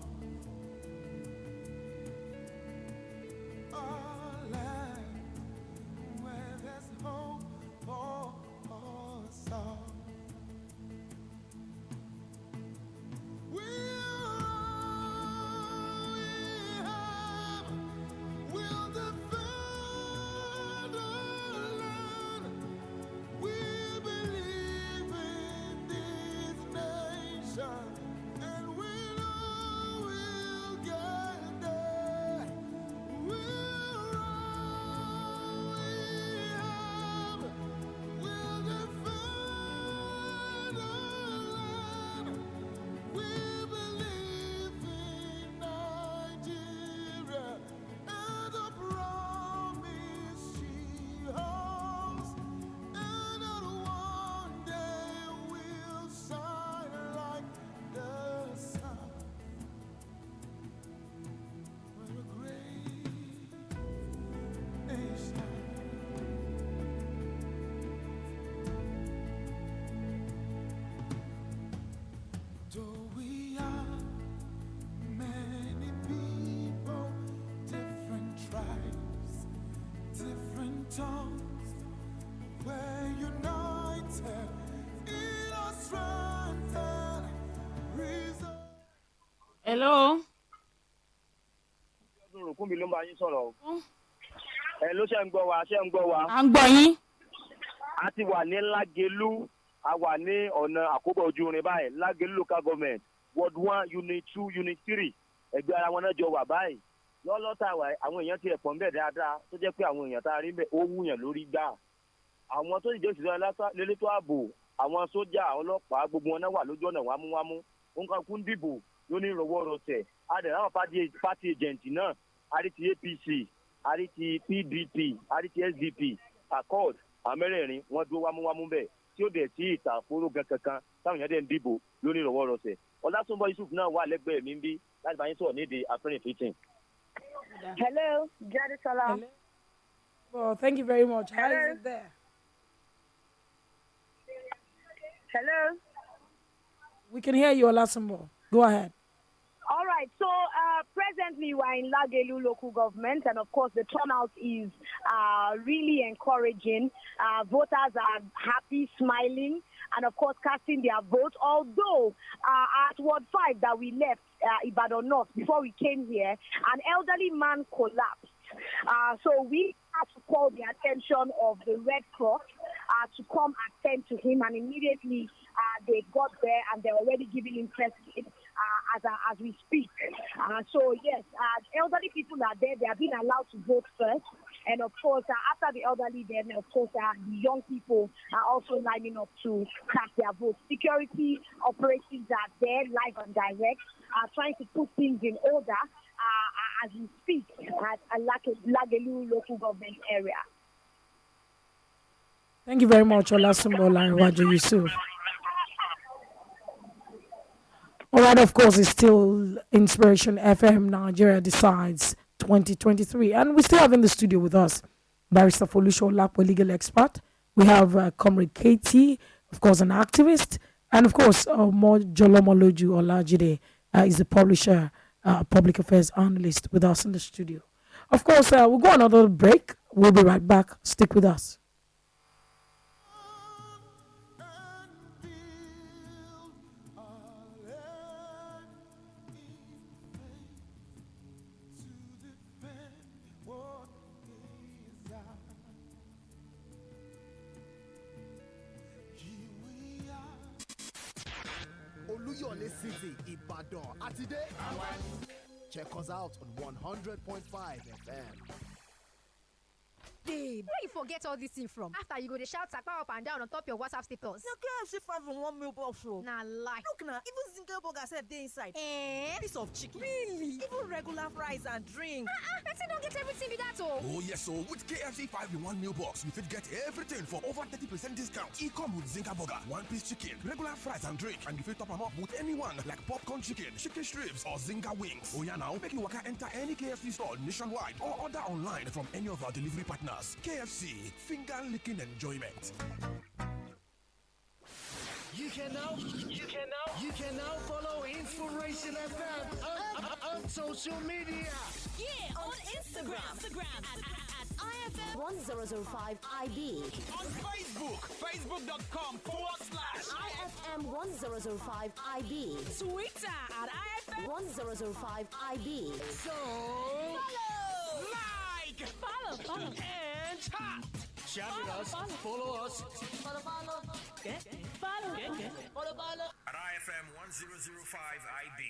Our land where there's hope for us all. We'll defend our land. We believe in this nation, and we know we'll get there. We'll defend our land. We believe in Nigeria and the promise she holds, and that one day we'll shine like the sun. We're a great nation. Though we are many people, different tribes, different tongues, we're united in our strength and reason. Hello. Orúkún mi ló ń bá yín sọ̀rọ̀ o. Ẹ ló ṣe ń gbọ́ wa, ṣe ń gbọ́ wa. À ń gbọ́ yín. A ti wà ní Lágelú, a wà ní ọ̀nà àkóbọ̀ ojú irin báyìí, Lágelú local government, ward 1, unit 2, unit 3, ẹgbẹ́ ara wọn náà jọ wà báyìí. Lọ́lọ́ta wà àwọn èèyàn ti ẹ̀pọ̀ ń bẹ̀ dáadáa tó jẹ́ pé àwọn èèyàn tá a rí bẹ̀ ó wúyàn lórí gbà. Àwọn tó sì jẹ́ òṣìṣẹ́ lélétò ààbò, àwọn sójà, àwọn ọlọ́pàá, gbogbo wọn náà wà lójú ọ̀nà wámúwámú. Wọ́n kàn kún dìbò lóní ìrọ̀wọ́rọ̀sẹ̀. A dẹ̀ láwọn party agent náà, a rí ti APC, a rí ti PDP, a rí ti SDP, accord, àmẹ́rẹ̀ẹ̀rin wọ́n dúró wámúwámú bẹ́ẹ̀ tí ó dẹ̀ sí ìtàkùrọ̀ gan kankan táwọn èèyàn dẹ̀ ń dìbò lóní ìrọ̀wọ́rọ̀sẹ̀. Ọlátúnbọ̀ Yusuf náà wà lẹ́gbẹ̀ẹ́ mi ń bí láti bá yín sọ̀rọ̀ nídìí àfẹ́rìn fìtìn. Hello, Jadisola. Well, thank you very much. How Hello. is it there? Hello. We can hear you, Olasunbo. Go ahead. All right. So presently we're in Lagelu local government, and of course the turnout is really encouraging. Voters are happy, smiling, and of course casting their vote. Although at Ward 5 that we left, Ibadan North, before we came here, an elderly man collapsed. So we had to call the attention of the Red Cross to come attend to him, and immediately they got there and they're already giving him first aid as we speak. So yes, elderly people are there. They are being allowed to vote first, and of course after the elderly, then of course the young people are also lining up to cast their votes. Security operations are there, live and direct, trying to put things in order as we speak at Lagelu local government area. Thank you very much, Olasunbola Iwaju Yusuf. All right, of course, it's still Inspiration FM Nigeria Decides 2023. And we still have in the studio with us Barrister Folusho Olapo, legal expert. We have Comrade Katie, of course, an activist. And of course, Jolomoloju Olajide is a publisher, public affairs analyst with us in the studio. Of course, we'll go on another break. We'll be right back. Stick with us. Oluyole City, Ibadan. And today, check us out on 100.5 FM. Babe, where you forget all this thing from? After you go, they shout sakpa up and down on top your WhatsApp status. Now KFC 5 in 1 meal box. Nah, lie. Look now, even Zinga burger self dey inside. Piece of chicken. Really? Even regular fries and drink. Let's don't get everything be that oh. Oh yes, so with KFC 5 in 1 meal box, you fit get everything for over 30% discount. It come with Zinga burger, 1-piece chicken, regular fries and drink, and you fit top them up with anyone like popcorn chicken, chicken strips, or Zinga wings. Oh yeah, now make you waka enter any KFC store nationwide or order online from any of our delivery partners. KFC, finger-licking enjoyment. You can now follow Inspiration FM on social media. Yeah, on Instagram at IFM 1005 IB. On Facebook, facebook.com/ IFM 1005 IB. Twitter at IFM 1005 IB. So like, follow, and chat. Chat with us, follow us. Follow. At IFM 1005 IB.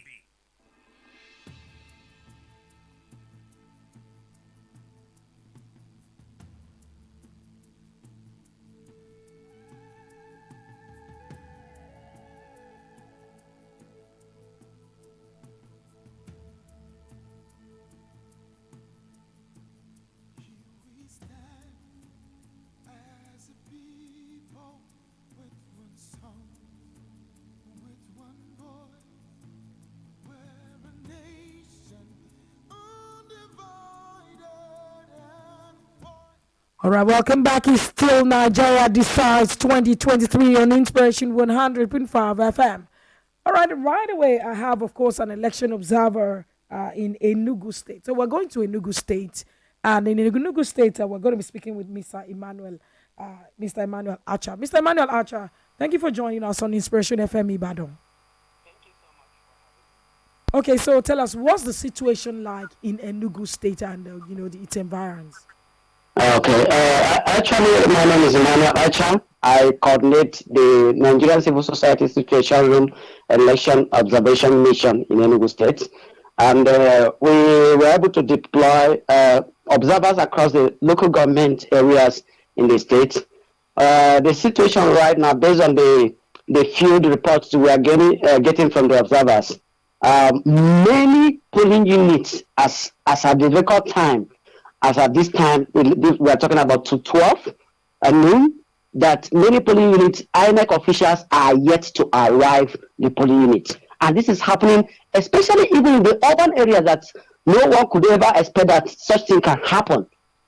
All right, welcome back. It's still Nigeria Decides 2023 on Inspiration 100.5 FM. All right away, I have, of course, an election observer in Enugu State. So we're going to Enugu State. And in Enugu State, we're going to be speaking with Mr. Emmanuel Archer. Mr. Emmanuel Archer, thank you for joining us on Inspiration FM Ibadan. Okay, so tell us, what's the situation like in Enugu State and, its environs? Okay, actually, my name is Emmanuel Archer. I coordinate the Nigerian Civil Society Situation Room Election Observation Mission in Enugu State. And we were able to deploy observers across the local government areas in the state. The situation right now, based on the field reports we are getting from the observers, many polling units, as at the record time, as at this time, we are talking about 12 at noon, that many polling units, INEC officials are yet to arrive the polling units. And this is happening, especially even in the urban areas that no one could ever expect that such thing can happen.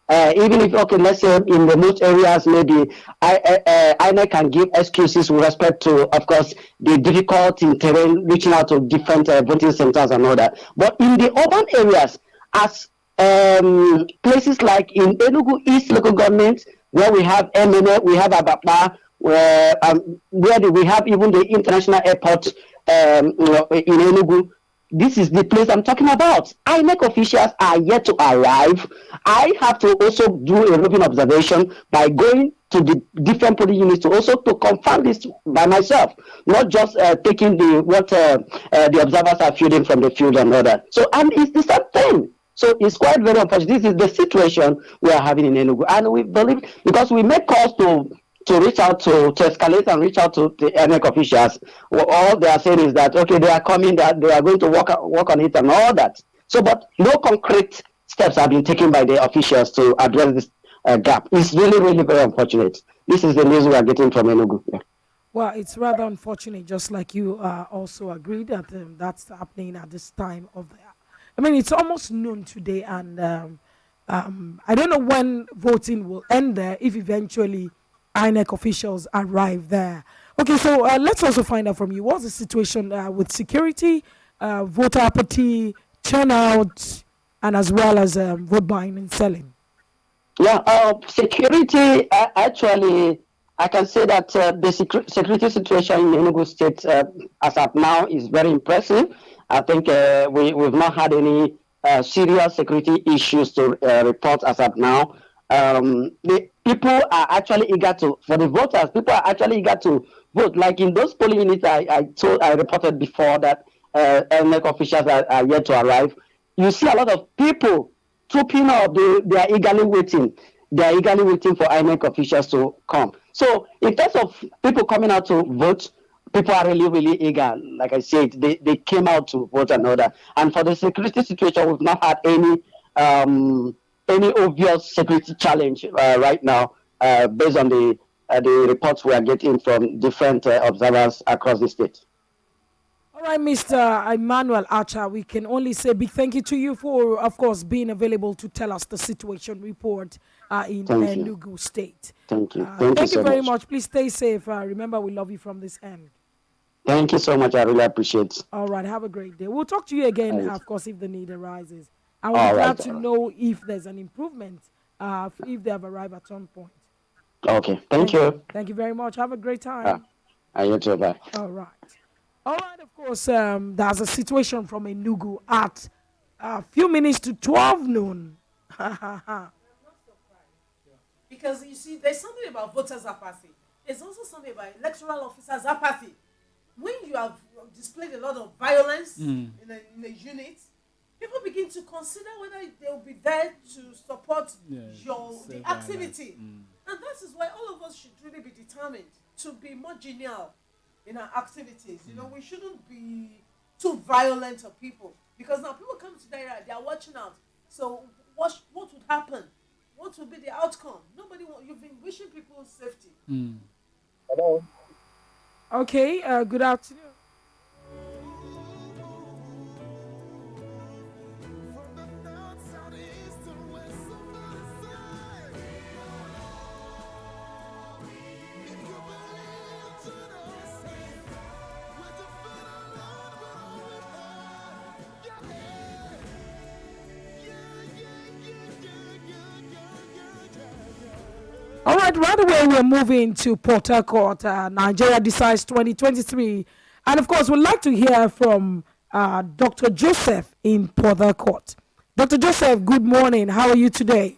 Even if, okay, let's say in the most areas, maybe INEC can give excuses with respect to, of course, the difficulty in terrain, reaching out to different voting centers and all that. But in the urban areas, as places like in Enugu East local government, where we have MNA, we have Abapa, where we have even the international airport in Enugu, this is the place I'm talking about. INEC officials are yet to arrive. I have to also do a roving observation by going to the different polling units to also to confirm this by myself, not just taking the observers are fielding from the field and all that. So, and it's the same thing. So it's quite very unfortunate. This is the situation we are having in Enugu, and we believe because we make calls to reach out to escalate and reach out to the ENEC officials. All they are saying is that okay, they are coming, that they are going to work on it and all that. So, but no concrete steps have been taken by the officials to address this gap. It's really, really very unfortunate. This is the news we are getting from Enugu. Yeah. Well, it's rather unfortunate, just like you also agreed that that's happening at this time of the. I mean, it's almost noon today, and I don't know when voting will end there if eventually INEC officials arrive there. Okay, so let's also find out from you what's the situation with security, voter apathy, turnout, and as well as vote buying and selling. Yeah, security, actually, I can say that the security situation in Enugu State as of now is very impressive. I think we've not had any serious security issues to report as of now. The people are actually eager for the voters, people are actually eager to vote. Like in those polling units I reported before that ENEC officials are yet to arrive. You see a lot of people trooping up, they are eagerly waiting. They are eagerly waiting for INEC officials to come. So in terms of people coming out to vote, people are really, really eager. Like I said, they came out to vote and all that. And for the security situation, we've not had any obvious security challenge right now, based on the reports we are getting from different observers across the state. All right, Mr. Emmanuel Archer, we can only say big thank you to you for, of course, being available to tell us the situation report in Enugu State. Thank you. Thank you very much. Please stay safe. Remember, we love you from this end. Thank you so much. I really appreciate it. All right. Have a great day. We'll talk to you again, of course, if the need arises. I would be glad to know if there's an improvement, if they have arrived at some point. Okay. Thank you. Thank you very much. Have a great time. You too. Bye. All right. All right, of course, there's a situation from Enugu at a few minutes to 12 noon. Because you see, there's something about voters' apathy. There's also something about electoral officers' apathy. When you have displayed a lot of violence in a unit, people begin to consider whether they'll be there to support the activity. And that is why all of us should really be determined to be more genial in our activities. You know, we shouldn't be too violent of people, because now people come to the area, they are watching out. So what would happen? What will be the outcome? You've been wishing people safety. Hello. Okay, good afternoon. All right away, we're moving to Port Harcourt. Nigeria decides 2023. And of course, we'd like to hear from Dr. Joseph in Port Harcourt. Dr. Joseph, good morning. How are you today?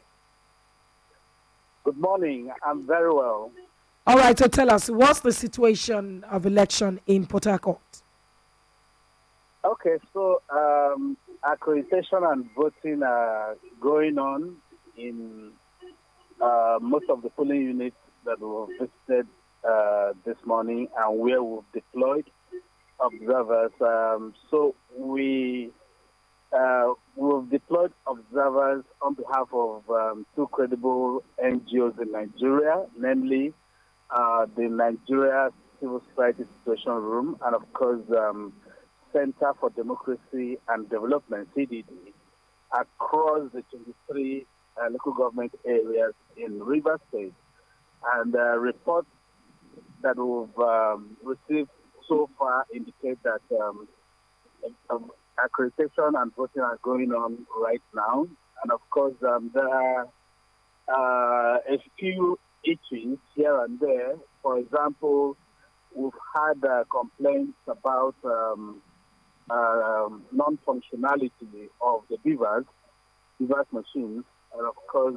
Good morning. I'm very well. All right, so tell us, what's the situation of election in Port Harcourt? Okay, so accreditation and voting are going on in most of the polling units that were visited this morning and where we've deployed observers. So we've deployed observers on behalf of two credible NGOs in Nigeria, namely the Nigeria Civil Society Situation Room and, of course, Center for Democracy and Development, CDD, across the 23 local government areas in Rivers State. And reports that we've received so far indicate that accreditation and voting are going on right now. And of course, there are a few issues here and there. For example, we've had complaints about non-functionality of the beavers machines, and of course,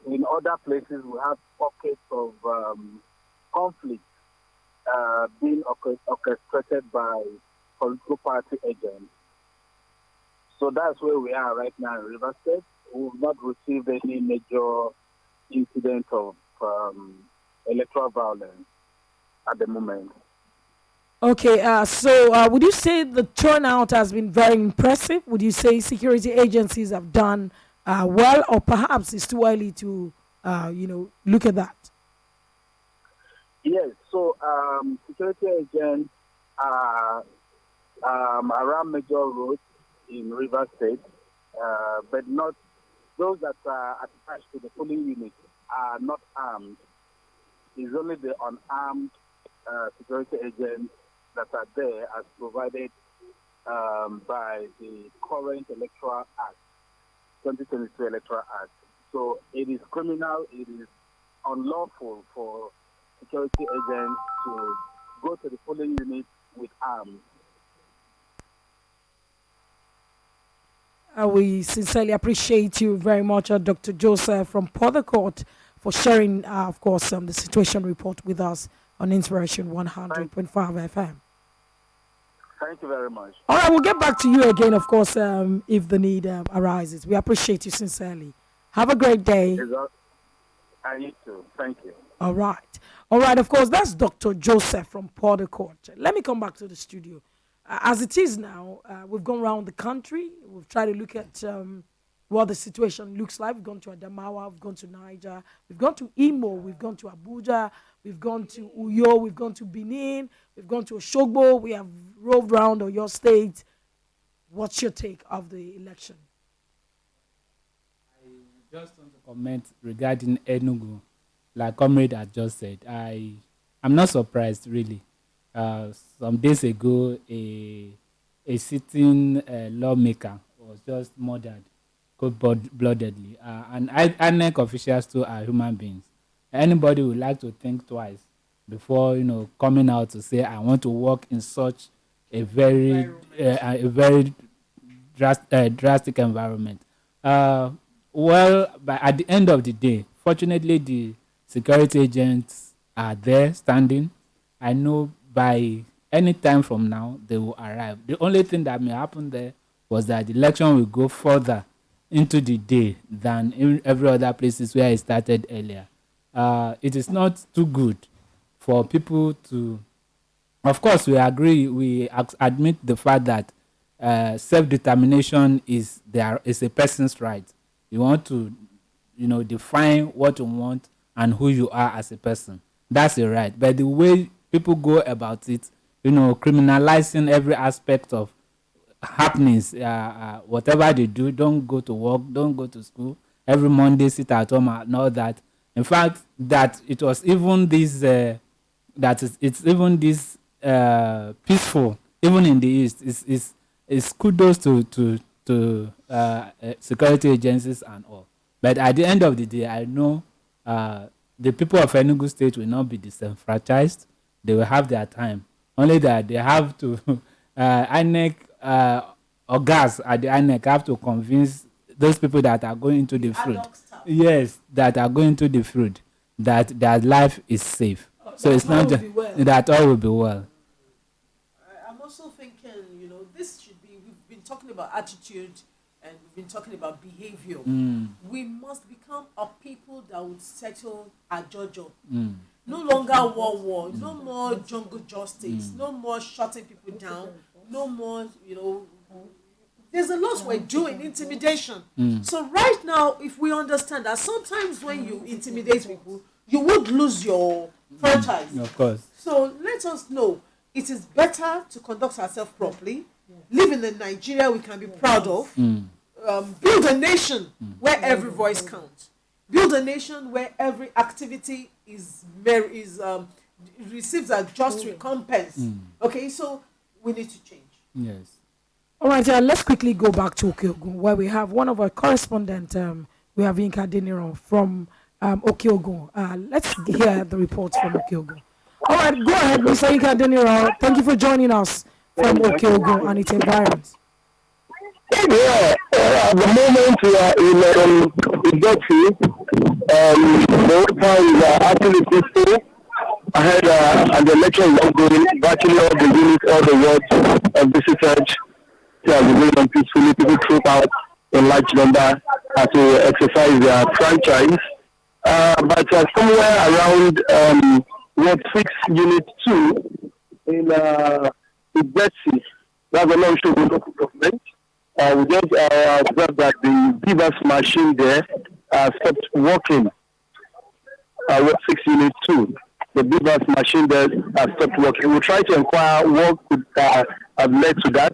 in other places we have pockets of conflict being orchestrated by political party agents. So that's where we are right now in River State. We've not received any major incident of electoral violence at the moment. Okay, so would you say the turnout has been very impressive? Would you say security agencies have done well, or perhaps it's too early to, look at that? Yes, so security agents are around major roads in River State, but not those that are attached to the polling unit are not armed. It's only the unarmed security agents that are there as provided by the current Electoral Act, 2023 Electoral Act. So it is criminal, it is unlawful for security agents to go to the polling unit with arms. We sincerely appreciate you very much, Dr. Joseph from Porthercourt, for sharing, of course, the situation report with us on Inspiration 100.5 FM. Thank you very much. All right, we'll get back to you again, of course, if the need arises. We appreciate you sincerely. Have a great day. I need to. Thank you. All right. All right, of course, that's Dr. Joseph from Porthercourt. Let me come back to the studio. As it is now, we've gone around the country. We've tried to look at what the situation looks like. We've gone to Adamawa, we've gone to Niger, we've gone to Imo, we've gone to Abuja, we've gone to Uyo, we've gone to Benin, we've gone to Oshogbo, we have roved around Oyo State. What's your take of the election? I just want to comment regarding Enugu. Like Comrade had just said, I'm not surprised really. Some days ago, a sitting lawmaker was just murdered cold-bloodedly. And INEC officials too are human beings. Anybody would like to think twice before coming out to say I want to work in such a very drastic environment. But at the end of the day, fortunately, the security agents are there standing. I know by any time from now they will arrive. The only thing that may happen there was that the election will go further into the day than in every other places where it started earlier. It is not too good for people to. Of course, we agree. We admit the fact that self-determination is a person's right. You want to, define what you want and who you are as a person. That's a right. But the way people go about it, criminalizing every aspect of happenings, whatever they do, don't go to work, don't go to school, every Monday sit at home and all that. In fact, that it was even this, it's even this peaceful, even in the East, is kudos to security agencies and all. But at the end of the day, I know the people of Enugu State will not be disenfranchised. They will have their time. Only that they have to, INEC or gas at the INEC have to convince those people that are going into the fruit. Yes, that are going to the fruit, that their life is safe. So it's not just that all will be well. I'm also thinking, this should be, we've been talking about attitude and we've been talking about behavior. We must become a people that would settle our jojo. No longer war, no more jungle justice, no more shutting people down, no more, there's a lot we're doing, intimidation. So right now, if we understand that sometimes when you intimidate people, you would lose your franchise. Of course. So let us know it is better to conduct ourselves properly, live in the Nigeria we can be proud of, build a nation where every voice counts, build a nation where every activity receives a just recompense. Okay, so we need to change. Yes. All right, let's quickly go back to Okeogun, where we have one of our correspondents. We have Inka Deniro from Okeogun. Let's hear the reports from Okeogun. All right, go ahead, Mr. Ika Deniro. Thank you for joining us from Okeogun and its environs. Yeah, at the moment we are in Idoti. The whole town is actually peaceful. I had and the election is ongoing. Virtually all the units, all the wards of visitors are going on peacefully. People troop out in large number to exercise their franchise. But somewhere around Ward 6, Unit 2 in Betsy, that's a non-show local government. We just observed that the beavers machine there stopped working. Ward 6 Unit 2. The beavers machine there stopped working. We try to inquire what could have led to that.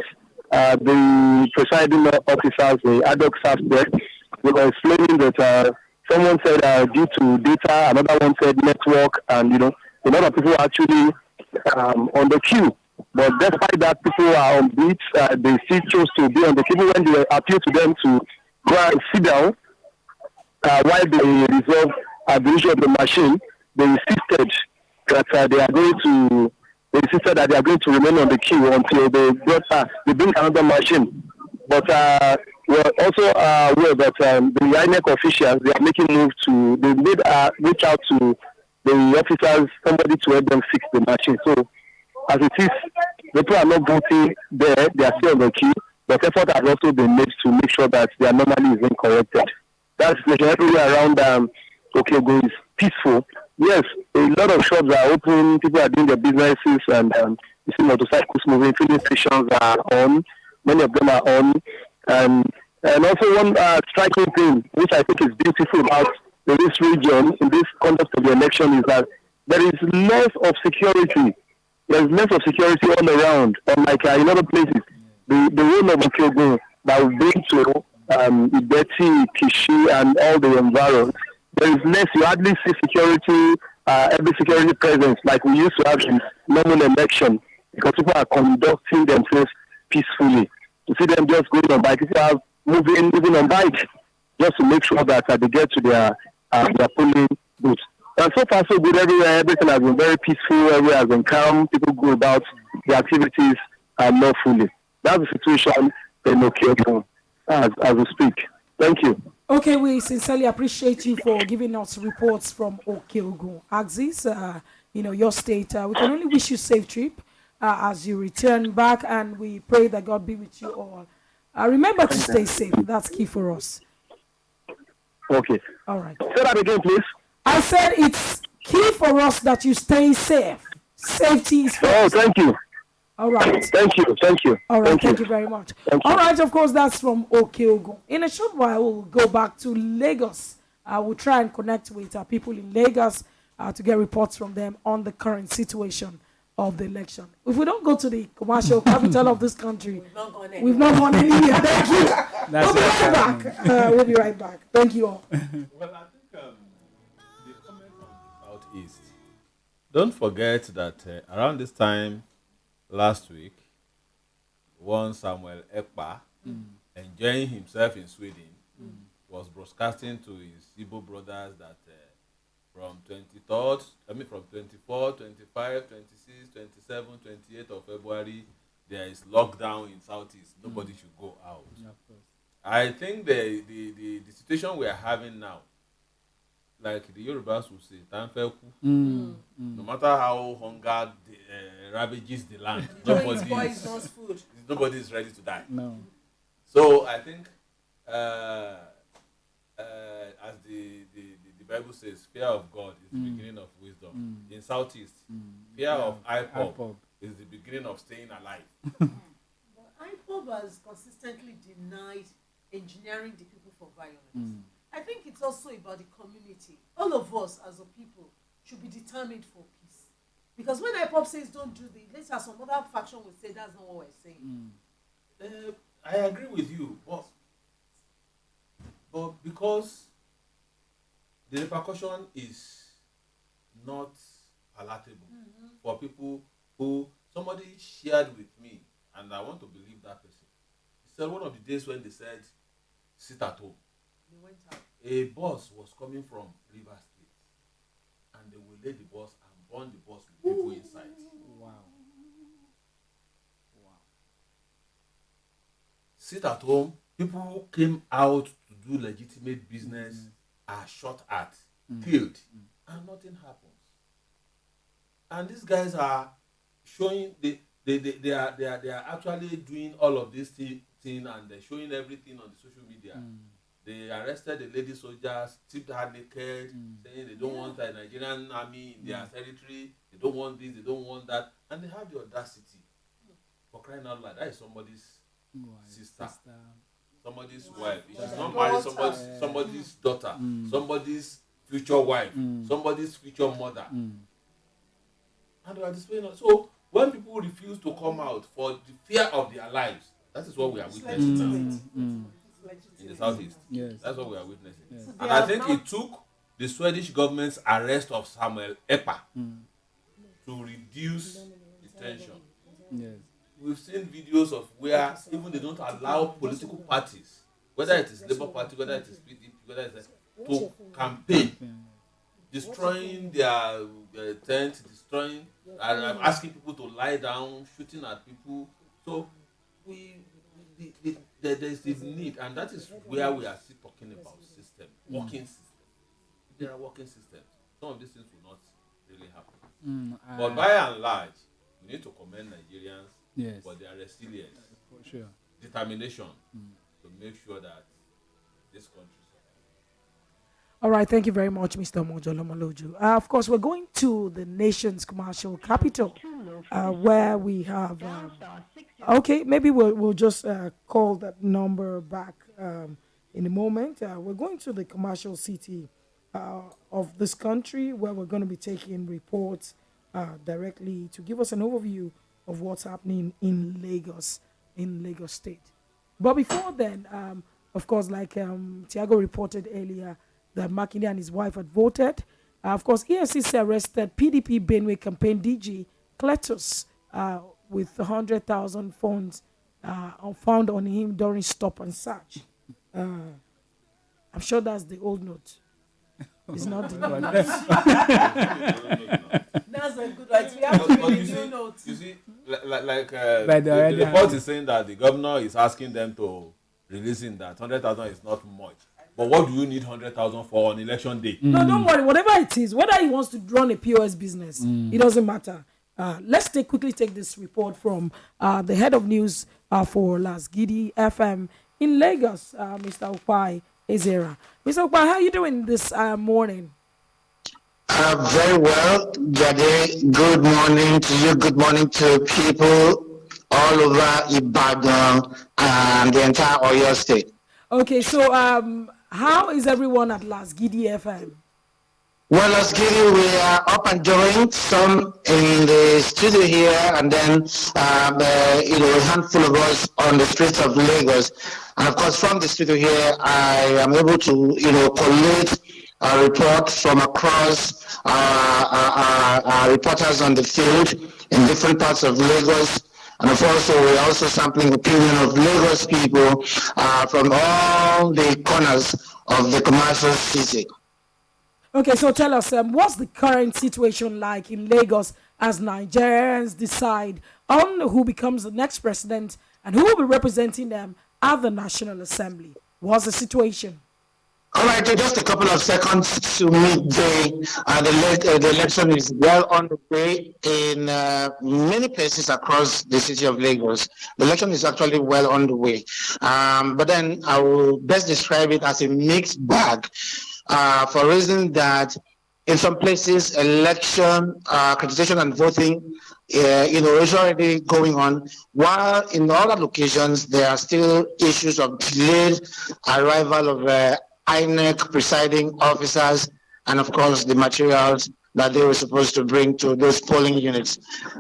The presiding officers, the ad hoc staff there, they were explaining that someone said due to data, another one said network, and a lot of people are actually on the queue. But despite that, people are on beat. They still chose to be on the queue when they appeal to them to go and sit down while they resolve the issue of the machine. They insisted that they are going to. They insisted that they are going to remain on the queue until they bring another machine. But we're also aware that the INEC officials, they are making moves to. They made reach out to the officers, somebody to help them fix the machine. So as it is, people are not voting there. They are still on the queue. But effort has also been made to make sure that their anomaly is being corrected. That's the situation everywhere around Okeogun is peaceful. Yes, a lot of shops are open. People are doing their businesses, and you see motorcycles moving. Filling stations are on. Many of them are on. And also one striking thing, which I think is beautiful about this region in this conduct of the election, is that there is less of security. There's less of security all around, unlike in other places. The role of Okeogun that we've been to Ibeti, Kishi, and all the environs, there is less. You hardly see security, every security presence like we used to have in normal election, because people are conducting themselves peacefully. To see them just going on bike, people are moving on bike, just to make sure that they get to their polling booth. And so far, so good everywhere. Everything has been very peaceful. Everywhere has been calm. People go about their activities lawfully. That's the situation in Okeogun as we speak. Thank you. Okay, we sincerely appreciate you for giving us reports from Okeogun. Axis, your state. We can only wish you safe trip as you return back, and we pray that God be with you all. Remember to stay safe. That's key for us. Okay. All right. Say that again, please. I said it's key for us that you stay safe. Safety is first. Oh, thank you. All right. Thank you. All right. Thank you very much. All right. Of course, that's from Okeogun. In a short while, we'll go back to Lagos. We'll try and connect with people in Lagos to get reports from them on the current situation of the election. If we don't go to the commercial capital of this country, we've not gone anywhere. Thank you. We'll be right back. We'll be right back. Thank you all. Well, I think the comment from the Southeast. Don't forget that around this time last week, one Samuel Ekpa, enjoying himself in Sweden, was broadcasting to his Igbo brothers that from 24, 25, 26, 27, 28 of February, there is lockdown in Southeast. Nobody should go out. Yeah, I think the situation we are having now, like the Yorubas will say, Tanfelku. No matter how hunger ravages the land, nobody is ready to die. No. So I think, as the Bible says, fear of God is the beginning of wisdom. In Southeast, fear of IPOB is the beginning of staying alive. IPOB has consistently denied engineering the people for violence. I think it's also about the community. All of us as a people should be determined for peace. Because when IPOB says don't do this, later some other faction will say that's not what we're saying. I agree with you, but because the repercussion is not palatable for people who somebody shared with me, and I want to believe that person. He said one of the days when they said sit at home, They went out. a bus was coming from Rivers State, and they will lay the bus and burn the bus with people inside. Wow. Sit at home. People who came out to do legitimate business are shot at, killed, and nothing happens. And these guys are showing they are actually doing all of this thing and they're showing everything on the social media. They arrested the lady soldiers, stripped her naked, saying they don't want a Nigerian army in their territory, they don't want this, they don't want that, and they have the audacity. For crying out loud, that is somebody's sister, somebody's wife. She's not married, somebody's daughter, somebody's future wife, somebody's future mother. And they are displaying. So when people refuse to come out for the fear of their lives, that is what we are witnessing in the southeast. Yes. That's what we are witnessing. Yes. And I think it took the Swedish government's arrest of Samuel Epa to reduce the tension. Yes. We've seen videos of where even they don't allow political parties, whether it is Labour Party, whether it is PDP, whether it is to campaign, destroying their tents, destroying and asking people to lie down, shooting at people. So there is this need, and that is where we are still talking about system, working system. There are working systems. Some of these things will not really happen. But by and large, we need to commend Nigerians for their resilience, for sure, determination to make sure that this country. All right, thank you very much, Mr. Mojolomoloju. Of course, we're going to the nation's commercial capital, where we have. Okay, maybe we'll just call that number back in a moment. We're going to the commercial city of this country, where we're going to be taking reports directly to give us an overview of what's happening in Lagos State. But before then, of course, like Tiago reported earlier, that Makinde and his wife had voted. Of course, EFCC arrested PDP Benue campaign DG Cletus with 100,000 funds found on him during stop and search. I'm sure that's the old note. It's not the new note. That's a good one. We have to read the new note. You see, the report is saying that the governor is asking them to releasing that 100,000 is not much. But what do you need 100,000 for on election day? No, don't worry. Whatever it is, whether he wants to run a POS business, it doesn't matter. Let's quickly take this report from the head of news for Lasgidi FM in Lagos, Mr. Upai Ezera. Mr. Upai, how are you doing this morning? Very well, Jade. Good morning to you. Good morning to people all over Ibadan and the entire Oyo State. Okay, so how is everyone at Lasgidi FM? Well, Lasgidi, we are up and doing, some in the studio here, and then a handful of us on the streets of Lagos. And of course, from the studio here, I am able to collate a report from across our reporters on the field in different parts of Lagos. And of course, we're also sampling the opinion of Lagos people from all the corners of the commercial city. Okay, so tell us, what's the current situation like in Lagos as Nigerians decide on who becomes the next president and who will be representing them at the National Assembly? What's the situation? All right, just a couple of seconds to midday. The election is well on the way in many places across the city of Lagos. The election is actually well on the way. But then I will best describe it as a mixed bag for a reason that in some places, election, accreditation and voting, is already going on, while in other locations, there are still issues of delayed arrival of INEC presiding officers, and of course the materials that they were supposed to bring to those polling units.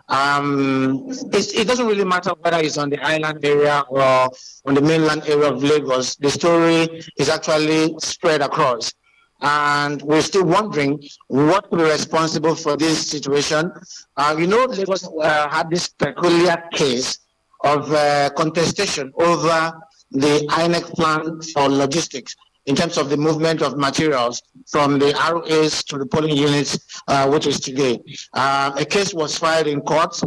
It doesn't really matter whether it's on the island area or on the mainland area of Lagos. The story is actually spread across. And we're still wondering what could be responsible for this situation. Lagos had this peculiar case of contestation over the INEC plan for logistics. in terms of the movement of materials from the ROAs to the polling units, which is today. A case was filed in court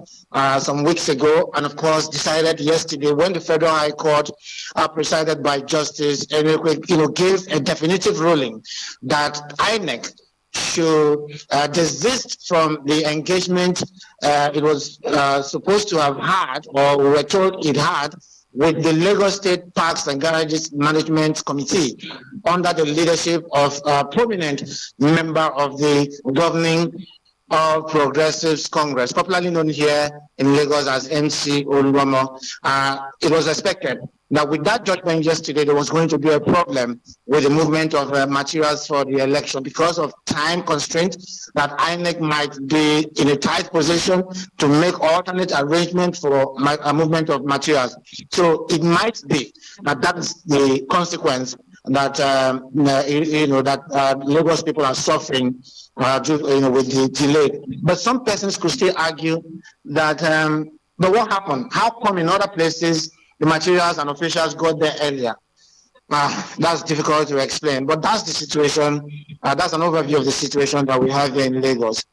some weeks ago, and of course decided yesterday when the Federal High Court, presided by Justice Enrique, gave a definitive ruling that INEC should desist from the engagement it was supposed to have had, or we were told it had, with the Lagos State Parks and Garages Management Committee under the leadership of a prominent member of the governing All Progressives Congress, popularly known here in Lagos as MC Oluwamo. It was expected that with that judgment yesterday, there was going to be a problem with the movement of materials for the election because of time constraints, that INEC might be in a tight position to make alternate arrangements for a movement of materials. So it might be that that is the consequence that Lagos people are suffering with the delay. But some persons could still argue that, but what happened? How come in other places the materials and officials got there earlier? That's difficult to explain, but that's the situation. That's an overview of the situation that we have here in Lagos.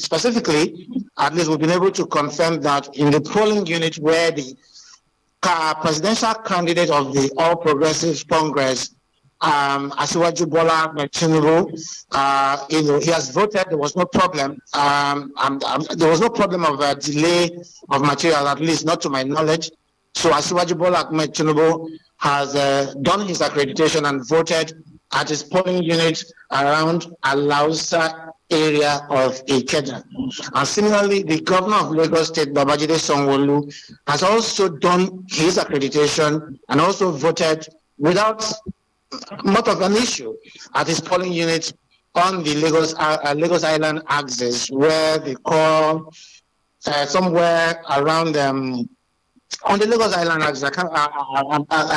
Specifically, at least we've been able to confirm that in the polling unit where the presidential candidate of the All Progressives Congress, Asiwaju Bola Tinubu, he has voted. There was no problem. There was no problem of delay of material, at least not to my knowledge. So Asiwaju Bola Tinubu has done his accreditation and voted at his polling unit around Alausa area of Ikeja. And similarly, the governor of Lagos State, Babajide Sanwo-Olu, has also done his accreditation and also voted without much of an issue at his polling unit on the Lagos Island axis, where they call somewhere around on the Lagos Island axis. I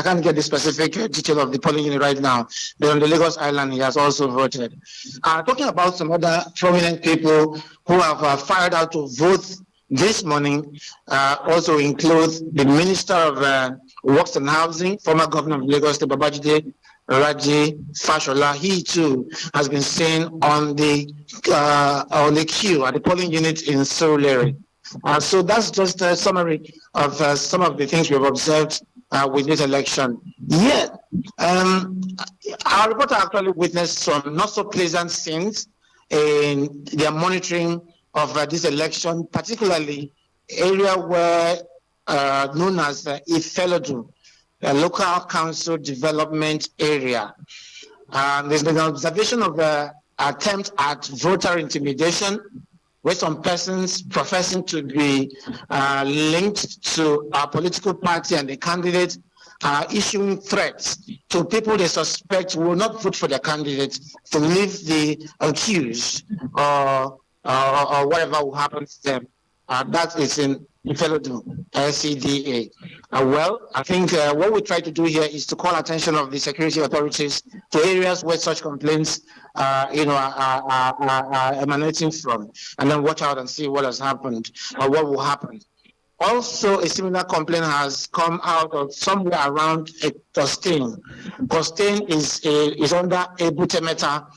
can't get the specific detail of the polling unit right now, but on the Lagos Island he has also voted. Talking about some other prominent people who have fired out to vote this morning, also includes the Minister of Works and Housing, former Governor of Lagos State, Babajide Raji Fashola. He too has been seen on the queue at the polling unit in Surulere. So that's just a summary of some of the things we've observed with this election. Yet, our reporter actually witnessed some not so pleasant scenes in their monitoring of this election, particularly area where known as Ifelodun, a local council development area. There's been an observation of an attempt at voter intimidation, with some persons professing to be linked to our political party and the candidate issuing threats to people they suspect will not vote for their candidate to leave the accused or whatever will happen to them. That is in Ifelodun, LCDA. Well, I think what we try to do here is to call attention of the security authorities to areas where such complaints are emanating from, and then watch out and see what has happened or what will happen. Also, a similar complaint has come out of somewhere around Costain. Costain is under Ebutemeta,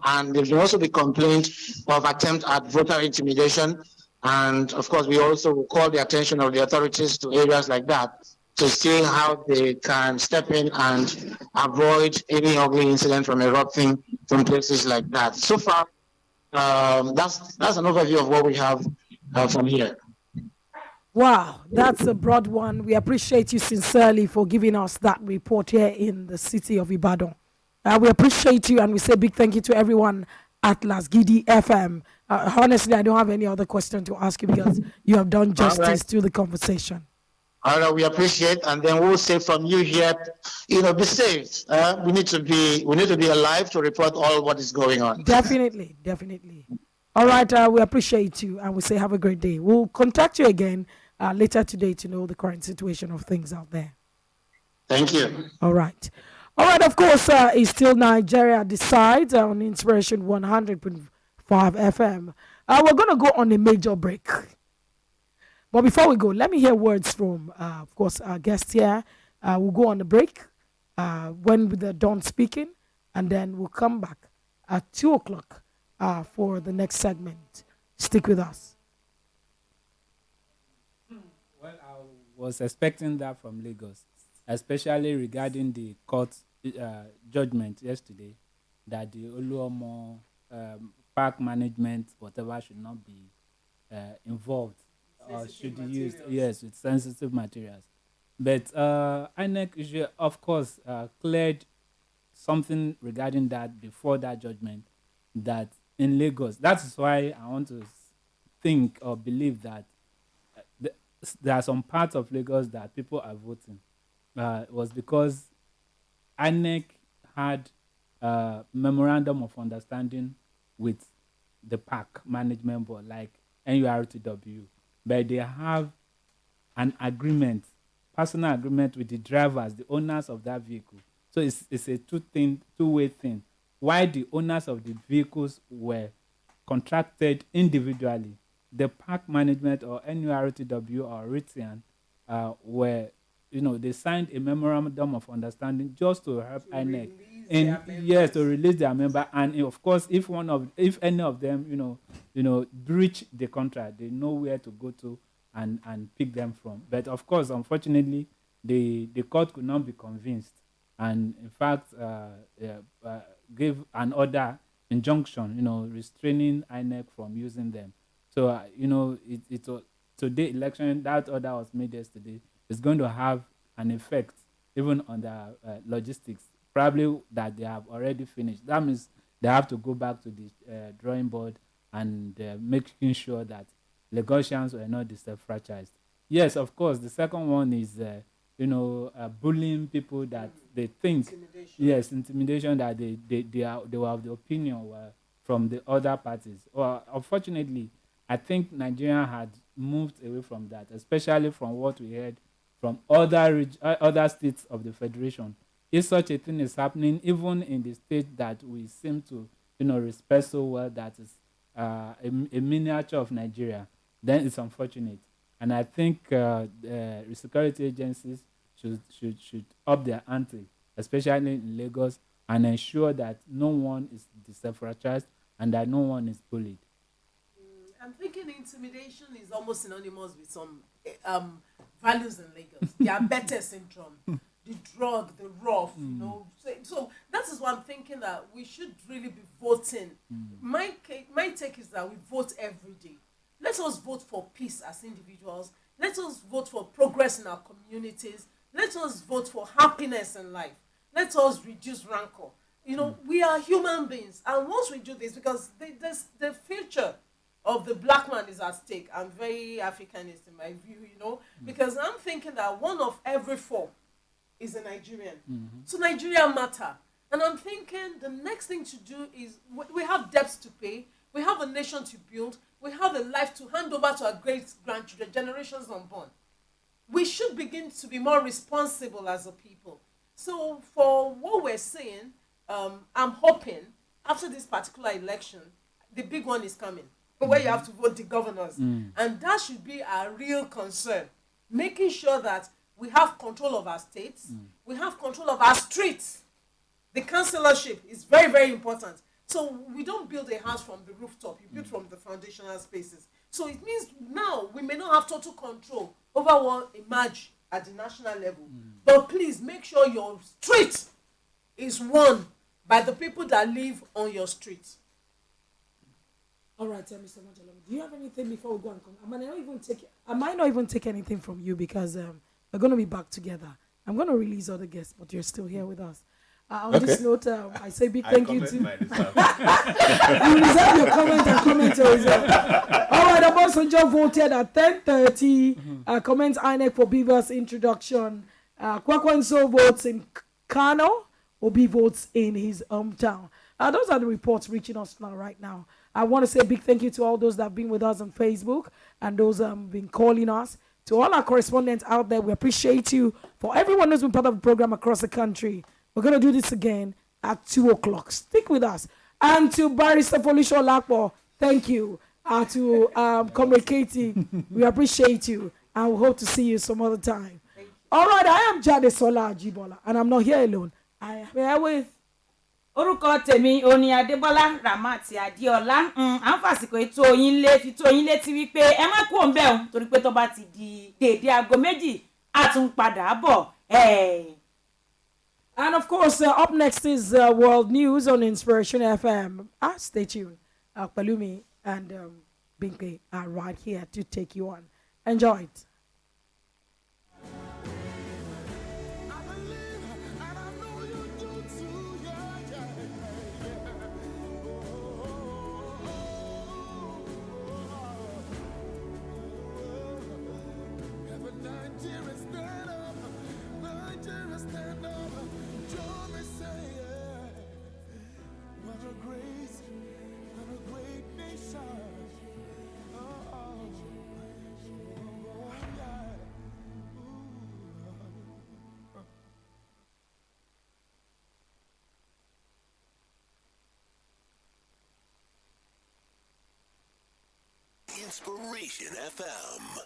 and there will also be complaint of attempt at voter intimidation. And of course, we also will call the attention of the authorities to areas like that to see how they can step in and avoid any ugly incident from erupting from places like that. So far, that's an overview of what we have from here. Wow, that's a broad one. We appreciate you sincerely for giving us that report here in the city of Ibadan. We appreciate you, and we say big thank you to everyone at Lasgidi FM. Honestly, I don't have any other question to ask you because you have done justice to the conversation. All right, we appreciate, and then we'll say from you here, be safe. We need to be alive to report all what is going on. Definitely. All right, we appreciate you, and we say have a great day. We'll contact you again later today to know the current situation of things out there. Thank you. All right, of course, it's still Nigeria Decides on Inspiration 100.5 FM. We're going to go on a major break. But before we go, let me hear words from, of course, our guest here. We'll go on the break. when they're done speaking, and then we'll come back at 2 o'clock for the next segment. Stick with us. Well, I was expecting that from Lagos, especially regarding the court judgment yesterday that the Oluomo park management, whatever, should not be involved or should be used, yes, with sensitive materials. But INEC, of course, cleared something regarding that before that judgment, that in Lagos, that is why I want to think or believe that there are some parts of Lagos that people are voting. Was because INEC had a memorandum of understanding with the park management board, like NURTW, but they have an agreement, personal agreement with the drivers, the owners of that vehicle. So it's a two-way thing. Why the owners of the vehicles were contracted individually, the park management or NURTW or RITIAN were, they signed a memorandum of understanding just to help INEC to release their member, and of course, if any of them, breach the contract, they know where to go to and pick them from. But of course, unfortunately, the court could not be convinced, and in fact, gave an order injunction, restraining INEC from using them. So it was today election, that order was made yesterday. It's going to have an effect even on the logistics, probably that they have already finished. That means they have to go back to the drawing board and making sure that Lagosians were not disenfranchised. Yes, of course. The second one is bullying people that they think, intimidation that they were of the opinion were from the other parties. Well, unfortunately, I think Nigeria had moved away from that, especially from what we heard from other states of the federation. If such a thing is happening, even in the state that we seem to, respect so well, that is a miniature of Nigeria, then it's unfortunate. And I think the security agencies should up their ante, especially in Lagos, and ensure that no one is disenfranchised and that no one is bullied. I'm thinking intimidation is almost synonymous with some values in Lagos. The Abete syndrome, the drug, the rough, So that is why I'm thinking that we should really be voting. My take is that we vote every day. Let us vote for peace as individuals. Let us vote for progress in our communities. Let us vote for happiness in life. Let us reduce rancor. We are human beings. And once we do this, because the future of the black man is at stake. I'm very Africanist in my view, because I'm thinking that one of every four is a Nigerian. So Nigeria matter. And I'm thinking the next thing to do is we have debts to pay. We have a nation to build. We have a life to hand over to our great-grandchildren, generations unborn. We should begin to be more responsible as a people. So for what we're saying, I'm hoping after this particular election, the big one is coming, where you have to vote the governors. And that should be our real concern, making sure that we have control of our states, we have control of our streets. The councillorship is very, very important. So we don't build a house from the rooftop, you build from the foundational spaces. So it means now we may not have total control over what emerge at the national level. But please make sure your street is won by the people that live on your street. All right, Mr. Majalami, do you have anything before we go and come? I might not even take anything from you because we're going to be back together. I'm going to release other guests, but you're still here with us. On this note, I say big thank you to you. Reserve your comment and comment to reserve. All right, Obasanjo voted at 10:30. Comments INEC for Beaver's introduction. Kwakwanso votes in Kano. Obi votes in his hometown. Those are the reports reaching us right now. I want to say a big thank you to all those that have been with us on Facebook and those that have been calling us. To all our correspondents out there, we appreciate you. For everyone who's been part of the program across the country, we're going to do this again at 2 o'clock. Stick with us. And to Barrister Felicia Olakpo, thank you. To Comrade Katie, we appreciate you. And we hope to see you some other time. All right, I am Jadesola Ajibola, and I'm not here alone. I am here with. orúkọ tèmi oní adébọlá ramati adéọlá à ń fàsìkò ètò yín lé fi tó yín létí wípé ẹ má kú òǹbẹ o torí pé tó bá ti di déédéé aago méjì a tún padà bọ̀. And of course, up next is World News on Inspiration FM. Stay tuned. Palumi and Binke are right here to take you on. Enjoy it. Inspiration FM.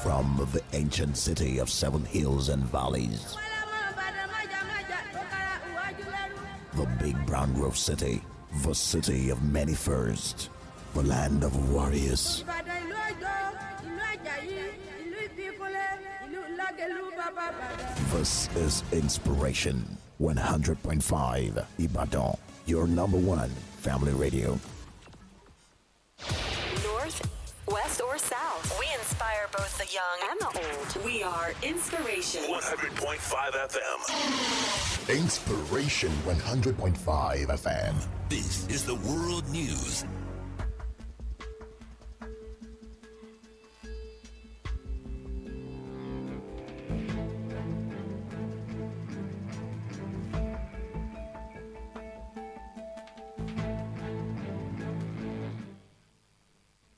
From the ancient city of 7 hills and valleys, the big brown grove city, the city of many firsts, the land of warriors. This is Inspiration 100.5 Ibadan, your number one family radio. North, west, or south. We inspire both the young and the old. We are Inspiration 100.5 FM. Inspiration 100.5 FM. This is the World News.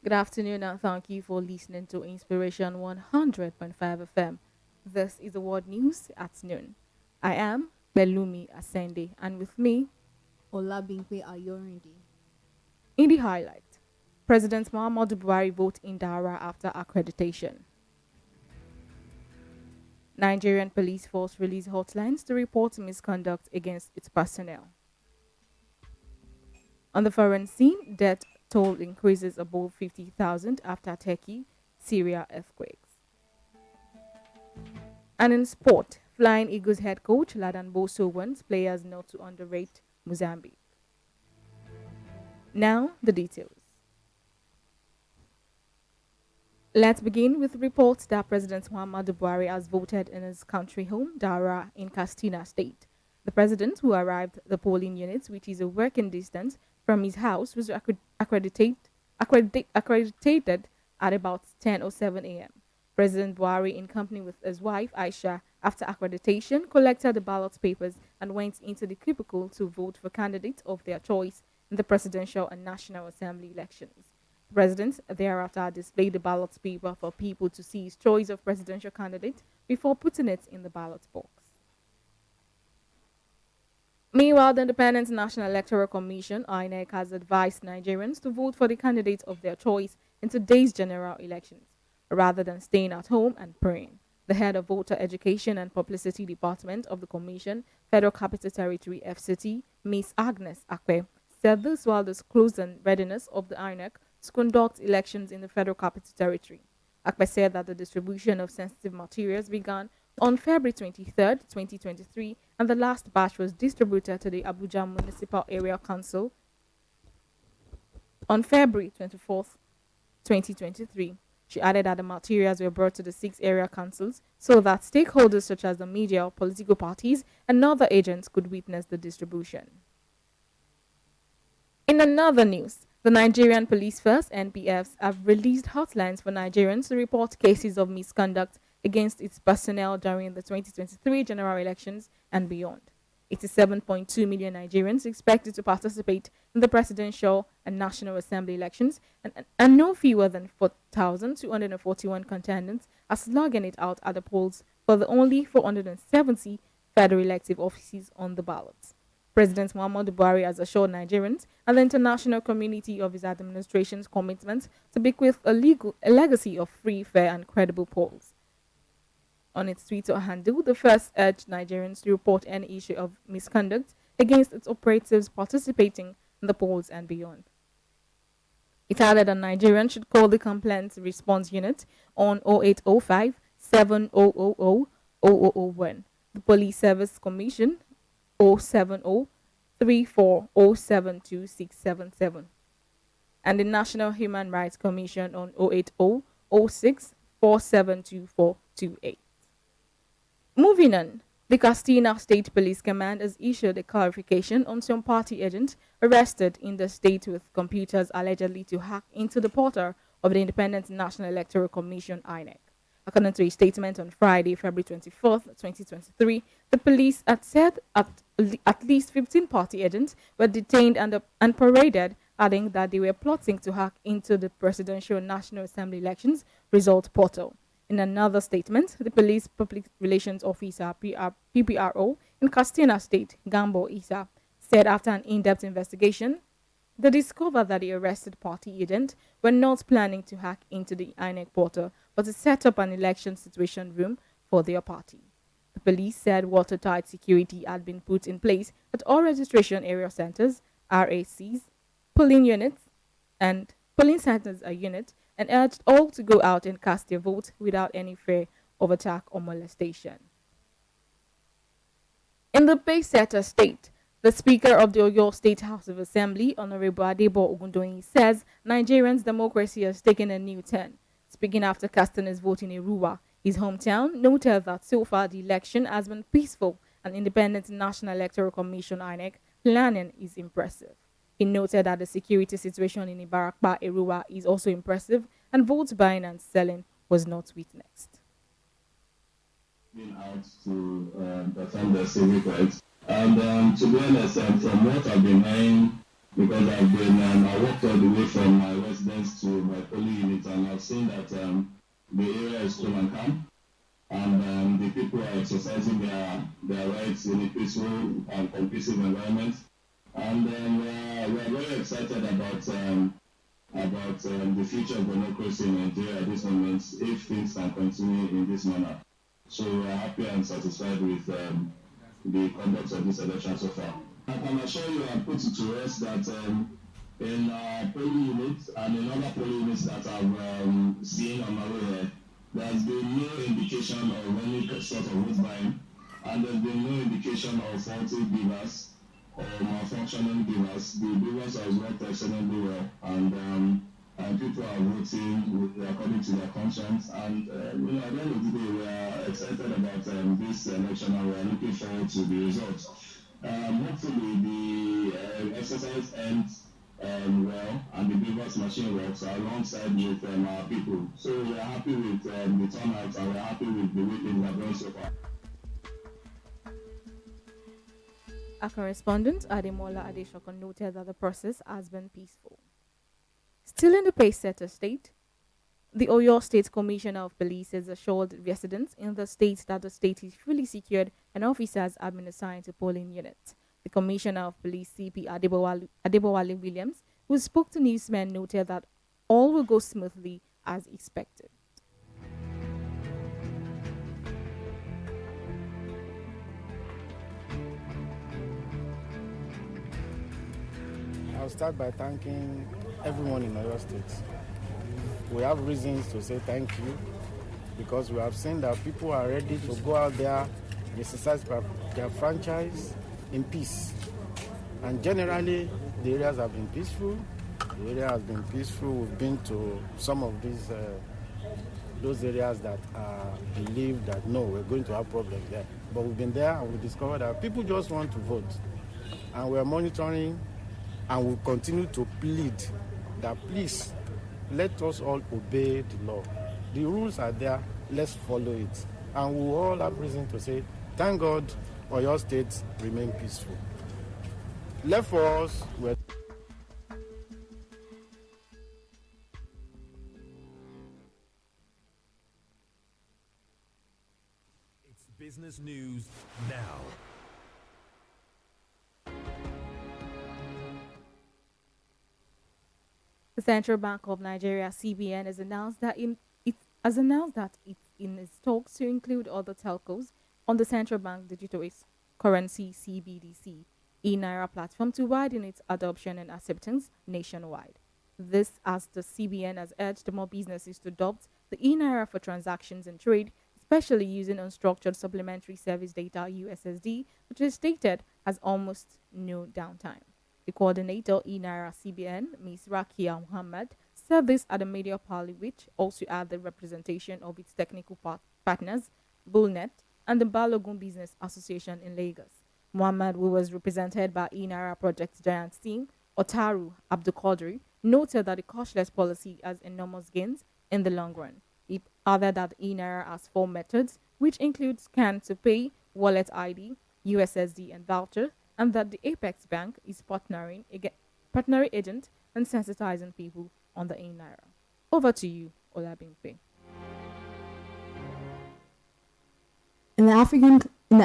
Good afternoon and thank you for listening to Inspiration 100.5 FM. This is the World News at noon. I am Belumi Asende and with me, Olabimpe Ayorinde. In the highlight, President Muhammadu Buhari vote in Dara after accreditation. Nigerian police force release hotlines to report misconduct against its personnel. On the foreign scene, death toll increases above 50,000 after Turkey, Syria earthquakes. And in sport, Flying Eagles head coach Ladan Boso warns players not to underrate Mozambique. Now, the details. Let's begin with reports that President Muhammadu Buhari has voted in his country home, Dara, in Katsina State. The president, who arrived at the polling units, which is a working distance from his house, was accredited at about 10:07 a.m. President Buhari, in company with his wife Aisha, after accreditation, collected the ballot papers and went into the cubicle to vote for candidates of their choice in the presidential and national assembly elections. The president thereafter displayed the ballot paper for people to see his choice of presidential candidate before putting it in the ballot box. Meanwhile, the Independent National Electoral Commission, INEC, has advised Nigerians to vote for the candidates of their choice in today's general elections, rather than staying at home and praying. The head of Voter Education and Publicity Department of the Commission, Federal Capital Territory FCT, Ms. Agnes Akwe, said this while disclosing readiness of the INEC to conduct elections in the Federal Capital Territory. Akwe said that the distribution of sensitive materials began on February 23rd, 2023, and the last batch was distributed to the Abuja Municipal Area Council on February 24th, 2023. She added that the materials were brought to the 6 area councils so that stakeholders such as the media, political parties, and other agents could witness the distribution. In another news, The Nigerian Police Force (NPFs) have released hotlines for Nigerians to report cases of misconduct against its personnel during the 2023 general elections and beyond. 87.2 million Nigerians expected to participate in the presidential and national assembly elections, and no fewer than 4,241 contendants are slugging it out at the polls for the only 470 federal elective offices on the ballot. President Muhammadu Buhari has assured Nigerians and the international community of his administration's commitment to bequeath a legacy of free, fair, and credible polls. On its Twitter handle, the first urged Nigerians to report any issue of misconduct against its operatives participating in the polls and beyond. It added that Nigerians should call the Complaints Response Unit on 0805 7000 0001, the Police Service Commission 070 34072677, and the National Human Rights Commission on 080 06 472428. Moving on, the Castina State Police Command has issued a clarification on some party agents arrested in the state with computers allegedly to hack into the portal of the Independent National Electoral Commission (INEC). According to a statement on Friday, February 24th, 2023, the police had said at least 15 party agents were detained and paraded, adding that they were plotting to hack into the Presidential National Assembly Elections result portal. In another statement, the Police Public Relations Officer PPRO in Castina State, Gambo Isa, said after an in-depth investigation, they discovered that the arrested party agents were not planning to hack into the INEC portal, but to set up an election situation room for their party. The police said watertight security had been put in place at all registration area centers, RACs, polling units, and polling centers a unit, and urged all to go out and cast their vote without any fear of attack or molestation. In the Payseta State, the Speaker of the Oyo State House of Assembly, Honorable Adebo Ogundoyin, says Nigerians' democracy has taken a new turn. Speaking after casting his vote in Iruwa, his hometown, noted that so far the election has been peaceful and Independent National Electoral Commission (INEC) planning is impressive. He noted that the security situation in Ibarakpa, Iruwa is also impressive, and vote buying and selling was not witnessed. Been out to perform their civic rights. And to be honest, from what I've been hearing, because I've been, I walked all the way from my residence to my polling unit, and I've seen that the area is cool and calm, and the people are exercising their rights in a peaceful and conducive environment. And we're very excited about the future of democracy in Nigeria at this moment, if things can continue in this manner. So we're happy and satisfied with the conduct of this election so far. I can assure you and put it to rest that in polling units and in other polling units that I've seen on my way here, there's been no indication of any sort of vote buying, and there's been no indication of faulty givers or malfunctioning givers. The givers have worked excellently well, and people are voting according to their conscience. And at the end of the day, we are excited about this election, and we are looking forward to the results. Hopefully, the exercise ends well, and the givers machine works alongside with our people. So we are happy with the turnout, and we are happy with the way things are going so far. Our correspondent, Ademola Adeshokon, noted that the process has been peaceful. Still in the Payseta State, the Oyo State Commissioner of Police has assured residents in the state that the state is fully secured and officers have been assigned to polling units. The Commissioner of Police, CP Adebowale Williams, who spoke to newsmen, noted that all will go smoothly as expected. I'll start by thanking everyone in Oyo State. We have reasons to say thank you because we have seen that people are ready to go out there and exercise their franchise in peace. And generally, the areas have been peaceful. The area has been peaceful. We've been to some of these those areas that believe that no, we're going to have problems there. But we've been there and we discovered that people just want to vote. And we're monitoring and will continue to plead that please let us all obey the law. The rules are there, let's follow it. And we will all have reason to say, thank God, Oyo State remain peaceful. Left for us, we're It's business news now. The Central Bank of Nigeria (CBN) has announced that it's in its talks to include other telcos on the central bank digital currency (CBDC) e-naira platform to widen its adoption and acceptance nationwide. This as the CBN has urged more businesses to adopt the e-naira for transactions and trade, especially using unstructured supplementary service data (USSD), which is stated as almost no downtime. The coordinator e-naira CBN, Ms. Rakia Muhammad, said this at a media parley which also had the representation of its technical partners, Bullnet, and the Balogun Business Association in Lagos. Muhammad, who was represented by e-naira project giant team, Otaru Abdulkadir, noted that the cashless policy has enormous gains in the long run. He added that e-naira has 4 methods, which include scan to pay, wallet ID, USSD, and voucher, and that the Apex Bank is partnering agent and sensitizing people on the e-naira. Over to you, Olabimpe. In the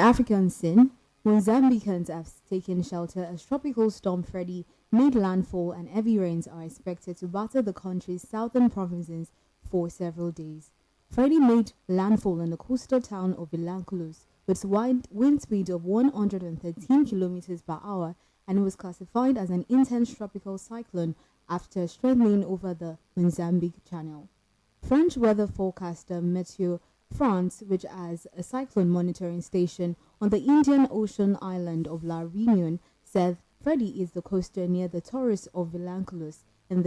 African scene, Mozambicans have taken shelter as tropical storm Freddy made landfall and heavy rains are expected to batter the country's southern provinces for several days. Freddy made landfall in the coastal town of Vilanculos with wind speed of 113 kilometers per hour and was classified as an intense tropical cyclone after strengthening over the Mozambique Channel. French weather forecaster Meteo France, which has a cyclone monitoring station on the Indian Ocean island of La Réunion, said Freddy is the coaster near the Taurus of Vilanculos in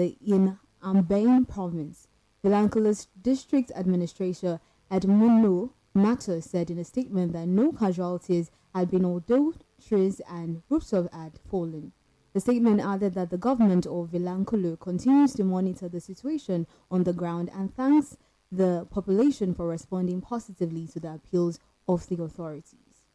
Ambain province. Vilanculos district administrator Edmundo Mato said in a statement that no casualties had been, although trees and rooftops had fallen. The statement added that the government of Vilanculo continues to monitor the situation on the ground and thanks the population for responding positively to the appeals of the authorities.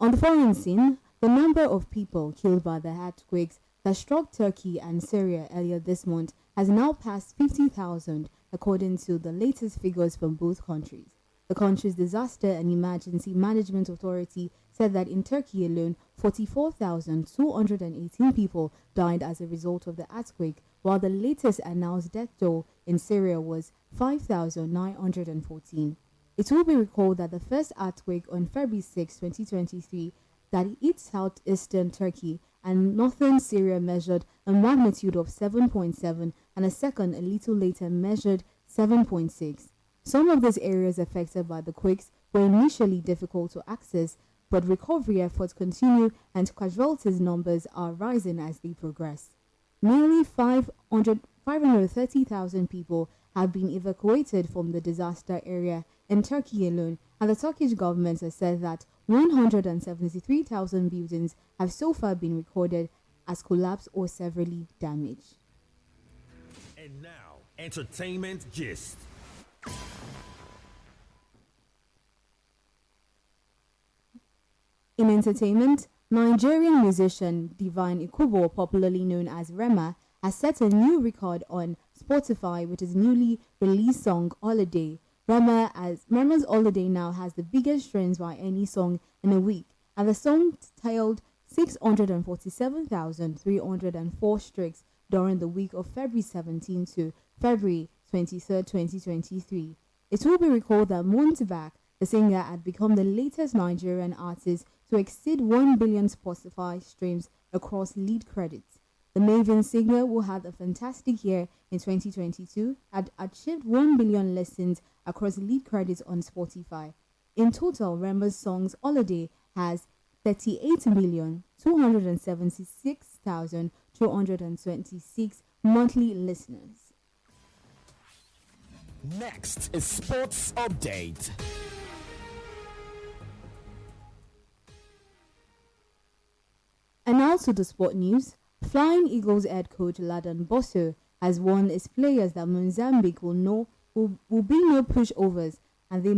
On the foreign scene, the number of people killed by the earthquakes that struck Turkey and Syria earlier this month has now passed 50,000, according to the latest figures from both countries. The country's Disaster and Emergency Management Authority said that in Turkey alone, 44,218 people died as a result of the earthquake, while the latest announced death toll in Syria was 5,914. It will be recalled that the first earthquake on February 6, 2023, that hit southeastern Turkey and northern Syria measured a magnitude of 7.7, and a second a little later measured 7.6. Some of these areas affected by the quakes were initially difficult to access, but recovery efforts continue and casualties numbers are rising as they progress. Nearly 530,000 people have been evacuated from the disaster area in Turkey alone, and the Turkish government has said that 173,000 buildings have so far been recorded as collapsed or severely damaged. And now, entertainment gist. In entertainment, Nigerian musician Divine Ikubo, popularly known as Rema, has set a new record on Spotify with his newly released song Holiday. Rema's Holiday now has the biggest streams by any song in a week, and the song titled 647,304 streaks during the week of February 17 to February 23, 2023. It will be recalled that months back, the singer had become the latest Nigerian artist to exceed 1 billion Spotify streams across lead credits. The Maven singer, who had a fantastic year in 2022, had achieved 1 billion listens across lead credits on Spotify. In total, Rema's song's Holiday has 38,276,226 monthly listeners. Next is Sports Update. And now to the sport news. Flying Eagles head coach Ladan Bosso has warned his players that Mozambique will be no pushovers and they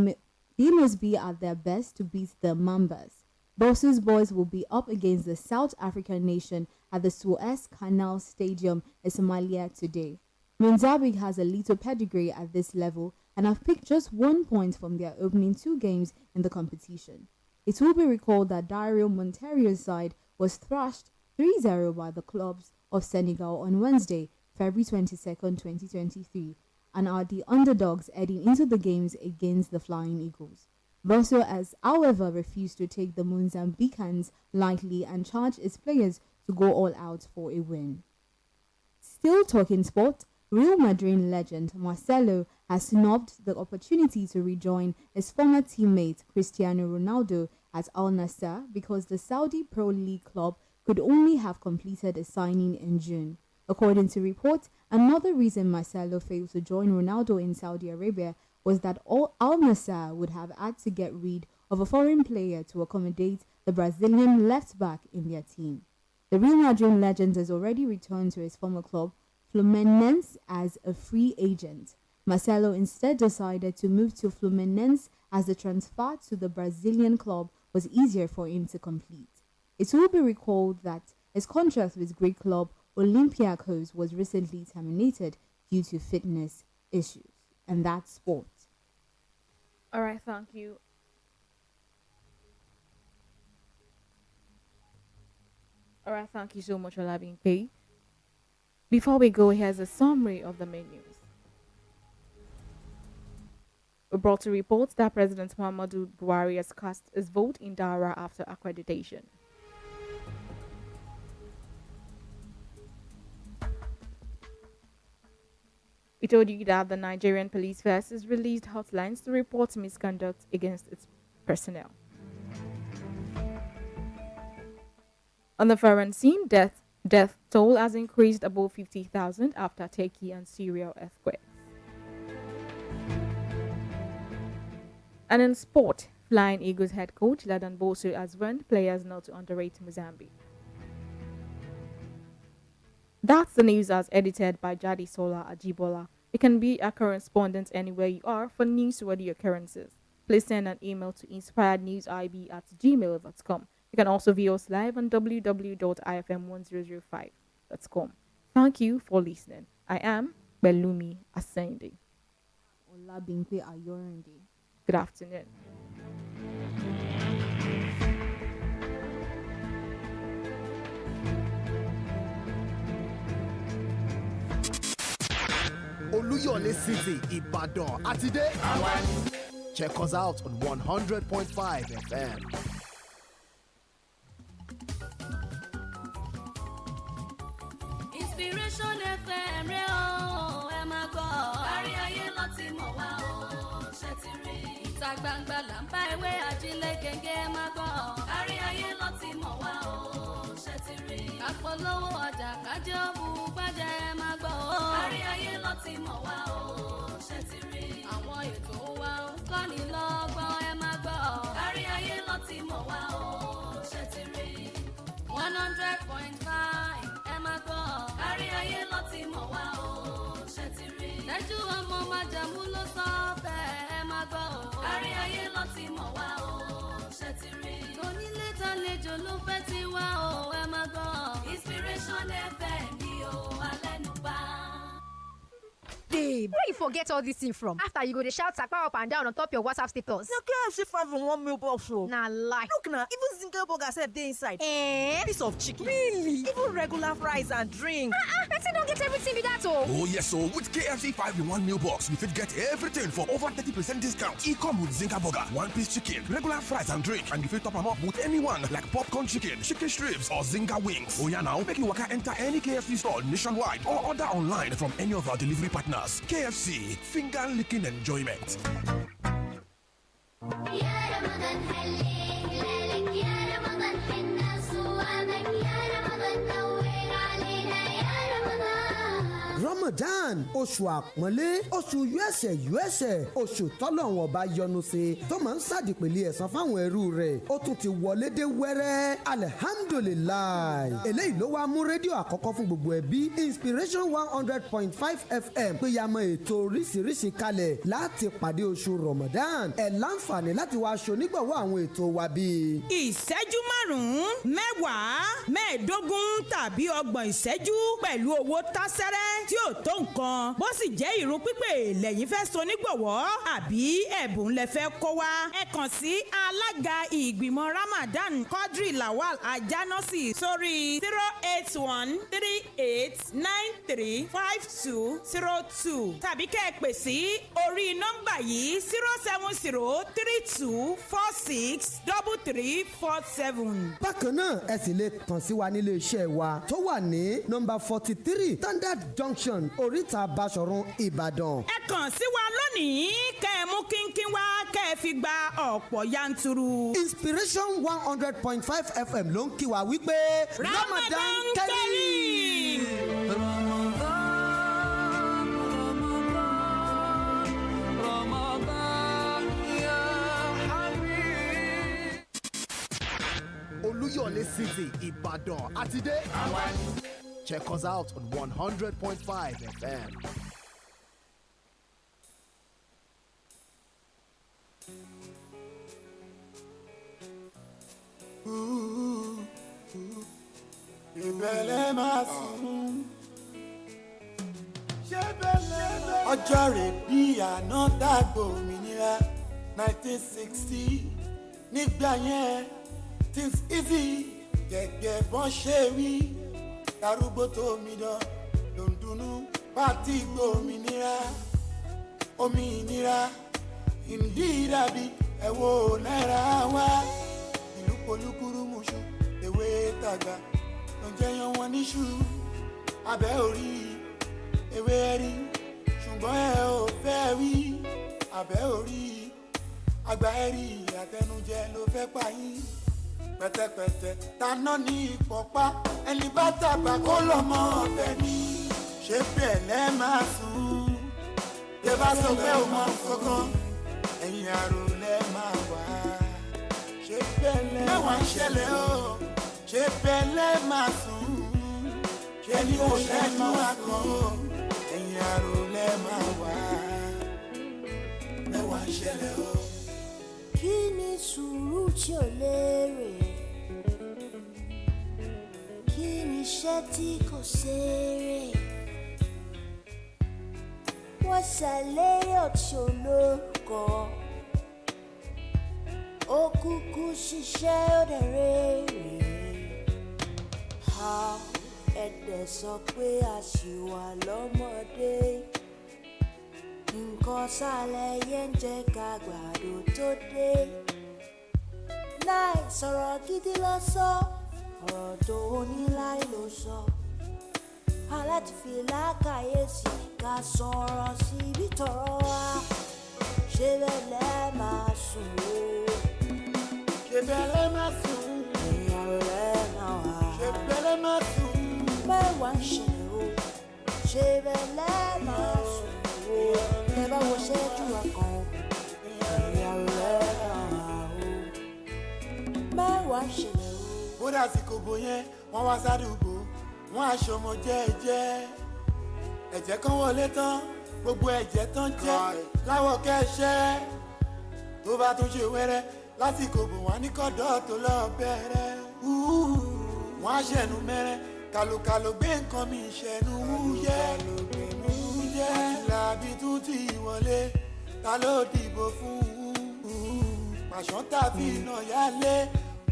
must be at their best to beat the Mambas. Bosso's boys will be up against the South African nation at the Suez Canal Stadium in Somalia today. Mozambique has a little pedigree at this level and have picked just 1 point from their opening 2 games in the competition. It will be recalled that Dario Monterio's side was thrashed 3-0 by the clubs of Senegal on Wednesday, February 22nd, 2023, and are the underdogs heading into the games against the Flying Eagles. Bosso has, however, refused to take the Mozambicans lightly and charged his players to go all out for a win. Still talking sport, Real Madrid legend Marcelo has snubbed the opportunity to rejoin his former teammate Cristiano Ronaldo at Al Nassr because the Saudi Pro League club could only have completed a signing in June. According to reports, another reason Marcelo failed to join Ronaldo in Saudi Arabia was that Al Nassr would have had to get rid of a foreign player to accommodate the Brazilian left-back in their team. The Real Madrid legend has already returned to his former club, Fluminense, as a free agent. Marcelo instead decided to move to Fluminense as the transfer to the Brazilian club was easier for him to complete. It will be recalled that his contract with Greek club Olympiacos was recently terminated due to fitness issues. And that's sport. All right, thank you. All right, thank you so much, Olabinpe. Before we go, here's a summary of the main news. We brought to report that President Muhammadu Buhari has cast his vote in Dara after accreditation. We told you that the Nigerian Police Force has released hotlines to report misconduct against its personnel. On the foreign scene, death toll has increased above 50,000 after Turkey and Syria earthquakes. And in sport, Flying Eagles head coach Ladan Bosso has warned players not to underrate Mozambique. That's the news as edited by Jadi Sola Ajibola. You can be a correspondent anywhere you are for newsworthy occurrences. Please send an email to inspirednewsib@gmail.com. You can also view us live on www.ifm1005.com. Thank you for listening. I am Belumi Asende. Olabinpe Ayorinde. Good afternoon. Oluyole City, Ibadan. Atide. Check us out on 100.5 FM. Inspiration FM rẹ o, ẹ máa gbọ́. Kárí ayé ló ti mọ̀ wá o, ṣe ti rí. Ìta gbangba là ń bá ewé ajílẹ̀ gẹ́gẹ́ ẹ máa gbọ́. Kárí ayé ló ti mọ̀ wá o, ṣe ti rí. Àpolówó ọjà kájọ́ bu gbájẹ́ ẹ máa gbọ́ o. Kárí ayé ló ti mọ̀ wá o, ṣe ti rí. Àwọn ètò wa ń kọ́ni lọ́gbọ́n ẹ máa gbọ́. Kárí ayé ló ti mọ̀ wá o, ṣe ti rí. 100.5 ẹ máa gbọ́. Kárí ayé ló ti mọ̀ wá o, ṣe ti rí. Tẹ́jú ọmọ májàmú ló sọ bẹ́ẹ̀ ẹ máa gbọ́ o. Kárí ayé ló ti mọ̀ wá o, ṣe ti rí. Onílé tàlejò ló fẹ́ ti wá o, ẹ máa gbọ́. Inspiration FM ni o, alẹ́ nu bá. Babe, where you forget all this thing from? After you go dey shout sakpa up and down on top your WhatsApp status. Na KFC 5-in-1 meal box o. Na lie. Look na, even Zinga burger sef dey inside. Piece of chicken. Really? Even regular fries and drink. Person don get everything be that o. Oh yes, so with KFC 5-in-1 meal box, you fit get everything for over 30% discount. It come with Zinga burger, 1-piece chicken, regular fries and drink, and you fit top them up with anyone like popcorn chicken, chicken strips, or Zinga wings. Oh yeah, now make you waka enter any KFC store nationwide or order online from any of our delivery partners. KFC, finger licking enjoyment. Ramadan oṣù àpọ́nlé oṣù uẹsẹ̀ oṣù tọ́lọ́run ọba yọ́nú sí tó máa ń ṣàdìpèlé ẹ̀san fáwọn ẹrú rẹ̀ ó tún ti wọlé dé wẹ́rẹ́ alihamdulilayi eléyìí ló wá mú rédíò àkọ́kọ́ fún gbogbo ẹbí Inspiration 100.5 FM péyàmọ́ ètò oríṣiríṣi kalẹ̀ láti pàdé oṣù Ramadan ẹ̀ láǹfààní láti wá aṣọ onígbọ̀wọ́ àwọn ètò wa bíi. ìṣẹ́jú márùn-ún mẹ́wàá mẹ́ẹ̀ẹ́dógún tàbí ọgbọ̀n ìṣẹ́jú pẹ̀lú owó tásẹ́rẹ́ tí ò tó nǹkan bó sì jẹ́ ìrun pípé lẹ́yìn fẹ́ so onígbọ̀wọ́ àbí ẹ̀bùn lẹ fẹ́ kó wá ẹ kàn sí alága ìgbìmọ̀ Ramadan Quadri Lawal Ajanasi sórí 08138935202 tàbí kẹ́ ẹ pè sí orí nọ́mbà yìí 07032463347. bákan náà ẹ sì lè kàn sí wa nílé iṣẹ́ wa tó wà ní nọ́mbà 43 Standard Junction Oríta Basọ̀run Ìbàdàn. ẹ kàn sí wa lónìí kẹ́ ẹ mú kínkín wá kẹ́ ẹ fi gba ọ̀pọ̀ yanturu. Inspiration 100.5 FM ló ń kí wa wípé Ramadan Kareem. Olúyọ̀lé City, Ibadan, àti dé. Check us out on 100.5 FM. ìbẹ̀lẹ̀ máa sùn. ọjọ́ rẹ̀ bí àná dàgbò òmìnira 1960 nígbà yẹn things easy gẹ́gẹ́ bọ́n ṣe wí darúgbó tó mi dán lòdùnú pàtí gbòmìnira òmìnira ìdí dàbí ẹ̀wọ̀ náírà wá ìlú polúkúrú mùsùn ewé tàgbà ló jẹyàn wọn níṣu abẹ́ orí ewé rí ṣùgbọ́n ẹ ò fẹ́ wí abẹ́ orí àgbà ẹ̀rí àtẹnujẹ ló fẹ́ pa yín pẹ̀tẹ̀pẹ̀tẹ̀ taná ní ìpọ̀pá ẹni bá tàgbà kó lọ́mọ ọ̀fẹ́ ní ṣé bẹ́ẹ̀ lẹ́ máa sùn tẹ bá sọ pé ó máa kankan ẹ̀yìn àrò lẹ́ máa wà ṣé bẹ́ẹ̀ lẹ́ mẹ́wàá ń ṣẹlẹ̀ o ṣé bẹ́ẹ̀ lẹ́ máa sùn ṣé ní kò lẹ́nu àkàn o ẹ̀yìn àrò lẹ́ máa wà mẹ́wàá ń ṣẹlẹ̀ o. kí ni sùúrù tí ò lérè kí ni iṣẹ́ tí kò ṣeré wọ́n ṣàlẹ́yọ̀ tí ò lórúkọ ó kúkú ṣiṣẹ́ ó dẹ̀ rèrè ẹ̀dẹ̀ sọ pé a ṣì wà lọ́mọdé nǹkan sálẹ̀ yẹn ń jẹ́ ká gbàdo tó dé láì sọ̀rọ̀ gidi lọ sọ ọ̀rọ̀ tó ní láì ló sọ aláti fi lákàyèsí ká sọ̀rọ̀ síbi tọ̀rọ̀ wá ṣé bẹ́ẹ̀ máa sùn o ṣé bẹ́ẹ̀ máa sùn ìyàwó rẹ̀ máa wà ṣé bẹ́ẹ̀ máa sùn mẹ́wàá ń ṣẹlẹ̀ o ṣé bẹ́ẹ̀ máa sùn o ẹ bá wo ṣẹ́jú ọkàn ìyàwó rẹ̀ máa wà o mẹ́wàá ń ṣẹlẹ̀ o. bódà sí kòbó yẹn wọ́n wá sádùúgbò wọ́n aṣọ ọmọ jẹ́ẹ́jẹ́ ẹ̀jẹ̀ kan wọlé tán gbogbo ẹ̀jẹ̀ tán jẹ́ láwọ̀ kẹ́ṣẹ́ tó bá tún ṣe wẹ́rẹ́ lásìkò bò wọ́n ní kọ́dọ̀ tó lọ bẹ̀rẹ̀ wọ́n á ṣẹ̀nu mẹ́rẹ́ kàlùkàlù gbé nǹkan mi ṣẹ̀nu wúyẹ́ làbí tún ti wọlé ta ló dìbò fún pàṣán tàbí iná yálé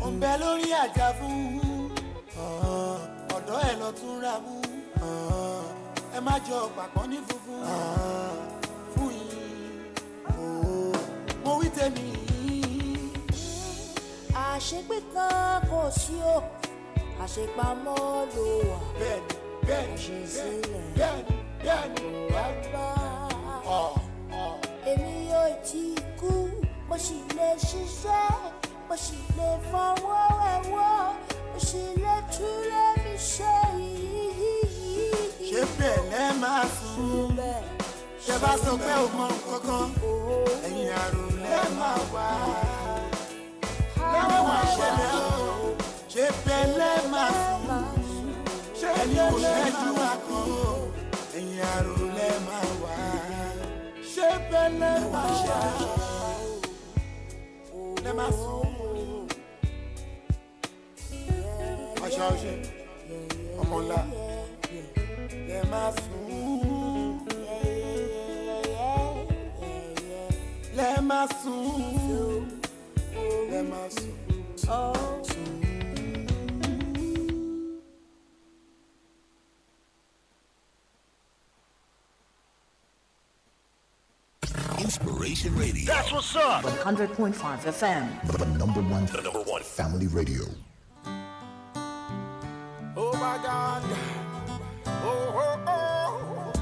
òǹbẹ lórí àjà fún ọ̀dọ́ ẹ̀ lọ tún ra mú ẹ má jọ pàpọ̀ ní funfun fún yín mo wí tèmi. àṣegbé kan kò sí o àṣepamọ́ ló wà bẹ́ẹ̀ni àṣesílẹ̀ kò wá gbà èmi yóò ti kú mo sì lè ṣiṣẹ́ mo sì lè fọwọ́ ẹ̀wọ́ mo sì lè túlẹ̀ mi ṣe yìí. ṣé bẹ́ẹ̀ lẹ́ máa sùn. bá sọ pé ò mọ kankan ẹ̀yìn àrùn lẹ́ máa wá. lọ́wọ́ máa ṣẹlẹ̀ o ṣé pẹ́lẹ́ máa sùn ṣé ẹni kò ṣẹ́jú àkàn o ẹ̀yìn àrùn lẹ́ máa wá. ṣé pẹ́lẹ́ máa ṣẹlẹ̀ o lẹ́ máa sùn. ọ̀ṣọ́ ọ̀ṣẹ́ ọmọ ńlá lẹ́ máa sùn. Let my soul, let my soul. Inspiration Radio. That's what's up. 100.5 FM. The number one family radio. Oh my God. Oh, oh, oh.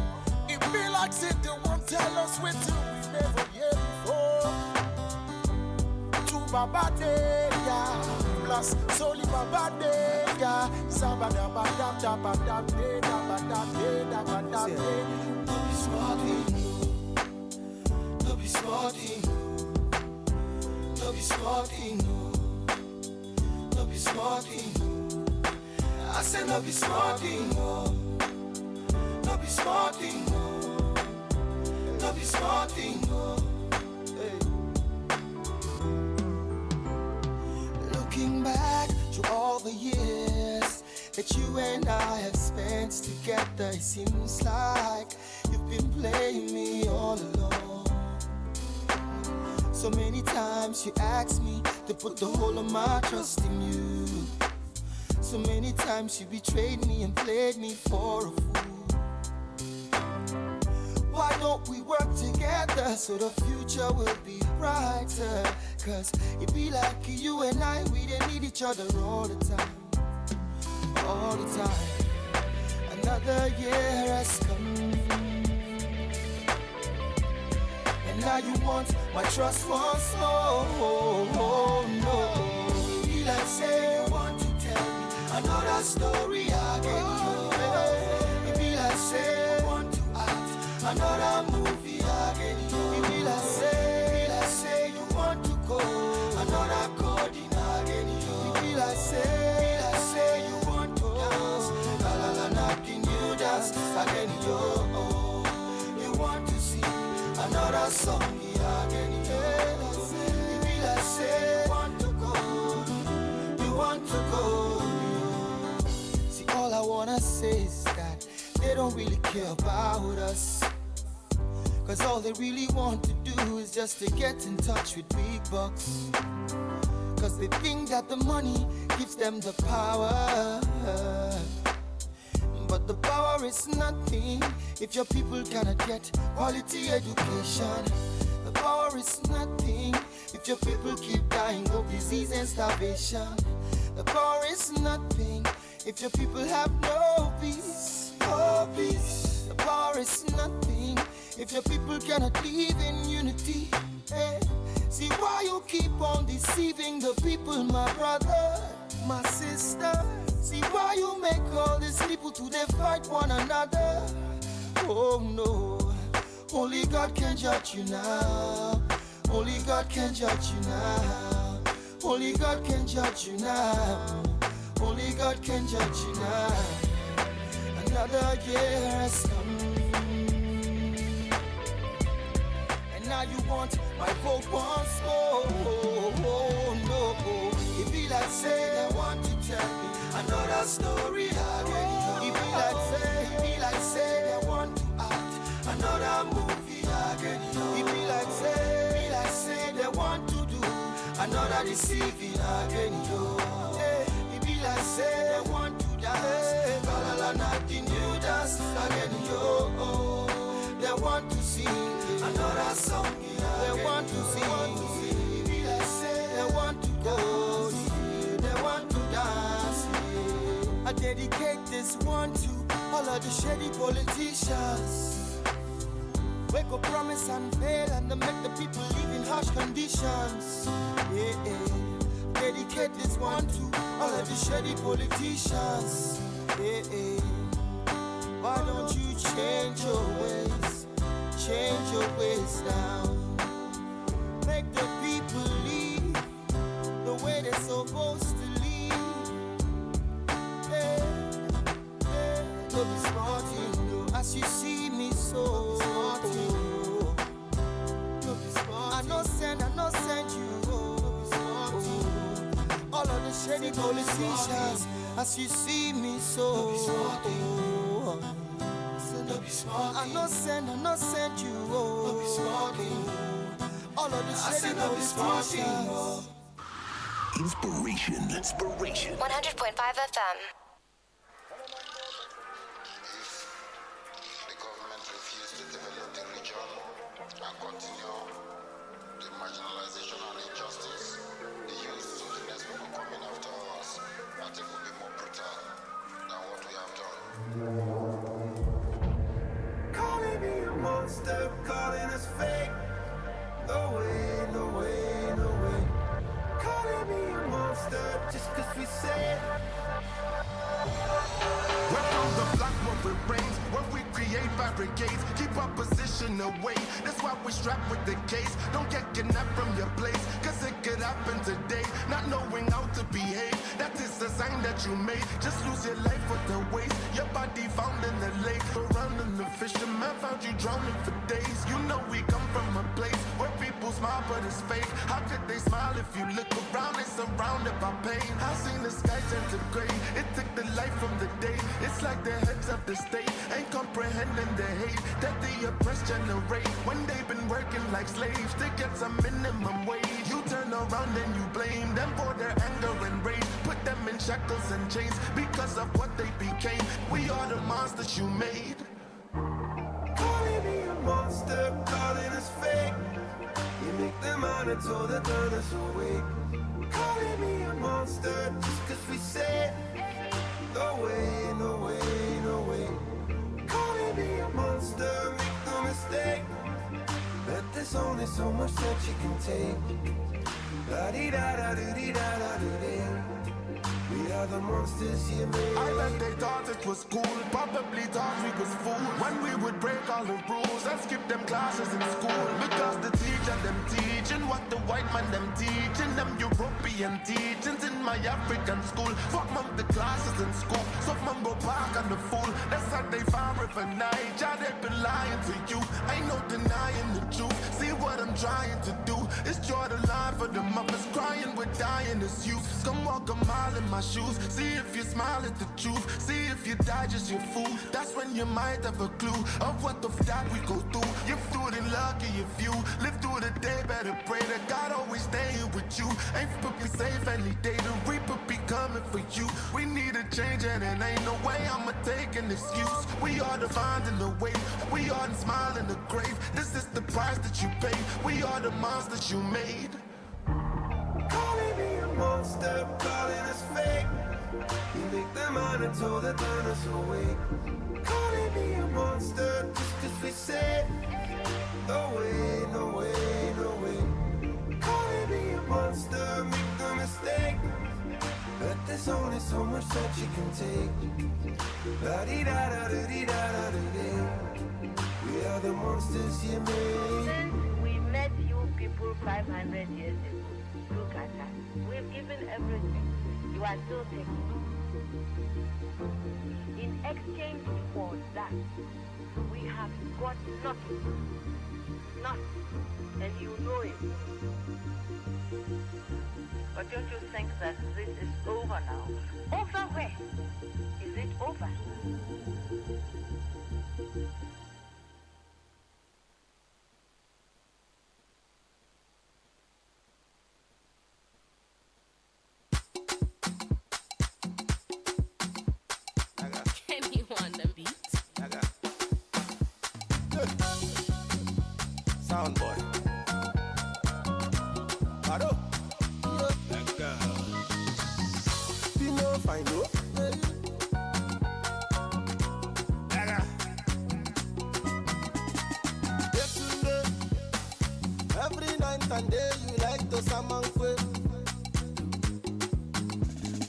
It be like say they won't tell us what to we never hear before. To Baba Deya, plus Soli Baba Deya. Sabada Badam Dabadam De Dabadam De Dabadam De. No be smarting, no be smarting, no be smarting, no be smarting. I say no be smarting, no be smarting, no be smarting. Hey. Looking back to all the years that you and I have spent together, it seems like you've been playing me all along. So many times you asked me to put the whole of my trust in you. So many times you betrayed me and played me for a fool. Why don't we work together so the future will be brighter? Cause it be like you and I, we didn't need each other all the time. All the time. Another year has come, and now you want my trust once more. Oh, no. It be like say you want to tell me another story again. It be like say you want to act another movie again. It be like say you want to go another coding again. It be like say you want to dance, la la la, nothing new dance again. You want to sing another song again. It be like say you want to go, you want to go. See, all I wanna say is that they don't really care about us. Cause all they really want to do is just to get in touch with big bucks. Cause they think that the money gives them the power. But the power is nothing if your people cannot get quality education. The power is nothing if your people keep dying of disease and starvation. The power is nothing if your people have no peace, no peace. The power is nothing if your people cannot live in unity. Hey. See why you keep on deceiving the people, my brother, my sister. See why you make all these people to they fight one another. Oh no, only God can judge you now. Only God can judge you now. Only God can judge you now. Only God can judge you now. Another year has come, and now you want my vote once more. Oh, no, it be like say they want to tell me another story again. It be like say they want to act another movie again. It be like say they want to do another deceiving again. It be like say they want to dance, la la la, nothing new dance again. They want to sing another song. They want to sing. It be like say they want to go. They want to dance. I dedicate this one to all of the shady politicians. Wake up, promise and fail, and they make the people live in harsh conditions. Yeah, yeah. Dedicate this one to all of the shady politicians. Yeah, yeah. Why don't you change your ways? change your ways now. Make the people lead the way they're supposed to lead. Hey, hey, don't be smart, you know. As you see me so smart, you know. Don't be smart. I no send you. Don't be smart, you know. All of the shady politicians. As you see me so don't be smart, don't be smart. I no send you. Don't be smart. All of the shady politicians. Inspiration. 100.5 FM. The government refused to develop the region and continue the marginalization and injustice. The youth to the next people coming after us, I think will be more brutal than what we have done. Calling me a monster, calling us fake. No way, no way, no way. Calling me a monster just cause we say it. We're from the block where it rains, where we create barricades, keep our position away. That's why we strap with the case. Don't get kidnapped from your place, cause it could happen today. Not knowing how to behave, that is the sign that you made. Just lose your life with the waste. Your body found in the lake. Around in the fisherman found you drowning for days. You know we come from a place where people smile but it's fake. How could they smile if you look around? They surrounded by pain. I seen the sky turn to gray. It took the light from the day. It's like the heads of the state ain't comprehending the hate that the oppressed generate when they've been working like slaves to get some minimum wage. You turn around and you blame them for their anger and rage. Put them in shackles and chains because of what they became. We are the monsters you made. Calling me a monster, calling us fake. You make them honor told that turn us awake. Calling me a monster just cause we say it. No way, no way, no way. Calling me a monster, make no mistake. But there's only so much that you can take. La-dee-da-da-doo-dee-da-da-doo-dee. We are the monsters you made. I bet they thought it was cool, probably thought we was fools when we would break all the rules and skip them classes in school. Because the teacher them teaching what the white man them teaching, them European teachings in my African school. Fuck mom the classes in school, so mom go back on the fool. That's how they found River Niger, they've been lying to you. Ain't no denying the truth. See what I'm trying to do is draw the line for the mothers crying, we're dying as youth. Come walk a mile in my shoes, see if you smile at the truth. See if you die just your fool. That's when you might have a clue of what the that we go through. You're feeling lucky if you live through the day. Better pray that God always staying with you. Ain't for be safe any day. The reaper be coming for you. We need a change and it ain't no way I'ma take an excuse. We are the finding the way. We are the smile in the grave. This is the price that you pay. We are the monsters you made. Calling me a monster, calling us fake. You make them honor told that turn us awake. Calling me a monster just cause we say no way, no way, no way. Calling me a monster, make no mistake. But there's only so much that you can take. La-dee-da-da-doo-dee-da-da-doo-dee. We are the monsters you made. Since we met you people 500 years ago, look at us. We've given everything. You are still taking. In exchange for that, we have got nothing. Nothing. And you know it. But don't you think that this is over now? Over where? Is it over? Kenny on the beat. Sound boy. Bado. Pino Fino. Every night and day you like to summon quick.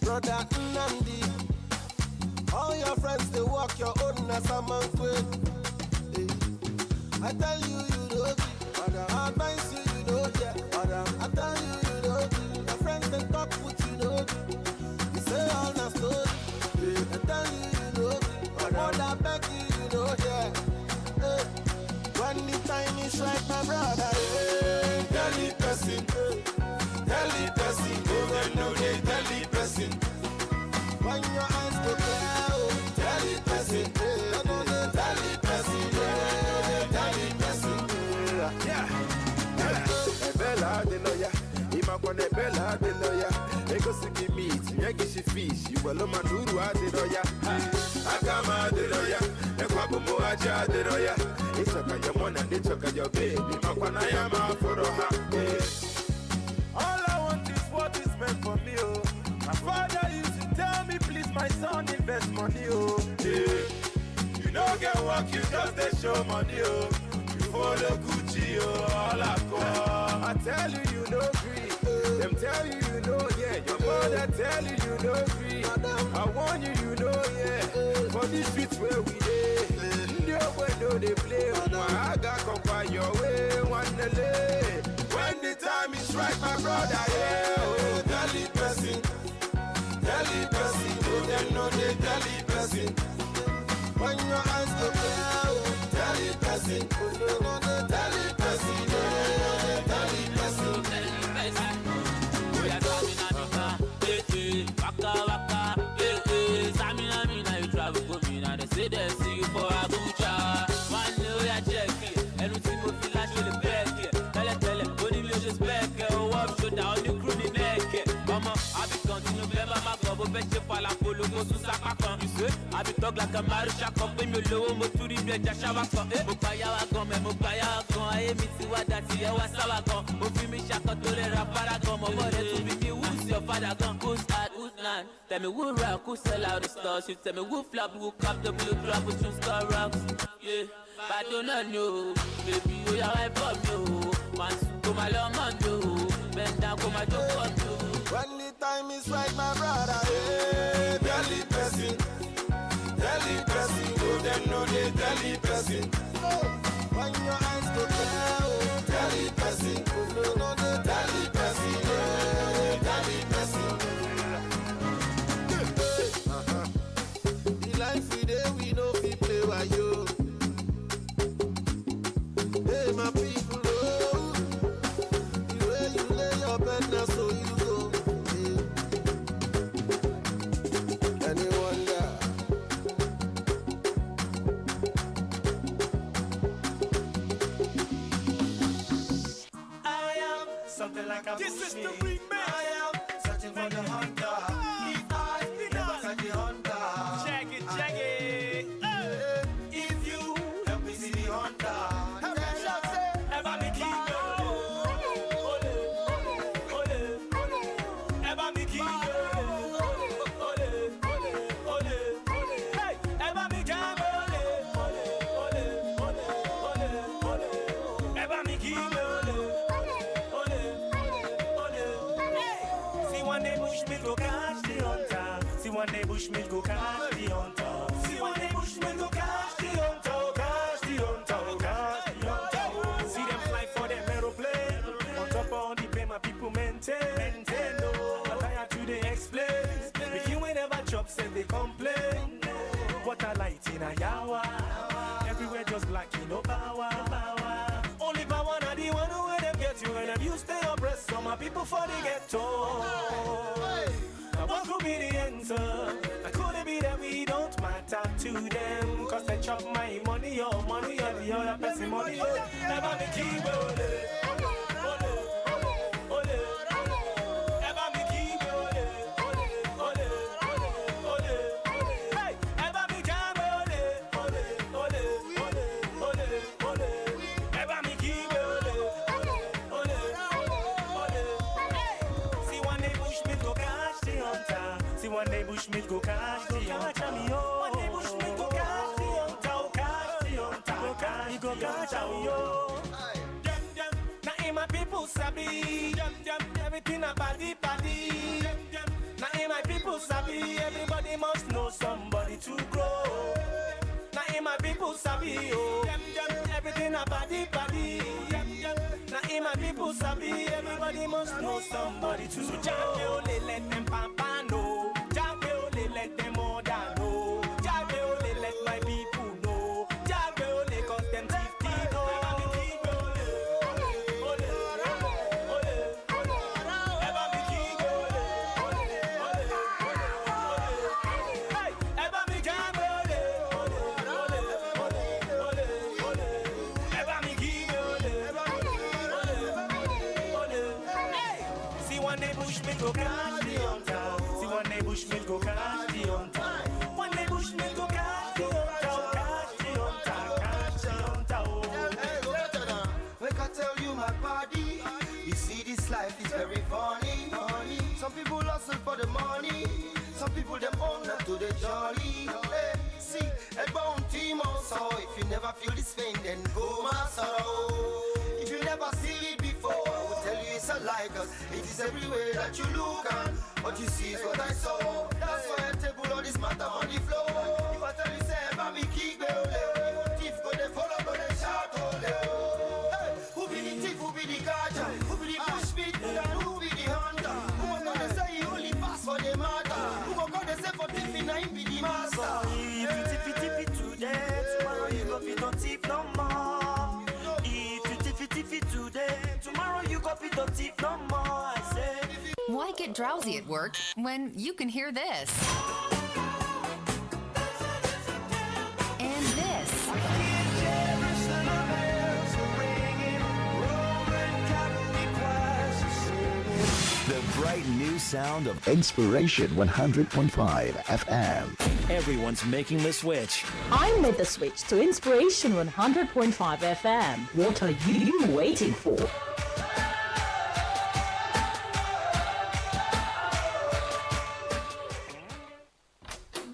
Brother Nnamdi. All your friends they walk your own as summon quick. I tell you, you know me. I advise you, you know, yeah. I tell you, you know me. My friends, they talk with you, know me. You say all the story. I tell you, you know me. My mother beg you, you know, yeah. When the time is right, my brother, tell the person. Tell the person, go and know they tell the person. When your eyes go clear, tell the person. Tell the person, tell the person. Yeah. Bella de lawyer, Imakone Bella de lawyer. Ego siki meat, Yagishi fish, you will loma duru at the lawyer. Akama de lawyer, Ekwabumo Aja de lawyer. It's okay, your one and it's okay, your baby. Makwanayama for her. All I want is what is meant for me, oh. My father used to tell me, please, my son, invest money, oh. Yeah. You don't get work, you just they show money, oh. You follow Gucci, oh, all I call. I tell you, you know free. Them tell you, you know, yeah. Your mother tell you, you know free. I warn you, you know, yeah. For these streets where we live, no way, no, they play. I got come by your way, one day. When the time is right, my brother, yeah. Oh, tell the person. Tell the person. Oh, them know they tell the person. When your eyes go clear, oh, tell the person. Oh, no, no, they tell the person. Oh, they tell the person. Oh, yeah, Samina, waka, waka, Samina, you travel, go me, now they say they see you for Abuja. One day, we are checking, and we see what feel like the back here. Tell it, only me just back here, oh, up, show down, the crew, the neck here. Mama, I be continue, never my go, bet you fall, I follow, go to Sakakan. You see, I be talk like a Marisha, come me low, mo to the bed, Jashawaka, Mupaya, Mupaya, I am it, what that's here, what's our gun, Mufimi Shaka, Tole, Raparagon, my to be me, who's your father, gun, who's at, who's none. Tell me who rock, who sell out the stars, you tell me who flop, who cop the blue club, who choose car rocks, yeah. But I do not know, baby, you are right for me, man, go my long man, bend down, go my joke on you. When the time is right, my brother, hey, tell the person. Tell the person, go them know they tell the person. When your eyes go clear, oh, tell the person. Oh, no, no, they tell the person. They tell the person. The life we day, we know we play by you. Hey, my people, oh, the way you lay your bed, now so you go. And you wonder. I am something like a this is the remix. I am searching for the hunter. If I never catch the hunter, check it. If you help me see the hunter, ever me keep ever me keep hey, ever me jam ever me keep see one day bush me go catch the hunter. See one day bush me go catch the hunter. See one day bush me go catch the hunter. Catch the hunter. Catch the hunter. See them fly for them aeroplane. On top of the pay my people maintain. No, I'm tired to they explain. If you ain't never chop, say they complain. What I light in a yawa. Everywhere just black in no power. Only power not the one who them get you. And if you stay oppressed, so my people for the ghetto. Now what could be the answer? Now could it be that we don't matter to them? Cause they chop my money, your money, or the other person money. Never me keep one day Bushmeat go catch the hunter. One day Bushmeat go catch the hunter. Catch the hunter. He go catch me, yo. Now in my people sabi. Everything about the body. Now in my people sabi. Everybody must know somebody to grow. Now in my people sabi, oh. Everything in a body. Now in my people sabi, everybody must know somebody too. So Jabe ole let them papa know. Jabe ole let them order know. Jabe ole let my people know. Jabe ole cause them 50 know. Go catch the hunter. See one day bushmeat go catch the hunter. One day bushmeat go catch the hunter. Catch the hunter. Hey, go better now. Make I tell you my body. You see this life is very funny. Some people hustle for the money. Some people them own up to the jolly. Hey, see, a bone team also. If you never feel this pain, then go my sorrow. If you never see it before, I will tell you it's a lie, cause it is everywhere that you look and what you see is what I saw. That's why I table all this matter on the floor. If I tell you say, "Mami, keep it ole," thief go they follow, go they shout ole. Hey, who be the thief, who be the catcher, who be the bushmeat, and who be the hunter? Who go gonna say he only pass for the matter? Who go gonna say for thief, now he be the master? If you tiffy today, tomorrow you go be don't thief no more. Tiffy today, tomorrow you go be don't thief no more. I say. Why get drowsy at work when you can hear this? And this. The bright new sound of Inspiration 100.5 FM. Everyone's making the switch. I made the switch to Inspiration 100.5 FM. What are you waiting for?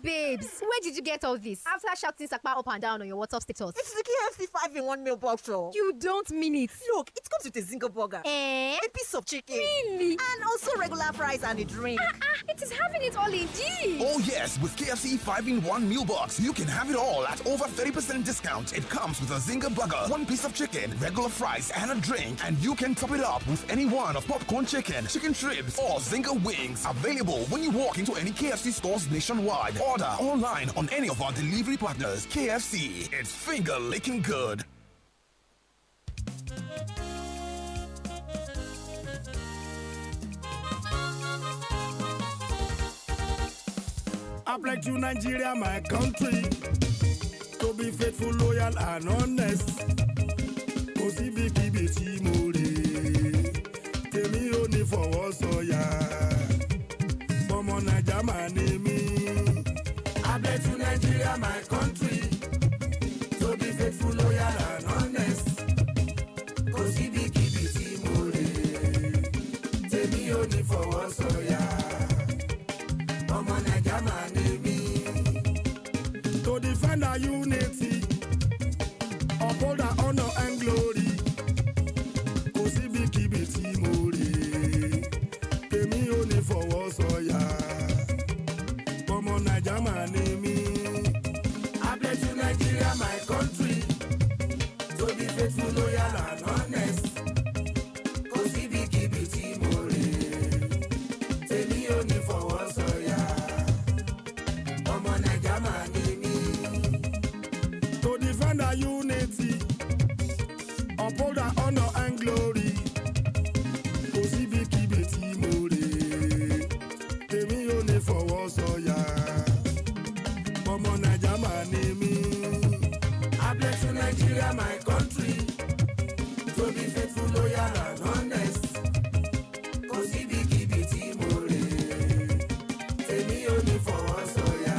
Babes, where did you get all this? After shouting Sakpa up and down on your WhatsApp status. It's the KFC 5-in-1 meal box. You don't mean it. Look, it comes with a Zinga burger, a piece of chicken, really, and also regular fries and a drink. It is having it all indeed. Oh yes, with KFC 5-in-1 meal box, you can have it all at over 30% discount. It comes with a Zinga burger, 1 piece of chicken, regular fries, and a drink, and you can top it up with any one of popcorn chicken, chicken strips, or Zinga wings. Available when you walk into any KFC stores nationwide. Order online on any of our delivery partners. KFC, it's finger licking good. I pledge to Nigeria, my country, to be faithful, loyal, and honest. Kosi bigi beti more, temi oni for soya. Bomo Naija manemi. I pledge to Nigeria, my country, to be faithful, loyal, and honest. Kosi bigi beti more, temi oni for soya. Bomo Naija manemi. To defend our unity, uphold our honor and glory. Kosi bigi beti more, temi oni for soya. Bomo Naija manemi. I pledge to Nigeria, my country, to be faithful, loyal, and honest. Kosi bigi beti more, temi oni for soya. Bomo Naija manemi. To defend our unity, uphold our honor and glory. Kosi bigi beti more, temi oni for soya. Bomo Naija manemi. I pledge to Nigeria, my country, to be faithful, loyal, and honest. Kosi bigi beti more, temi oni for soya.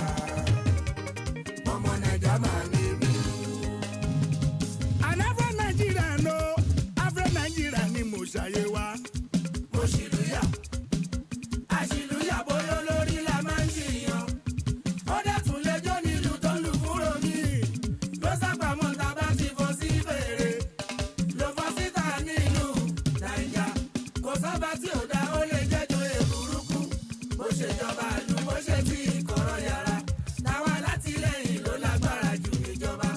Bomo Naija manemi. And every Nigerian know, every Nigerian ni mo ṣayé wa. Mo ṣìlúyà, àṣìlúyà bóyá olórí la máa ń ṣìyàn. Ó dẹ̀ tún lẹ́jọ́ nílùú tó ń lù kúrò mí. Ló sápamọ́ ta bá ti fọ́ sí fèrè. Ló fọ́ síta nílùú Naija. Kò sábà tí ò dá ó lè jẹ́jọ́ èbúrúkú. Bó ṣe jọba ìlú, bó ṣe ti ìkọ̀rọ̀ yàrá. Táwọn alátìlẹyìn ló lágbára jù níjọba.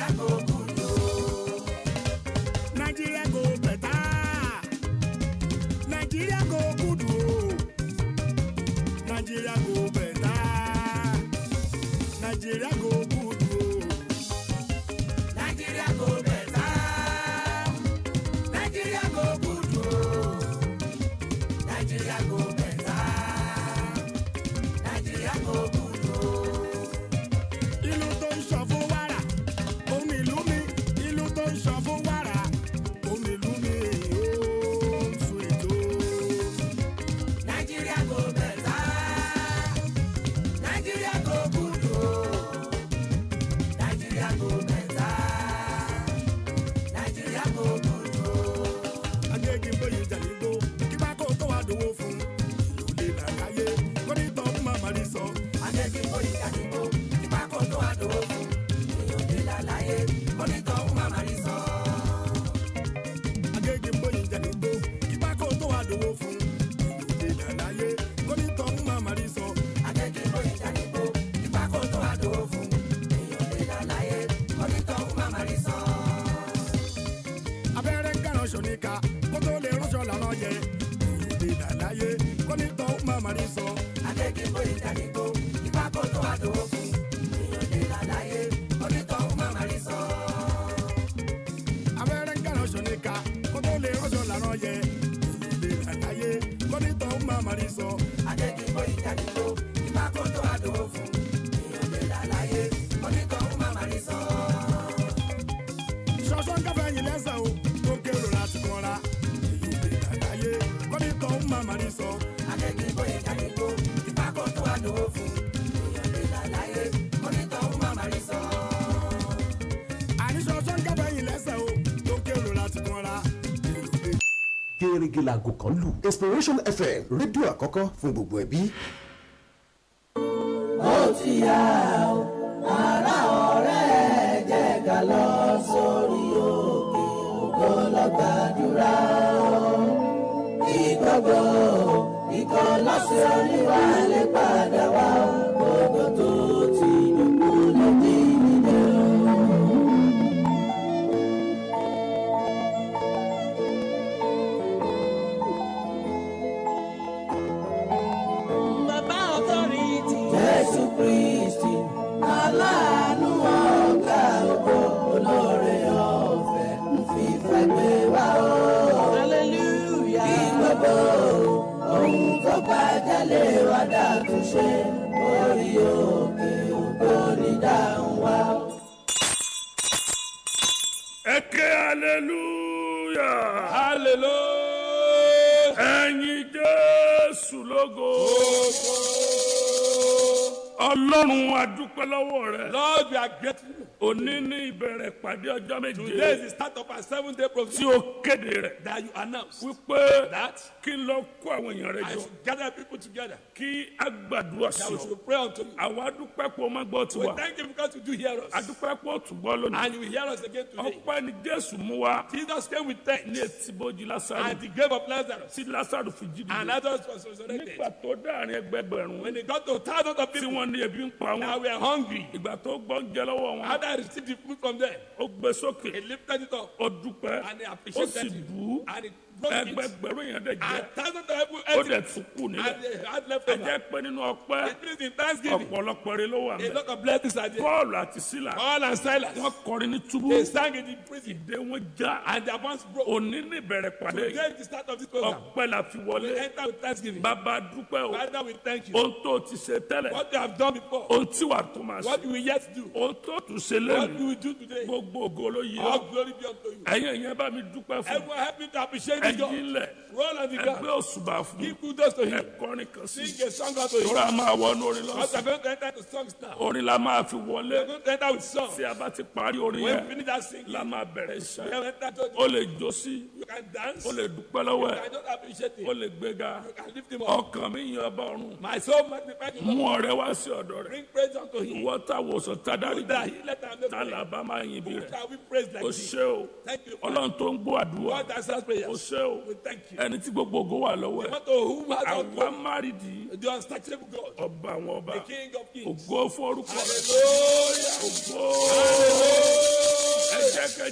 Nigeria go good o. Nigeria go better. Nigeria go good o. Nigeria go better. Nigeria go good o. Nigeria go better. Nigeria go good o. Nigeria go better. Nigeria go good o. Ìlú tó ń ṣàn fún wàrà, òun ìlú mi. Ìlú tó ń ṣàn fún wàrà, òun ìlú mi. Ó ń sun ètò. Nigeria go better. Nigeria go good o. Nigeria go better. Nigeria go good o. Adékìnbóyè Jàlígbó, kí bá kó tó wá dòwó fún. Ìlú lè làkàyé, kó ní tọ́ fún màmá rí sọ. Adékìnbóyè Jàlígbó, kí bá kó tó wá dòwó fún. Ìlú lè làlàyé, kó ní tọ́ fún màmá rí sọ. Adékìnbóyè Jàlígbó, kí bá kó tó wá dòwó fún. Ìlú lè làlàyé, kó ní tọ́ fún màmá rí sọ. Adékìnbóyè Jàlígbó, kí bá kó tó wá dòwó fún. Ìlú lè làlàyé, kó ní tọ́ fún màmá rí sọ. Abẹ́rẹ́ ń kàrán ṣòníkà, kó tó lè ránṣọ làrán yẹ. Ìlú lè làlàyé, kó ní tọ́ fún màmá rí sọ. Adékìnbóyè Jàlígbó, kí bá kó tó wá dòwó fún. Ìlú lè làlàyé, kó ní tọ́ fún màmá rí sọ. Abẹ́rẹ́ ń kàrán ṣòníkà, kó tó lè ránṣọ làrán yẹ. Ìlú lè làlàyé, kó ní tọ́ fún màmá rí sọ. Adékìnbóyè Jàlígbó, kí bá kó tó wá dòwó fún. Ìlú lè làlàyé, kó ní tọ́ fún màmá rí sọ. Ṣọ̀ṣọ́ ń káfẹ́ yìí lẹ́sẹ̀ o, tó kérò láti kọ́ra. Ìlú lè làlàyé, kó ní tọ́ fún màmá rí sọ. Adékìnbóyè Jàlígbó, kí bá kó tó wá dòwó fún. Ìlú lè làlàyé, kó ní tọ́ fún màmá rí sọ. Àní ṣọ̀ṣọ́ ń káfẹ́ yìí lẹ́sẹ̀ o, tó kérò láti kọ́ra. Gèrègè làgò kan lù. Inspiration FM rédíò àkọ́kọ́ fún gbogbo ẹbí. Ó ti yá o, ará ọ̀rẹ́ jẹ́ ká lọ sórí òkè ògo lọ gbàdúrà o. Ìgbàgbọ́ ìkọlọ́sẹ̀ Olúwa lè padà wá o. Gbogbo tó ti dòkú lè di nílé o. Bàbá authority. Jésù Kristi, aláàánú ọ̀gá ògo, olóore ọ̀fẹ́ ń fìfẹ́ gbé wá o. Hallelujah. Kí gbogbo ohun tó bàjẹ́ lè wá dàtúnṣe, orí òkè ògo ní dáhùn wá. Eke hallelujah. Hallelujah. Ẹ̀yin Jésù lógo. Ọlọ́run a dúpẹ́ lọ́wọ́ rẹ. Lord, we are grateful. Òní ní ìbẹ̀rẹ̀ ìpàdé ọjọ́ méje. Today is the start of our 7-day program. Tí o kéde rẹ̀. That you announce. Wípé that kí n lọ kó àwọn èèyàn rẹ I jọ. should gather people together. Kí a gbàdúrà That sí we ọ. should pray unto you. Àwa dúpẹ́ pé o máa gbọ́ We tiwa. thank you because you do hear us. A dúpẹ́ pé o tún gbọ́ lónìí. And you will hear us again today. Ọpẹ́ ni Jésù mú wá. Jesus came with thanks. Ní etí bójú Lásárù. And the grave of Lazarus. Tí Lásárù fi jí And dìde. Lazarus was resurrected. Nígbà tó dáàrin ẹgbẹgbẹ̀rún. When they got to thousands of Tí people wọ́n ní ebi ń pa wọ́n. that were hungry. Ìgbà tó gbọ́ oúnjẹ lọ́wọ́ wọn. After I received the food from them, Ó gbé sókè. he lifted it up. Ó dúpẹ́. And they Ó appreciated sì it. bú. And it broke it. Ẹgbẹgbẹ̀rún yẹn dẹ̀ jẹ́. And thousands of people Ó ate dẹ̀ it. tún kù nílẹ̀. And they had Ẹ leftover. jẹ́ pé nínú ọpẹ́. It means in Thanksgiving, Ọ̀pọ̀lọpọ̀ rẹ ló wà a mẹ́. lot of blessings are there. Pọ́ọ̀lù àti Sílà. Paul and Silas, Wọ́n kọrin ní túbú. they sang in the prison. Ìdè wọn já. And their bonds broke. Òní ní ìbẹ̀rẹ̀ pàdé Today yìí. is the start of this program. Ọpẹ́ la fi We wọlé. enter with Thanksgiving. Bàbá dúpẹ́ o. Father, we thank you. Ohun tó ti ṣe tẹ́lẹ̀. What you have done before, Ohun tí wàá tó máa what ṣe. you will yet do, Ohun tó tún ṣe what lẹ́nu. you will do today. Gbogbo ògo ló yẹ. All glory be unto you. Ẹ̀yin ìyẹn bá mi dúpẹ́ fún. Everyone help me to appreciate this God. Ẹ̀yin ilẹ̀. Roll on the Ẹgbẹ́ ground. òṣùbà fún. Give kudos to him. Ẹ̀kọ́rin kan sí. Sing a song unto him. Tóra máa wọnú orin Because we lọ́sàn. are going to enter into songs now. Orin la máa fi We are wọlé. going to enter with songs. Tí a bá ti parí orin When we yẹn. finish that singing, La máa bẹ̀rẹ̀ we iṣẹ́. have entered to O lè jó sí. you can dance. O lè dúpẹ́ You lọ́wọ́ ẹ̀. can just appreciate O him. lè gbéga. You can lift him up. Ọkàn mi yan ọba ọ̀run. My soul magnify the Mú Lord. ọrẹ wá sí ọ̀dọ̀ rẹ̀. Bring praise unto him. Ìwọ táwòsàn tá dárí You that he let our name tá là bá máa yin bí Who rẹ̀. shall we praise like O thee? ṣé o. Thank you. Ọlọ́run tó ń gbọ́ àdúrà. God answers prayers. O ṣé o. We thank you. Ẹni tí gbogbo ògo wà lọ́wọ́ The ẹ̀. one to whom has all Àwa glory. márìdì. The unsearchable God. Ọba àwọn ọba. The King of kings. Ògo fún orúkọ rẹ̀. Hallelujah. Ògo. Hallelujah.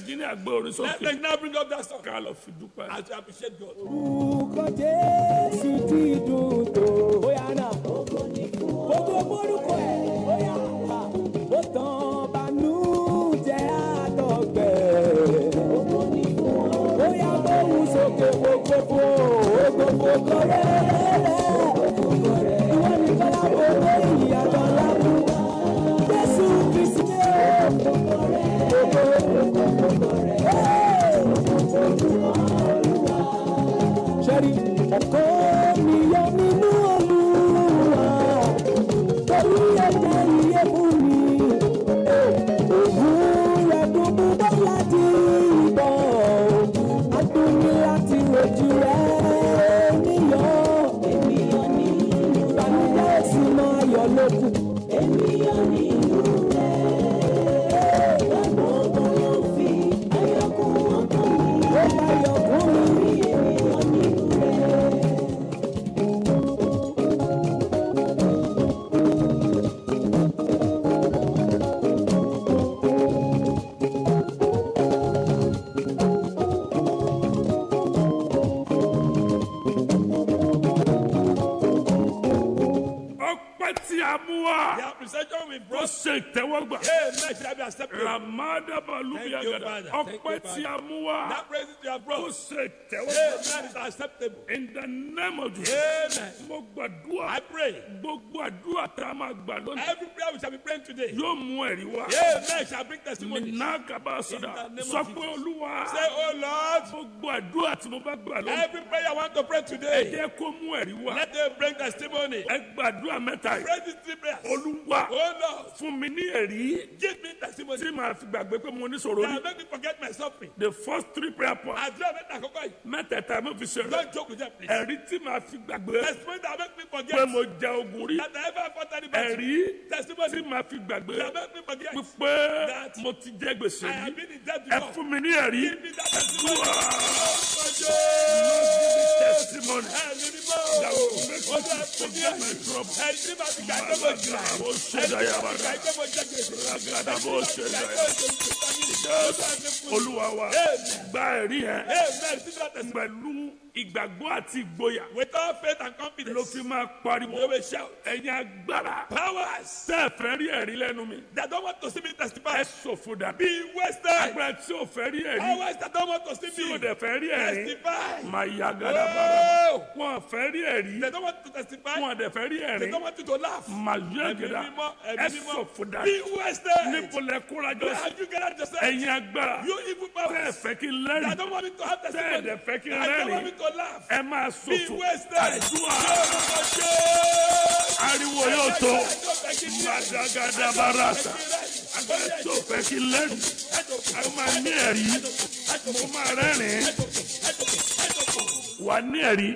engineer gbé orin Let sókè. the engineer bring up that song. Ká lọ fi dúpẹ́. As we appreciate God. Orúkọ Jésù ti dùn tó. Bóyá náà. Gbogbo orúkọ ẹ̀. Bóyá ó tán bànújẹ́ àtọ̀gbẹ́. Bóyá gbóhùn sókè gbogbo kọ̀rẹ́. Ìwọ nìkan lábò lórí ìyàtọ̀ lábú. Jésù Kristi dé. Ṣẹ́rí ọkọ mi yọ nínú Olúwa torí ẹ̀jẹ̀ iye fún mi. Ògùn rẹ̀ dúdú bọ́lá di ìbọn. Adúní láti rojú rẹ̀ níyọ̀. Ènìyàn nínú rẹ̀. Ìbànújẹ́ sì máa yọ lókù. Ènìyàn nínú rẹ̀. Gbogbo ló fi ayọ̀kún ọkàn mi. Ó bá yọkún mi. Ènìyàn nínú rẹ̀. Ọpẹ́ tí a mú wá. The appreciation we Ó brought. ṣe ìtẹ́wọ́gbà. Amen. Shall be accepted. Ramada Balubi Thank you, Agada. Father. Ọpẹ́ Thank you, tí a Father. mú wá. That praises you have Ó brought. ṣe Amen. ìtẹ́wọ́gbà. Is acceptable. In the name of Jesus. Amen. Mo gbàdúrà. I pray. Gbogbo àdúrà tá a máa gbà lónìí. Every prayer we shall be praying today. Yóò mú ẹ̀rí wá. Amen. Shall bring testimony. Nà kaba sọ̀dà. In the name Sọ of pé Jesus. Olúwa. Say, oh Lord, Gbogbo àdúrà tí mo bá gbà lónìí. every prayer I want to pray Ẹ today, jẹ́ kó mú ẹ̀rí wá. let them bring testimony. Ẹ gbàdúrà mẹ́ta yìí. Pray these three prayers. Olúwa. Oh Lord, Fún mi ní ẹ̀rí. give me testimony. Tí màá fi gbàgbé pé mo ní sọ̀rọ̀ That rí. will make me forget my suffering. The first three prayer points. Àdúrà mẹ́ta àkọ́kọ́ yìí. Mẹ́tẹ̀ẹ̀ta mo fi ṣe rẹ̀. Don't joke with them, please. Ẹ̀rí tí màá fi gbàgbé. Testimony that will make me forget Pé mo jẹ ogun rí. that I ever fought anybody. Ẹ̀rí Testimony tí màá fi gbàgbé. that will make me forget Pípé that mo ti jẹ gbèsè I rí. have been in debt Ẹ before. fún mi ní ẹ̀rí. Give me that testimony. Wow. Testimony. That will make me forget my trouble. Olúwa wa gba ẹ̀rí yẹn pẹ̀lú ìgbàgbọ́ àti ìgboyà. Without faith and confidence, ló fi máa pariwo. you will shout. Ẹ̀yin agbára. Powers tẹ́ ẹ fẹ́ rí ẹ̀rí lẹ́nu mi. that don't want to see me testify. Ẹ ṣòfò dà. Be wasted. Agbára tí ò fẹ́ rí ẹ̀rí. Powers that don't want to see tí ò me dẹ̀ fẹ́ rí ẹ̀rí. testify. Màá ya gada bàrà. Oh, Wọ́n fẹ́ rí ẹ̀rí. they don't want to testify. Wọ́n dẹ̀ fẹ́ rí They ẹ̀rí. don't want you to laugh. Màá yẹ gada. Ẹ ṣòfò dà. Be wasted. Níbo lẹ kóra jọ Where sí? have you gathered yourself? Ẹ̀yin agbára. You evil Tẹ́ ẹ powers fẹ́ kí n that lẹ́rìí. don't want me to have Tẹ́ ẹ testimony. dẹ̀ fẹ́ kí n That don't want me rẹ́rìí. to laugh. Ẹ máa Be ṣòfò. wasted. Àdúrà. Ariwo yóò tó. Màdàgàdà bàràsà. Agbára tí ò fẹ́ kí n lẹ́rìí. Ẹ máa ní ẹ̀rí. Mo máa rẹ́rìn-ín. Wà ní ẹ̀rí.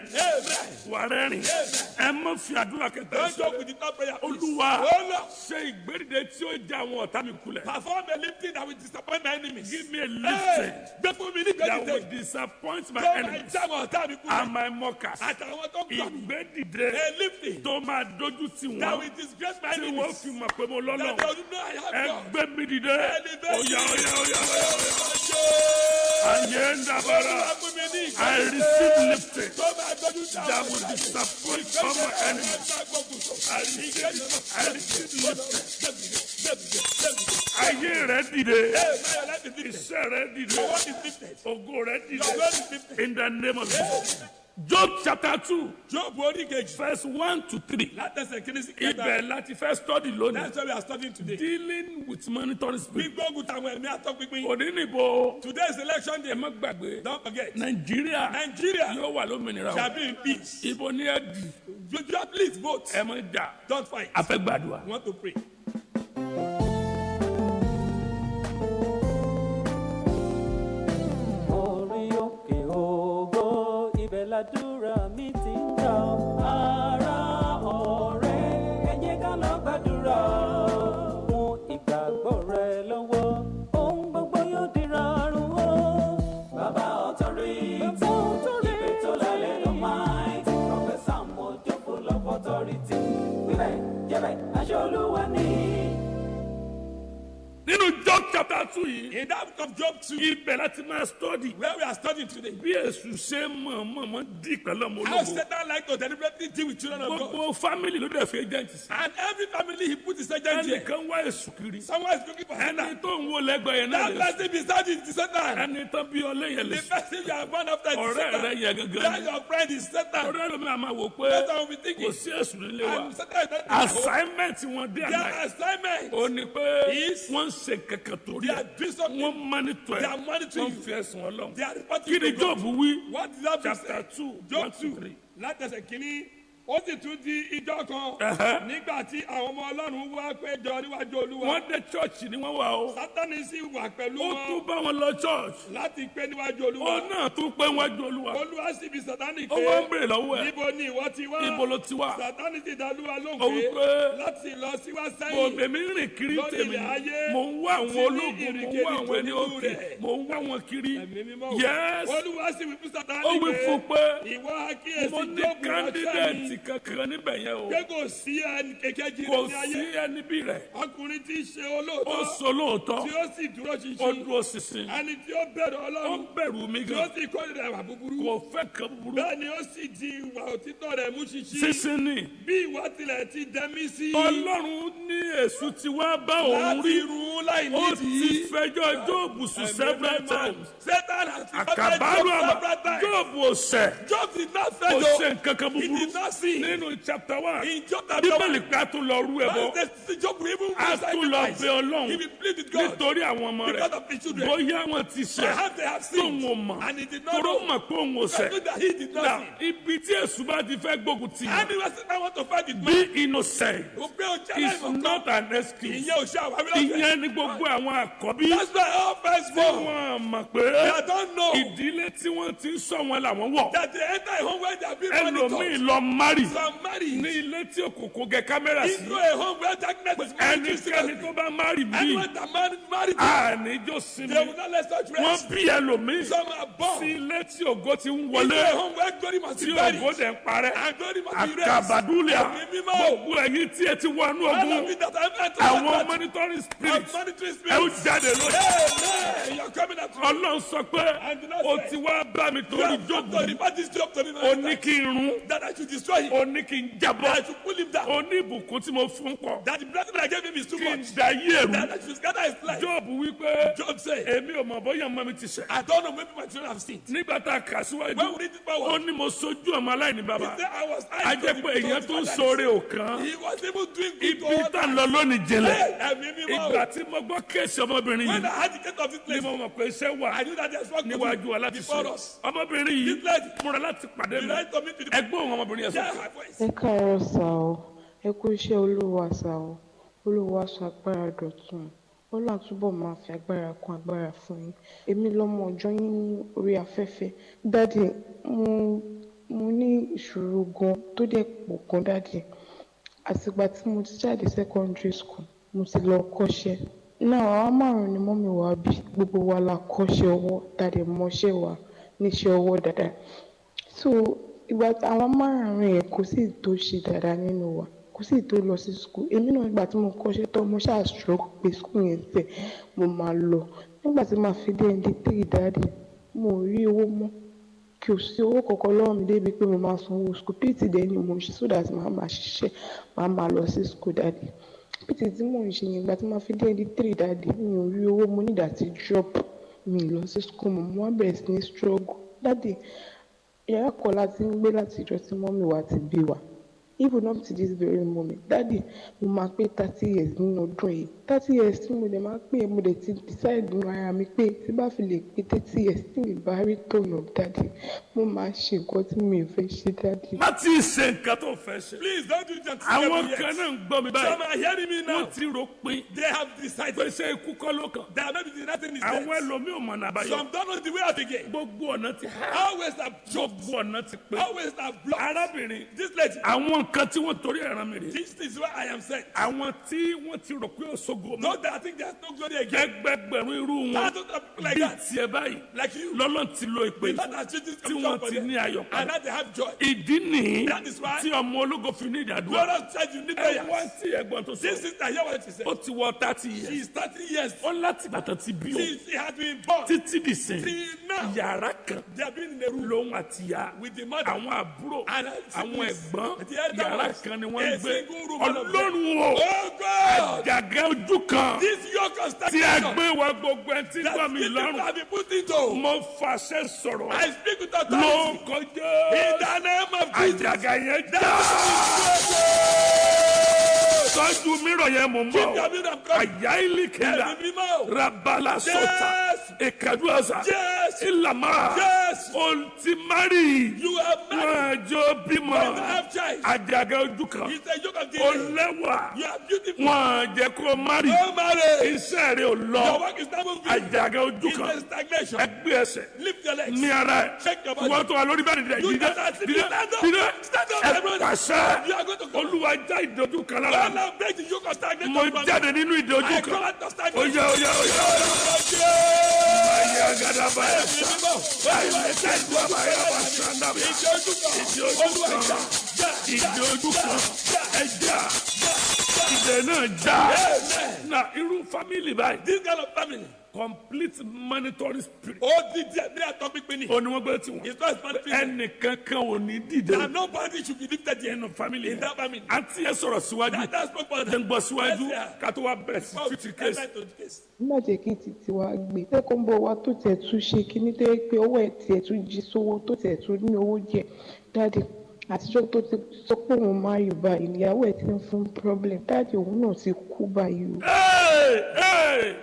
Wà rẹ́rìn. Ẹ má fi àdúrà kẹta Don't joke sọ. with the top prayer. please. Olúwa Oh Lord, ṣe ìgbédìde tí ó já àwọn ọ̀tá mi kulẹ̀. perform a lifting that will disappoint my enemies. Give me a Hey, lifting gbé fún mi ní that will gbẹ́dìde. disappoint my Tó máa enemies já àwọn ọ̀tá mi kulẹ̀. and my mockers. Àtàwọn tó gbà mí. Ìgbédìde A lifting tó máa dojú tì that wọ́n will disgrace my tí wọ́n enemies. fi mọ̀ pé mo That lọ́lọ́. they will know I Ẹ have God. gbé mi dìde. Elevate Oya me. oya oya oya. Olúwa Ayé ń dàbàrà. fún mi ní I ìgbẹ́dìde. receive lifting Tó máa dojú tì that àwọn will ọ̀tá mi. disappoint all my enemies. I receive lifting. Ayé rẹ̀ dìde. Iṣẹ́ rẹ̀ dìde. Ògo rẹ̀ dìde. In the name of Jesus. Job chapter 2. Job orí kejì. Verse 1 to 3. Látẹsẹ̀ kìíní sí Ibẹ̀ kẹta. láti fẹ́ study lónìí. That's why we are studying today. Dealing with monitoring spirit. Gbígbógun táwọn ẹ̀mí àtọ́pinpin. Òní nìbò. Today is election day. Ẹ má gbàgbé. Don't forget. Nàìjíríà Nigeria yóò wà lómìnira shall o. be in peace. Ibo ní ẹ̀dì. You please vote. Ẹ má jà. Don't fight. A fẹ́ gbàdúrà. We want to pray. Orí òkè ògo ibẹ̀ làdúrà mi ti ń gbà ọ́. Ará ọ̀rẹ́ ẹ jẹ́ ká lọ gbàdúrà fún ìgbàgbọ́ rẹ lọ́wọ́. Ohun gbogbo yóò di rọrùn o. Bàbá authority ìpè tó lálẹ́ ló máa ń ti Professor Mojo full of authority. Wíbẹ̀ jẹ́bẹ̀ aṣọ olúwa ní. Nínú Job chapter 2 yìí. In that book of Job 2. Ibẹ̀ láti máa study. Where we are studying today. Bí Èṣù ṣe mọ̀ dí pẹ̀lú ọmọ How ológo. Satan like to deliberately deal with children of God. Gbogbo family ló dẹ̀ fi agent sí. And every family he put his agent here. Ẹnìkan wá Èṣù kiri. Someone is looking for Satan. Ẹni tó ń wo lẹ́gbẹ̀ẹ́ yẹn náà lè. That person beside you is Satan. Ẹni tó bí ọlẹ́yẹ lè. The person you are born after is Ọ̀rẹ́ Satan. rẹ̀ yẹ gangan. That your friend is Satan. Ọ̀rẹ́ rẹ̀ mi àmà wò pé Satan will be thinking. kò sí Èṣù nílé wa. And Satan is not Assignment wọn dé àná. their assignment. Ó ní pé is wọ́n ń ṣe kankan torí they are doing something. wọ́n monitor They are monitoring wọ́n fi ẹ̀sùn Ọlọ́run. They are reporting Kí ni to God. Job wí? What did that Chapter 2 Job 2 látẹsẹ̀ kínní ó sì tún di ìjọ kan nígbà tí àwọn ọmọ Ọlọ́run wá péjọ níwájú Olúwa. Wọ́n dé church ni wọ́n wà o. Sátánì sì wà pẹ̀lú Ó wọn tún bá wọn lọ church. láti pé níwájú Ó Olúwa. náà tún pé wájú Olúwa. Olúwa sì bi Sátánì Ó wá ń bèrè lọ́wọ́ ẹ̀. níbo ni ìwọ ti wá. Ibo ló ti wá? Sátánì sì dá Olúwa lóhùn Ó wí pé láti lọ síwá mo sẹ́yìn èmi rìn kiri lórí tèmi. ilẹ̀ ayé Mo ń wá àwọn àti ní ológun, mo ń wá àwọn ẹni ìrìnkèrindò òkè, rẹ̀. mo ń wá wọn kiri. Ẹ̀mí mímọ́. Yes. Olúwa sì wí fún Sátánì Ó wí fún pé ìwọ mo àkíyèsí ní Jóòbù ránṣẹ́ candidate mi kankan níbẹ̀ yẹn o. pé kò sí ẹnì kejì Kò ní ayé. sí ẹni bí rẹ̀. Ọkùnrin tí í ṣe Ó olóòótọ́ sọ lóòótọ́. tí ó sì dúró Ó ṣinṣin dúró ṣinṣin. ẹni tí ó bẹ̀rù Ó Ọlọ́run ń bẹ̀rù mi tí ó gan. sì kórìíra ìwà búburú Kò fẹ́ kan búburú. bẹ́ẹ̀ ni ó sì di ìwà òtítọ́ rẹ̀ mú ṣinṣin Ṣinṣin ni. bí ìwọ tilẹ̀ ti dẹmí sí Ọlọ́run ní Èṣù ti wá bá òun láti rí. run láì Ó ti nídìí. fẹjọ́ Jóòbù sùn several times. Satan has Àkàbárò Job àmà several times. Jóòbù ò ṣẹ̀. Job did not Kò fail ṣe though. nǹkan kan He búburú. did not sin. Nínú chapter 1. In Job chapter Bíbélì 1. pé a tún lọ rú ẹbọ. Job will even A tún lọ bẹ Ọlọ́run. He will plead with God Nítorí àwọn ọmọ because rẹ̀. of his children. Bóyá wọn ti ṣẹ̀. Perhaps they have sinned Tóun ò mọ̀. and he did not Toró know. mọ̀ pé òun ò ṣẹ̀. Because that he did not Now, sin. ibi tí Èṣù bá ti fẹ́ gbógun tì yín. Anyway, Satan want to fight with man. Be innocent. Ó pé o jẹ́ Is láìmọ̀ not kan. an excuse. Ìyẹn ò ṣe àwárí lọ́fẹ̀ẹ́. Ìyẹn ni gbogbo àwọn àkọ́bí. That's why all first Tí born. wọ́n mọ̀ They pé don't know ìdílé tí wọ́n ti ń sọ wọn làwọn wọ̀. that they enter a home where they are being Ẹlòmíì monitored. lọ márì Some marry ní ilé tí òkùnkùn gẹ kámẹ́rà sí. into a home where darkness is Ẹnikẹ́ni tó bá márì bí anyone that married àníjó they sinmi. will not let such Wọ́n rest. bí ẹlòmíì Some are born sí ilé tí ògo ti ń into wọlé a home where glory must tí be buried. ògo dẹ̀ ń parẹ́. And glory must be raised. Àkàbàdúlẹ̀ Ẹ̀mí mímọ́. gbogbo ẹ̀yin tí ẹ ti wọnú All ogun. of it that I've entered Àwọn that monitoring spirits monitoring ẹ ó spirits. jáde lónìí. Amen. You're coming out. Ọlọ́run sọ pé And do not o say, ti wá bá mi You torí have come to Jóòbù. report this job to me. O ní kí n run. That I should destroy him. O ní kí n That I jábọ́. should pull him down. O ní ìbùkún tí mo fún pọ̀. That the blessing I gave him is too Kí n much. da yé ẹ̀rù. That I should scatter his life. Jóòbù wípé Job said, èmi ò mọ̀ bóyá ọmọ mi ti ṣẹ̀. I don't know, maybe my children have sinned. Nígbà tá a kà síwájú, When we read this ó power, ní mo sojú ọmọ aláìní he bàbá. said I was A jẹ́ pé èèyàn tó ń sọ̀rọ̀ òkan. He was even doing good Ibi to others. tá ń lọ lónìí jìnlẹ̀. Ẹ̀mí mímọ́. Ìgbà tí mo gbọ́ kéèsì ọmọbìnrin When I yìí had the case of this ni place, mo mọ̀ pé iṣẹ́ wà I knew that there's work to níwájú do wa láti before ṣe. us. Ọmọbìnrin yìí This lady, múra láti pàdé you mi. like to meet with the Ẹgbẹ́ òun ọmọbìnrin yẹn yeah, sọ. my voice. Ẹ káàárọ̀ sá o, ẹ kú iṣẹ́ Olúwa sá o, Olúwa sọ agbára dọ̀tun, Ọlọ́run túbọ̀ máa fi agbára kún agbára fún yín. Èmi lọ́mọ ọjọ́ yín ní orí afẹ́fẹ́. Dádì, mo ní ìṣòro gan tó dẹ̀ pọ̀ gan dádì. Àtìgbà tí mo ti jáde secondary school, mo ti lọ kọ́ṣẹ́. Náà àwa márùn-ún ni mọ́mì wa bí, gbogbo wa la kọ́ṣẹ́ ọwọ́, dádì mọṣẹ́ wa níṣẹ́ ọwọ́ dáadáa. So ìgbà àwọn márùn-ún yẹn kò sí tó ṣe dáadáa nínú wa, kò sí tó lọ sí school. Èmi náà ìgbà tí mo kọ́ṣẹ́ tán mo ṣáà struggle pé school yẹn tẹ̀ mo máa lọ. Nígbà tí màá fi dé ND3 dáàdì, mo ò rí owó mọ́. Kí o sí owó kankan lọ́wọ́ mi débi pé mo máa sanwó school. PT dẹ̀ ni mo ń ṣe so that màá máa ṣiṣẹ́, màá máa lọ sí school dáàdì. PT tí mò ń ṣe yẹn ìgbà tí màá fi dé ND3 dáàdì, mi ò rí owó, mo ní ìdàtí drop mi lọ sí school mo wá bẹ̀rẹ̀ sí ní struggle. Dáàdì, yàrá kan láti ń gbé láti ìjọ tí mọ́mì wa ti bí wa. Even up to this very moment, Daddy, mo máa pé 30 years nínú ọdún yìí. 30 years tí mo dẹ̀ máa pé mo dẹ̀ ti decide nínú ara mi pé tí bá fi lè pé 30 years tí mi bá rí tọ̀nà Daddy, mo máa ṣe nǹkan tí mi ò fẹ́ ṣe Daddy. Má tí ì ṣe nǹkan tó fẹ́ ṣe. Please don't do that. Àwọn kan náà ń gbọ́ mi báyìí. Some are hearing me now. Wọ́n ti rò pé They have decided. pé ṣé ikú kọ́ ló kàn. That maybe the nothing is Àwọn dead. ẹlòmíì ò mọ̀nà àbáyọ. Some don't know the way out again. Gbogbo ọ̀nà ti há. Always have jokes. Gbogbo ọ̀nà ti pé. Always have blocked. Arábìnrin, This lady. àwọn àwọn kan tí wọ́n torí ẹ̀ràn mi rè. This is why I am sent. àwọn tí wọ́n ti rò pé òṣogo mi. Those that think there's no glory again. ẹgbẹgbẹ̀rún irú wọn. Thousands of people like that. bíi tiẹ̀ báyìí. Like you. lọ́lọ́run ti lo ìpè Without that Jesus tí wọ́n ti ní ayọ̀ and padà. that they have joy. ìdí nìyí That is why. tí ọmọ ológo fi ní ìdádúrà. Glorious church, you need prayers. wọ́n ti ẹ̀gbọ́n tó sọ. This sister, hear what she said. ó ti wọ 30 years. She is 30 years. ó láti bàtà ti bí o. She has been born. títí di sìn. Till now. yàrá kan. They have been in the room. lòun àti ìyá. With the mother. àwọn àbúrò. And àwọn ẹ̀gbọ́n. the elder yàrá ones. kan ni wọ́n ń A gbé. single room. all of them. ọlọ́run o. Oh God. àjàgà ojú kan. This yoke of tí a stagnation. gbé wa gbogbo ẹ tí gbọ́ mi That people lọ́rùn. have been put into. mo fàṣẹ sọ̀rọ̀. I speak with authority. ló kọjá. In the name of Jesus. àjàgà yẹn já. tọ́jú mìíràn yẹn mò ń Keep bọ̀. your mirror coming. àyà ìlì kìlà. Ẹ̀mí mímọ́. rabala sọta. Yes. ìkàdúrà Yes. ìlàmà. Yes. olùtìmárì. You have married. wọn àjọ bímọ. But you have child. àjàgà ojú kan. It's a yoke of ó delay. lẹ́wà. You are beautiful. wọn jẹ́ kó márì. No marriage. iṣẹ́ rẹ̀ ò Your lọ. work is not moving. àjàgà ojú It's kan. a stagnation. ẹgbẹ́ ẹsẹ̀. Lift your legs. ní ara ẹ̀. Shake your body. wọ́n tó wà lórí bẹ́ẹ̀ dídẹ̀ You dídẹ̀ that are sleeping, dídẹ̀ stand up. dídẹ̀ Stand up, my brother. pàṣẹ You are going to come. olúwa já ìdojú kan God lára now break the yoke of stagnation. mo from jáde nínú ìdojú I kan come out of stagnation. oya oya oya ayé agada báyà sá ayé tẹ̀sí àbáyá bá sàndà bí ìdojú kan ìdojú kan ẹja ìdè náà já na irú fámìlì báyìí. This kind of family. complete monitoring spirit. Ó di díẹ̀ ní àtọ́ pípín ni. ó ní wọ́n gbé tiwọn. It's not a smart people. ẹnìkankan ò ní dìde. That nobody should be lifted here. nínú family In that family. àǹtí ẹ sọ̀rọ̀ síwájú. That's spoke for ẹ ń them. gbọ́ síwájú Yes, sir. ká tó wá bẹ̀rẹ̀ sí fifty case. má jẹ́ kí títí wa gbé tẹ́kọ̀ ń bọ̀ wá tó tẹ̀ tún ṣe kíní tẹ́ pé owó ẹ̀ tiẹ̀ tún jí sówó tó tẹ̀ tún ní owó díẹ̀ dáàdì àtijọ́ tó ti sọ pé òun máa yù báyìí ìyàwó ẹ̀ ti ń fún problem dáàdì òun náà ti kú báyìí o.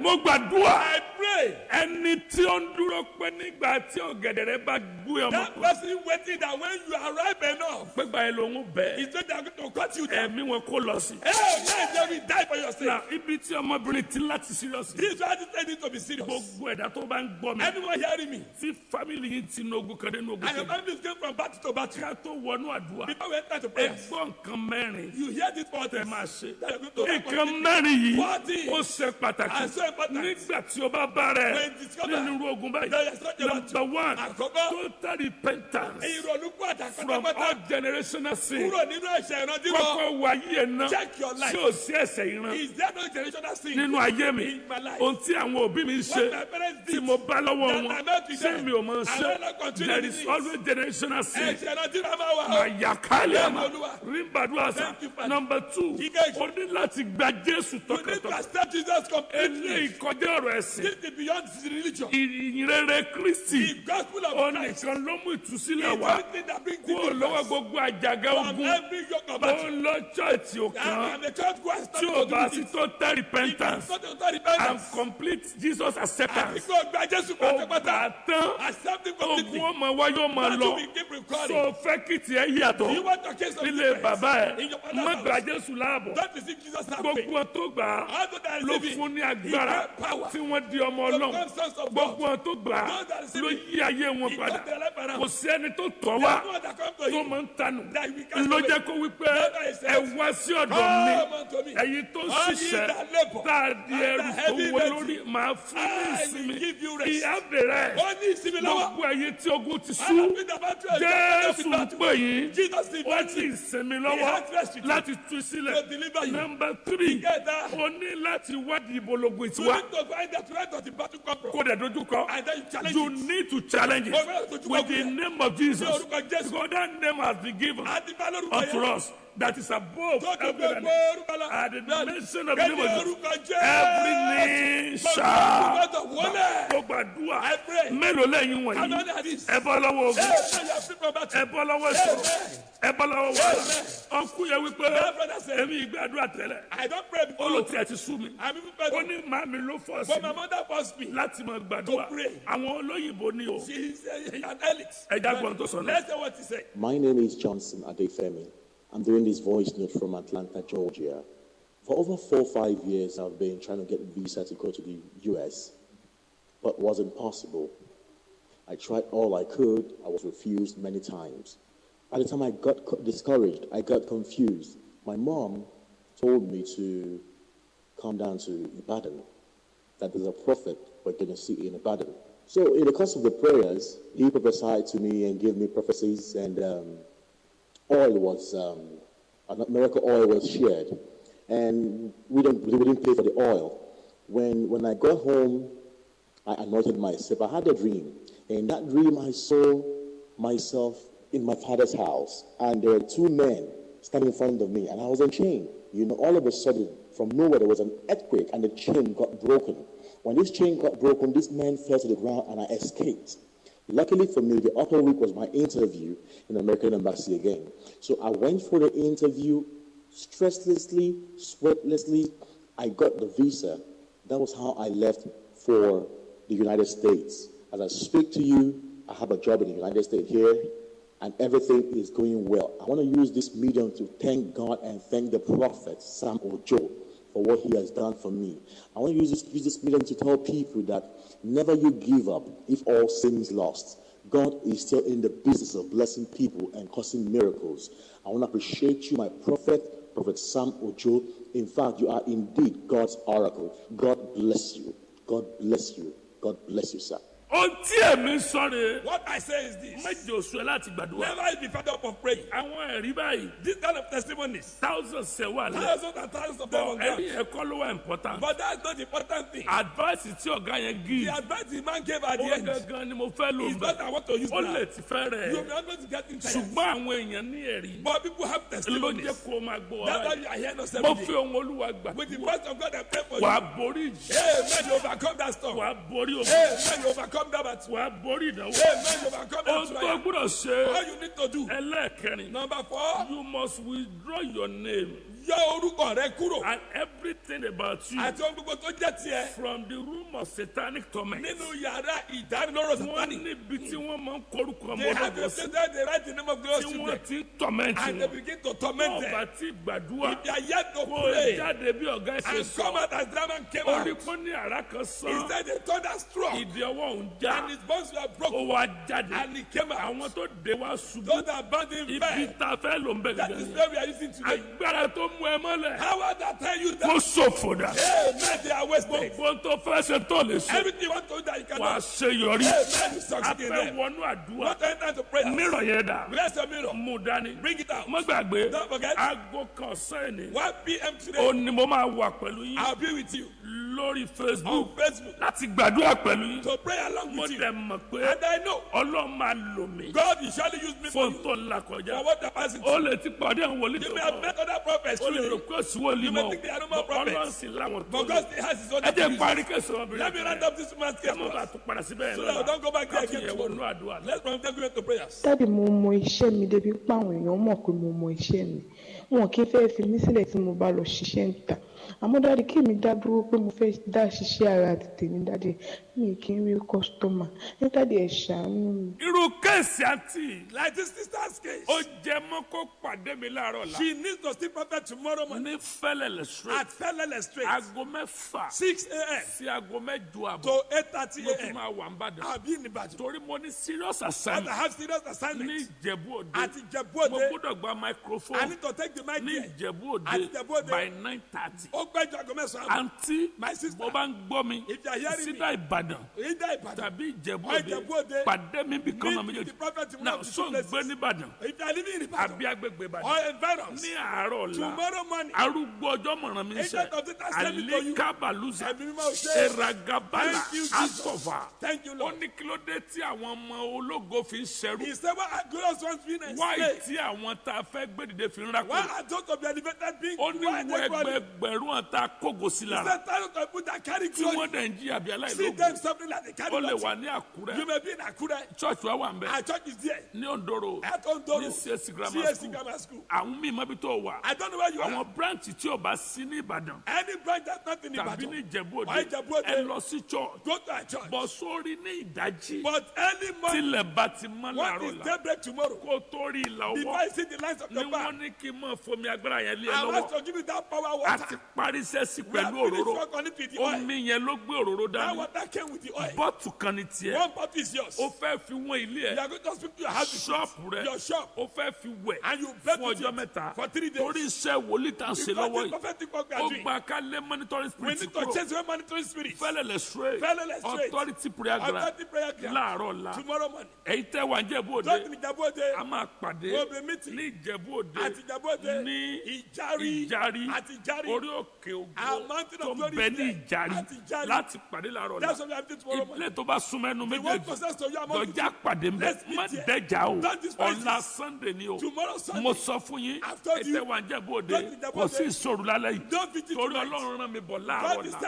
mo gbàdúrà. I pray. ẹni tí ó ń dúró pé nígbà tí ọ̀gẹ̀dẹ̀ rẹ bá gbé ọmọ That person waiting that when you are ripe enough. pé gbà yẹn lòun bẹ̀. He said they are going to cut you down. ẹ̀mí wọn kó lọ sí. Hey, now they will die for your sake. na ibi tí ọmọbìnrin ti láti serious. This is why I need to be serious. gbogbo ẹ̀dá tó bá ń gbọ́ mi. Anyone hearing me? tí family yìí ti ní ogun kan dé ní ogun And your kan. family is going from battle to battle. ká tó wọnú àdúrà. Before we enter to ẹ prayers. gbọ́ nǹkan mẹ́rin. You hear this for tẹ máa ṣe. that you're going to nǹkan mẹ́rin yìí Forty. ó ṣe pàtàkì. And so important. nígbà tí o bá bá rẹ̀ When discover nínú irú ogun báyìí. there is such a number one Àkọ́kọ́. total repentance ìrònúkú from àtàkọ́tàkọ́tà all generational sin. kúrò nínú ẹ̀ṣẹ̀ ìrántí wọn. kọ́kọ́ wá yé ná Check your life. tí o sí ẹ̀ṣẹ̀ ìran Is there no generational sin? nínú ayé mi In my life. ohun tí àwọn òbí mi ń ṣe What my parents did tí mo bá lọ́wọ́ that wọn I not be ṣé there. mi ò mọ̀ I will ṣe not continue there in is this. always generational sin. Ẹ̀ṣẹ̀ ìrántí máa máa wà. Àyàkálẹ̀ àmà Olúwa. rímbàdúrà sá. Thank you, Father. number two Ìkejì. o ní láti gba Jésù You need to tọkàntọkàn. accept Jesus completely. eléyìí kọjá ọ̀rọ̀ ẹ̀sìn. This is beyond religion. ìyìnrere Kristi The gospel of ó Christ nìkan ló mú ìtúsílẹ̀ is wá everything that brings kúrò lọ́wọ́ deliverance gbogbo àjàgà from ogun every yoke of ó battle. ń lọ chọ́ọ̀tì òkan And the church goes tí ò bá sí total repentance and complete Jesus acceptance Àfikún ọgbà Jésù ó pátápátá. gbà tán Accept him completely. ogun ọmọ wa yóò máa Battle lọ will keep recording. so fẹ́ kí tiẹ̀ yàtọ̀ You want to case of nílé difference bàbá in your ẹ̀ father's má house. gba Jésù láàbọ̀ Don't receive Jesus halfway. gbogbo wọn tó gbà á All those that ló receive fún ní it, agbára he gave power. tí wọ́n di ọmọ To Ọlọ́run become sons of gbogbo God. wọn tó gbà á Those that receive ló it, yí ayé wọn he padà turned their life around. kò sí ẹni tó tọ̀ There's wá no one that come to tó him máa ń tanù that we can't ló away. jẹ́ kó wípé That's why he says, ẹ wá sí ọ̀dọ̀ Come unto mi me. ẹ̀yin tó All ye ṣiṣẹ́ that labour tá a di and ẹrù are tó heavy wọ laden, lórí màá fún ní I will ìsinmi give you rest. ìyá bẹ̀rẹ̀ Ó ní ìsinmi lọ́wọ́. gbogbo ẹ̀yin tí ogun ti I sú have been about to Jésù ń pè yín Jesus is ó ní ìsinmi lọ́wọ́ has rest with you. láti tú sílẹ̀ To deliver you. number three Together. ó ní láti wádìí ìbòlógun You ìtiwá need to find out where does the battle come from. kó dẹ̀ dojú kọ And then you challenge you it. need to challenge Ó gbọ́dọ̀ it dojú kọ with the fún ẹ. name of Jesus Ní orúkọ Jésù. because that name has been given Àti bá lórúkọ unto yẹn. us that is above Tó tó every gbogbo name. orúkọ lọ. At the Bẹ́ẹ̀ni. mention of the name Kéde of Jesus, orúkọ Jésù. every knee Gbogbo shall gbọdọ̀ wọlé. gbogbo àdúrà I pray. mélòó lẹ́yìn How wọ̀nyí many are these? ẹ bọ́ lọ́wọ́ ogun Hey, now you are free from battle. ẹ bọ́ lọ́wọ́ ìṣòro ẹ bọ́ lọ́wọ́ wàhálà ọkùnrin yẹn wípé That brother said, èmi ìgbàdúrà tẹ́lẹ̀ I don't pray before. olùtí ẹ ti sú mi I'm even ó better. ní màmí ló fọ́ sí But my mi mother forced me. láti máa gbàdúrà To pray. àwọn olóyìnbó ní o She is an elite. ẹ jágbọ́n tó sọ náà. Let's hear what he said. My name is Johnson Adefemi. I'm doing this voice note from Atlanta, Georgia. For over 4 or 5 years, I've been trying to get a visa to go to the US, but wasn't possible. I tried all I could. I was refused many times. At the time I got discouraged, I got confused. My mom told me to come down to Ibadan, that there's a prophet we're going to see in Ibadan. So in the course of the prayers, he prophesied to me and gave me prophecies, and miracle oil was shared. And we didn't pay for the oil. When I got home, I anointed myself. I had a dream. In that dream, I saw myself in my father's house, and there were two men standing in front of me, and I was unchained. All of a sudden, from nowhere, there was an earthquake, and the chain got broken. When this chain got broken, this man fell to the ground, and I escaped. Luckily for me, the upper week was my interview in the American Embassy again. So I went for the interview stresslessly, sweatlessly. I got the visa. That was how I left for the United States. As I speak to you, I have a job in the United States here, and everything is going well. I want to use this medium to thank God and thank the prophet, Sam Ojo, for what he has done for me. I want to use this medium to tell people that never you give up if all seems lost. God is still in the business of blessing people and causing miracles. I want to appreciate you, my prophet, Prophet Sam Ojo. In fact, you are indeed God's oracle. God bless you. God bless you. God bless you, sir. What I say is this. Never be fed up of praying. This kind of testimonies. Thousands and thousands of them on ground. But that's not the important thing. The advice the man gave at the end is what I want to use now. You are not going to get inside. But people have testimonies. That's why you are here not 7 days. With the voice of God, I pray for you. Amen. You overcome that storm. Amen. You overcome that battle. Amen. You overcome that trial. All you need to do. Number 4. You must withdraw your name. And everything about you from the room of satanic torment. They have the name of God and they begin to torment them. If they are yet to pray and come out as that man came out, he said they thought that strong and his bones were broken and he came out. Those that bound him fell. That is where we are using today. How would I tell you that? Amen. They are wasted. Everything you want to do that you cannot. Amen. You succeed in them. Not enter to prayer. Bless the mirror. Bring it out. Don't forget. 1 p.m. today. I'll be with you. Lórí Facebook. On Facebook. Láti gbàdúrà pẹ̀lú yín. To pray along with you. Mo dẹ̀ mọ̀ pé. And I know. Ọlọ́run máa lò mí. God will surely use me for you. Fún tó ńlá kọjá. For what the person. O lè ti pàdé àwọn wòlíì tó kọ. You may have met other prophets. O lè rò pé òsì wòlíì mọ́. You may think they are no more prophets. Ọlọ́run sì láwọn tó. But God still has his own. Ẹ jẹ́ parí kẹsàn-án obìnrin. Let me round up this man's case. Mo bá tún padà síbẹ̀ yẹn lọ́la. So don't go back there again tomorrow. Let's from there go to prayers. Dáàdì, mo mọ iṣẹ́ mi débi pé àwọn èèyàn mọ̀ pé mo mọ iṣẹ́ mi. Wọn kì í fẹ́ fi mí sílẹ̀ tí mo bá lọ ṣiṣẹ́ níta. Àmọ́ dáàdì, kí mi dá dúró pé mo fẹ́ dá ṣiṣẹ́ ara tètè ní dáàdì, mi kì í rí kọ́sítọ́mà. Ní dáàdì, ẹ ṣàánú mi. Irú kéèsì àǹtí. Like this sister's case. Ó jẹ mọ́ kó pàdé mi láàárọ̀ la. She needs to see prophet tomorrow morning. Ní Fẹ́lẹ́lẹ̀ street. At Fẹ́lẹ́lẹ̀ street. Aago 6 6 a.m. sí aago 8 àbọ̀. To 8:30 a.m. Mo tún máa wà ń bàdàn. Àbí ní Ìbàdàn. Torí mo ní serious assignment. I have serious assignment. Ní Ìjẹ̀bú Òde. Àti Ìjẹ̀bú Òde. Mo gbọ́dọ̀ gba microphone. I need to take the mic here. Ní Ìjẹ̀bú Òde. Àti Ìjẹ̀bú Òde. By 9:30. Ó gbẹ́jọ́ aago 9. Àǹtí, my sister, mo bá ń gbọ́ mi. If you are hearing me. Sídà Ìbàdàn. Tàbí Ìjẹ̀bú Òde. Pàdé mi bí kan náà méjèèjì. Now, so ń gbé ní Ìbàdàn. If you are living in Ìbàdàn. Àbí agbègbè Ìbàdàn. Or environs. Ní àárọ̀ ọ̀la. Tomorrow morning. Arúgbó ọjọ́ mọ̀ràn mi ń ṣe. Àlékábàlúzà. Eragabala. Asọ̀fà. Thank you, Lord. Ó ní kí ló dé tí àwọn ọmọ ológo fi ń ṣẹrú. He said, why are glorious ones being enslaved? Why tí àwọn tá a fẹ́ gbé dìde fi ń rákò? Why are those to be elevated being ó ní wọ ẹgbẹgbẹ̀rún àtà kógo sí lára. He said, thousands of people that carry glory. Tí wọ́n dẹ̀ ń jí àbí aláìlógo. See them something like they carry glory. Ó lè wà ní Àkúrẹ́. You may be in Àkúrẹ́. Church wa wà ń bẹ̀. Our church is there. Ní Ondoro. At Ondoro. Ní CSC grammar school. Àwọn míì mọ́ bí tó wà. I don't know where you are. Àwọn branch tí ò bá sí ní Ìbàdàn. Any branch that's not in Ìbàdàn. Tàbí ní Ìjẹ̀bú Òde. Why Ìjẹ̀bú Òde? Ẹ lọ sí church. Go to a church. Bọ̀ sórí ní ìdájí. But early morning. Tilẹ̀ bá ti mọ́ láàárọ̀ la. What is daybreak tomorrow? Kó tó rí ìlà ọwọ́. Before you see the lines of the bar. Ni wọ́n ní kí n mọ̀ fomi agbára yẹn lé ẹ lọ́wọ́. I want to give you that power water. Àti parí iṣẹ́ sí We have pẹ̀lú finished òróró. work on it with the oil. Omi yẹn ló gbé òróró That dání. water came with the oil. Bọ́ọ̀tù kan ni tiẹ̀. One bottle is yours. O fẹ́ fi wọ́n ilé You ẹ̀. are going to speak to your house. Ṣọ́ọ̀pù rẹ̀. Your shop. O fẹ́ fi wẹ̀. And you bet fún with ọjọ́ it mẹ́ta. for 3 days. Torí iṣẹ́ wòlíì tá à ń ṣe lọ́wọ́ yìí. Prophetic work we are Ó doing. gba ká lé monitoring We spirit need to kúrò. change the monitoring spirit. Fẹ́lẹ̀lẹ̀ straight. Fẹ́lẹ́lẹ̀ straight. Authority prayer ground. Authority prayer ground. Láàárọ̀ la. Tomorrow morning. Èyí tẹ́ wà ń Ìjẹ̀bú Òde. Don't in Ìjẹ̀bú Òde. A máa pàdé We'll be meeting. ní Ìjẹ̀bú Òde. At Ìjẹ̀bú Òde. Ní Ìjàrí. Ìjàrí. At Ìjàrí. Orí òkè Our ògo mountain tó of ń glory bẹ is ní there. Ìjàrí At Ìjàrí. láti pàdé láàárọ̀ la. That's what we have to do tomorrow morning. Ilé tó bá súnmọ́ ẹnu The one méjèèjì. closest to you among the Lọ́jà two. pàdé ń bẹ. Let's meet Má here. dẹ́jà o. Don't despise Ọ̀la this. Sunday ni o. Tomorrow Sunday. Mo sọ fún yín. I've told you. Ètè wà ń Ìjẹ̀bú Òde. Don't in Ìjẹ̀bú Kò Òde. sí ìṣòro lálẹ́ yìí. Don't visit Torí tonight. Ọlọ́run rán mi bọ̀ God láàárọ̀ is la.